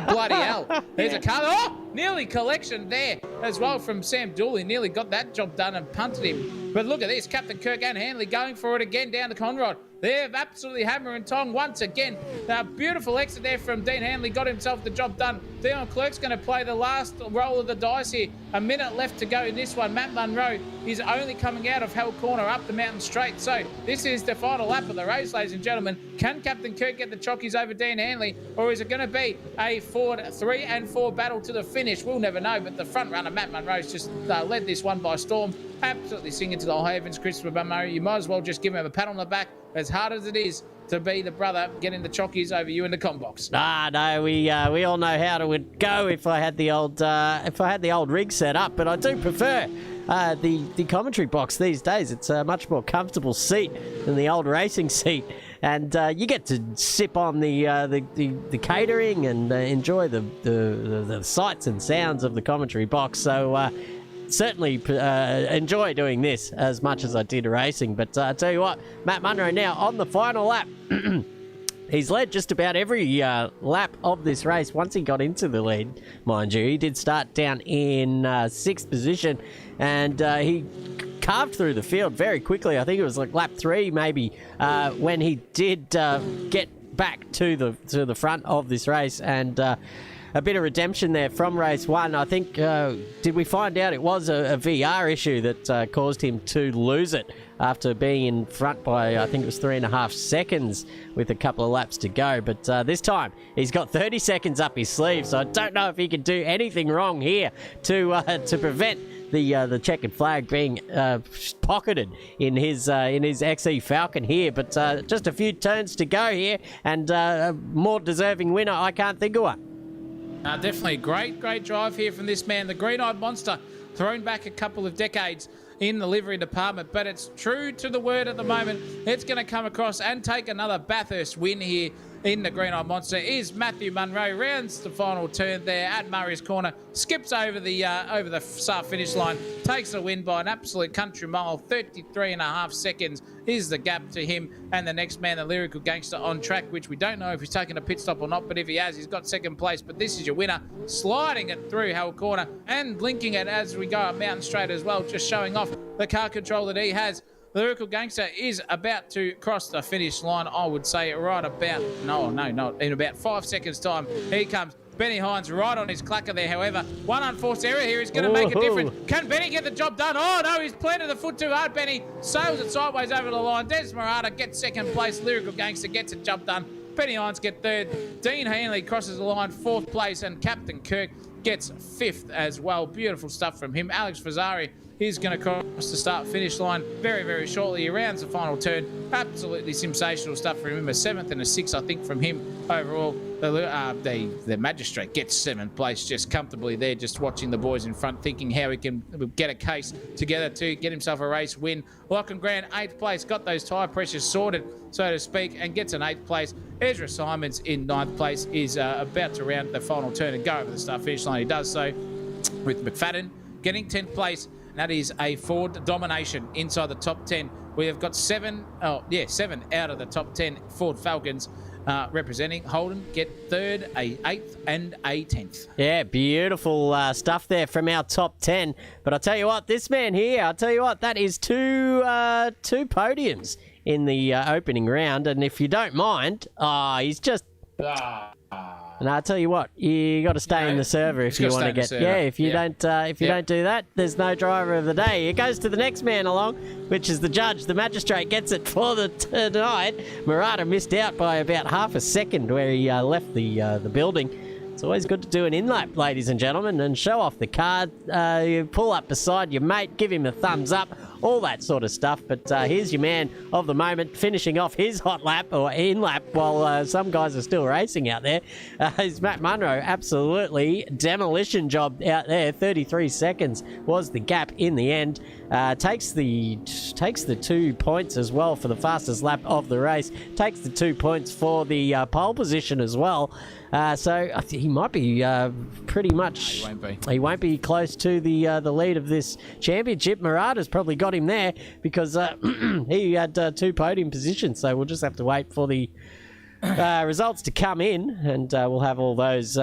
A: bloody hell. There's a car. Oh, nearly collection there as well from Sam Dooley. Nearly got that job done and punted him. But look at this. Captain Kirk and Hanley going for it again down to Conrod. They're absolutely hammer and tong once again. Beautiful exit there from Dean Hanley. Got himself the job done. Dion Clerk's going to play the last roll of the dice here. A minute left to go in this one. Matt Munro is only coming out of Hell Corner up the mountain straight. So this is the final lap of the race, ladies and gentlemen. Can Captain Kirk get the chockies over Dean Hanley, or is it going to be a Ford 3 and 4 battle to the finish? We'll never know, but the front runner, Matt Munro's just led this one by storm. Absolutely singing to the heavens, Christopher Munro. You might as well just give him a pat on the back, as hard as it is to be the brother getting the chockies over you in the com box.
B: No, we all know how it would go if I had the old rig set up, but I do prefer the commentary box these days. It's a much more comfortable seat than the old racing seat, and you get to sip on the catering and enjoy the sights and sounds of the commentary box. So. Certainly enjoy doing this as much as I did racing. But I tell you what, Matt Munro now on the final lap. He's led just about every lap of this race once he got into the lead, mind you. He did start down in 6th position, and he carved through the field very quickly. I think it was like lap 3 maybe when he did get back to the front of this race, and a bit of redemption there from race 1. I think, did we find out it was a VR issue that caused him to lose it after being in front by, I think it was 3.5 seconds with a couple of laps to go. But this time, he's got 30 seconds up his sleeve, so I don't know if he can do anything wrong here to prevent the checkered flag being pocketed in his XE Falcon here. But just a few turns to go here, and a more deserving winner, I can't think of one.
A: Definitely great drive here from this man, the green-eyed monster, thrown back a couple of decades in the livery department, but it's true to the word at the moment. It's going to come across and take another Bathurst win here in the green-eyed monster is Matthew Munro. Rounds the final turn there at Murray's Corner, skips over the start finish line, takes a win by an absolute country mile. 33.5 seconds is the gap to him and the next man, the Lyrical Gangster, on track, which we don't know if he's taken a pit stop or not, but if he has, he's got second place. But this is your winner, sliding it through Hell Corner and linking it as we go up Mountain Straight as well, just showing off the car control that he has. The Lyrical Gangster is about to cross the finish line, I would say, right about, not in about 5 seconds' time. Here he comes. Benny Hines right on his clacker there, however. One unforced error here is going to make a difference. Can Benny get the job done? Oh, no, he's planted the foot too hard, Benny. Sails it sideways over the line. Des Murata gets second place. Lyrical Gangster gets a job done. Benny Hines get third. Dean Hanley crosses the line, 4th place, and Captain Kirk gets 5th as well. Beautiful stuff from him. Alex Fazzari is going to cross the start-finish line very shortly. He rounds the final turn. Absolutely sensational stuff from him. A 7th and a 6th, I think, from him overall. The magistrate gets 7th place just comfortably there, just watching the boys in front, thinking how he can get a case together to get himself a race win. Lachlan Grant, 8th place, got those tyre pressures sorted, so to speak, and gets an 8th place. Ezra Simons in 9th place is about to round the final turn and go over the start-finish line. He does so with McFadden getting 10th place. That is a Ford domination inside the top 10. We have got 7 out of the top 10 Ford Falcons representing. Holden get 3rd, a 8th, and a 10th. Yeah,
B: beautiful stuff there from our top 10. But I'll tell you what, this man here, that is two podiums in the opening round. And if you don't mind, he's just... And I'll tell you what, you got to stay in the server if you want to get. Yeah, if you don't do that, there's no driver of the day. It goes to the next man along, which is the judge. The magistrate gets it for the tonight. Murata missed out by about half a second where he left the building. It's always good to do an in-lap, ladies and gentlemen, and show off the card. You pull up beside your mate, give him a thumbs up, all that sort of stuff. But here's your man of the moment finishing off his hot lap or in lap while some guys are still racing out there. Is Matt Munro. Absolutely demolition job out there. 33 seconds was the gap in the end. Takes the 2 points as well for the fastest lap of the race. Takes the 2 points for the pole position as well. So I think he might be pretty much.
A: No, he won't be.
B: He won't be close to the lead of this championship. Murata's probably got him there because he had 2 podium positions. So we'll just have to wait for the results to come in, and we'll have all those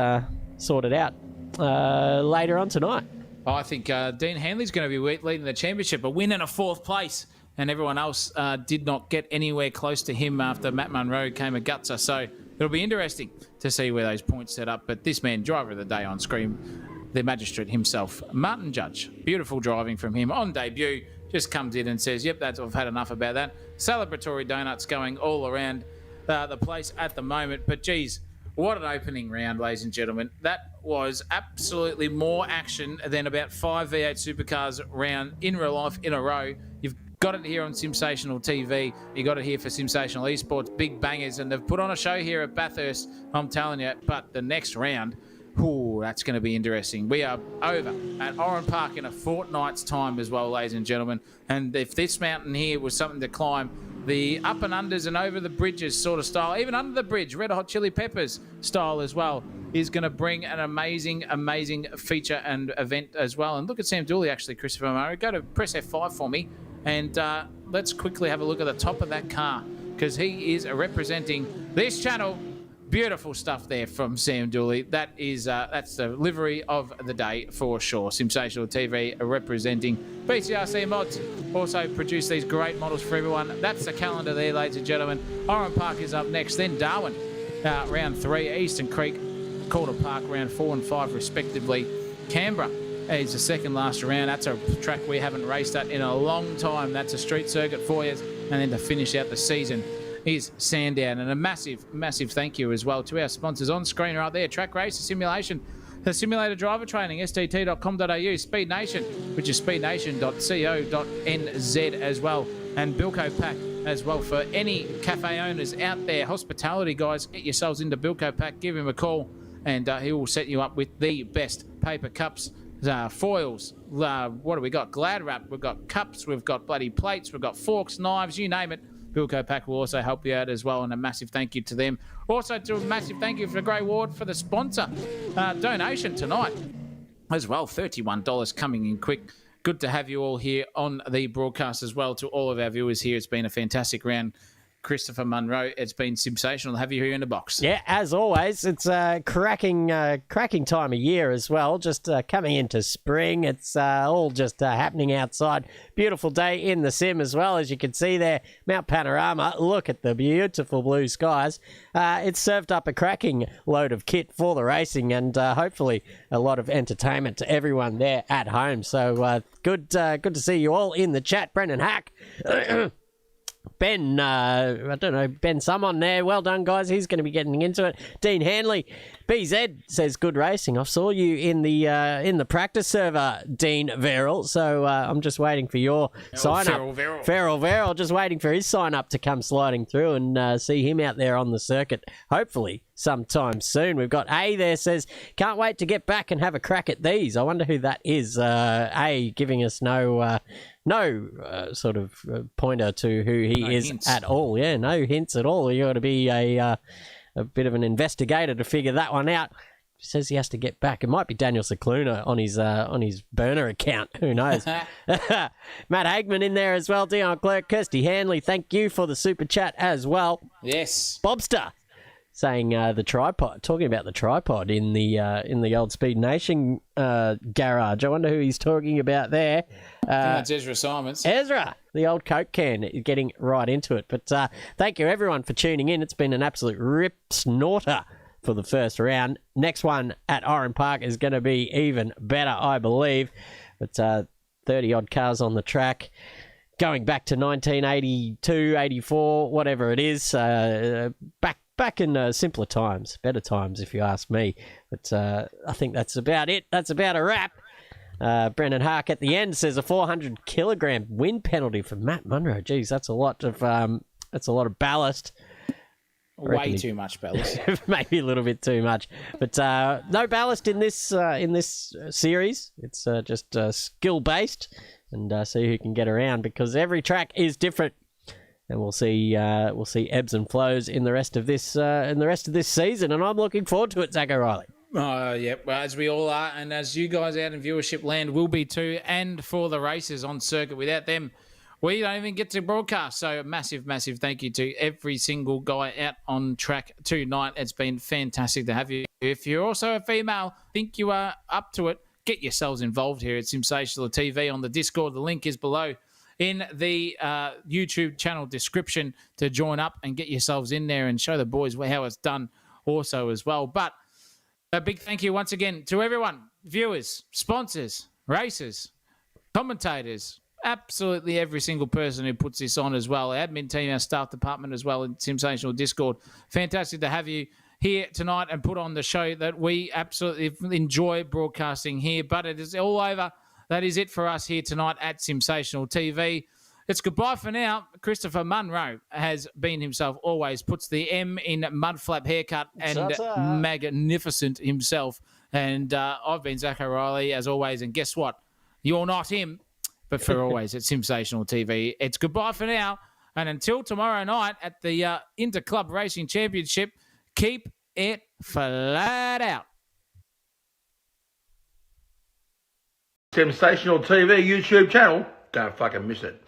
B: sorted out later on tonight.
A: I think Dean Hanley's going to be leading the championship, a win and a 4th place, and everyone else did not get anywhere close to him after Matt Munro came a gutser. So it'll be interesting to see where those points set up. But this man, driver of the day on screen, the magistrate himself, Martin Judge, beautiful driving from him on debut, just comes in and says, yep, I've had enough about that. Celebratory donuts going all around the place at the moment. But geez, what an opening round, ladies and gentlemen. That was absolutely more action than about 5 V8 Supercars round in real life in a row. You've got it here on Simsational TV. You got it here for Simsational Esports. Big bangers. And they've put on a show here at Bathurst, I'm telling you. But the next round, that's going to be interesting. We are over at Oran Park in a fortnight's time as well, ladies and gentlemen. And if this mountain here was something to climb, the up and unders and over the bridges sort of style, even under the bridge, Red Hot Chili Peppers style as well, is going to bring an amazing, amazing feature and event as well. And look at Sam Dooley, actually, Christopher Murray. Go to press F5 for me. And let's quickly have a look at the top of that car, because he is representing this channel. Beautiful stuff there from Sam Dooley. That's the livery of the day for sure. Simsational TV representing BCRC Mods. Also produce these great models for everyone. That's the calendar there, ladies and gentlemen. Oran Park is up next. Then Darwin, round 3. Eastern Creek, Calder Park, round 4 and 5 respectively. Canberra is the second last round. That's a track we haven't raced at in a long time. That's a street circuit for you. And then to finish out the season is Sandown. And a massive, massive thank you as well to our sponsors on screen right there. Track Race, Simulation, the Simulator Driver Training, stt.com.au, Speed Nation, which is speednation.co.nz as well, and Bilco Pack as well. For any cafe owners out there, hospitality guys, get yourselves into Bilco Pack, give him a call, and he will set you up with the best paper cups, foils, what do we got? Glad wrap, we've got cups, we've got bloody plates, we've got forks, knives, you name it. Bilco Pack will also help you out as well, and a massive thank you to them. Also, to a massive thank you for Grey Ward for the sponsor donation tonight as well. $31 coming in quick. Good to have you all here on the broadcast as well. To all of our viewers here, it's been a fantastic round. Christopher Munro, it's been sensational to have you here in the box.
B: Yeah, as always, it's a cracking time of year as well. Just coming into spring, it's all just happening outside. Beautiful day in the sim as well, as you can see there. Mount Panorama, look at the beautiful blue skies. It's served up a cracking load of kit for the racing, and hopefully a lot of entertainment to everyone there at home. So good to see you all in the chat. Brendan Hack. Ben, I don't know, Ben Summon there. Well done, guys. He's going to be getting into it. Dean Hanley, BZ says good racing. I saw you in the practice server, Dean Verrill. So I'm just waiting for your sign up. Ferrell Verrill, just waiting for his sign up to come sliding through and see him out there on the circuit. Hopefully sometime soon. We've got A there says, can't wait to get back and have a crack at these. I wonder who that is. A giving us no sort of pointer to who he is hints at all. Yeah, no hints at all. You got to be a bit of an investigator to figure that one out. He says he has to get back. It might be Daniel Cicluna on his burner account. Who knows? Matt Hagman in there as well. Dion Clerk, Kirsty Hanley, thank you for the super chat as well.
A: Yes.
B: Bobster saying the tripod, talking about the tripod in the old Speed Nation garage. I wonder who he's talking about there.
A: I think that's Ezra Simons.
B: Ezra, the old Coke can, getting right into it. But thank you everyone for tuning in. It's been an absolute rip snorter for the first round. Next one at Oran Park is going to be even better, I believe. But 30 odd cars on the track. Going back to 1982, 84, whatever it is, back in simpler times, better times, if you ask me. But I think that's about it. That's about a wrap. Brendan Hark at the end says a 400 kilogram wind penalty for Matt Munro. Geez, that's a lot of ballast.
A: Way too much ballast.
B: Maybe a little bit too much, but no ballast in this series. It's just skill based, and see who can get around, because every track is different, and we'll see ebbs and flows in the rest of this season, and I'm looking forward to it, Zach O'Reilly.
A: Oh, yeah, well, as we all are, and as you guys out in viewership land will be too, and for the races on circuit. Without them, we don't even get to broadcast. So massive, massive thank you to every single guy out on track tonight. It's been fantastic to have you. If you're also a female, think you are up to it, get yourselves involved here at Simsational TV on the Discord. The link is below in the YouTube channel description to join up and get yourselves in there and show the boys how it's done also as well. But a big thank you once again to everyone, viewers, sponsors, racers, commentators, absolutely every single person who puts this on as well. Our admin team, our staff department as well in Simsational Discord. Fantastic to have you here tonight and put on the show that we absolutely enjoy broadcasting here. But it is all over. That is it for us here tonight at Simsational TV. It's goodbye for now. Christopher Munro has been himself always, puts the M in mudflap haircut and magnificent himself. And I've been Zach O'Reilly as always. And guess what? You're not him. But for always at Simsational TV, it's goodbye for now. And until tomorrow night at the Interclub Racing Championship, keep it flat out.
D: Simsational TV YouTube channel. Don't fucking miss it.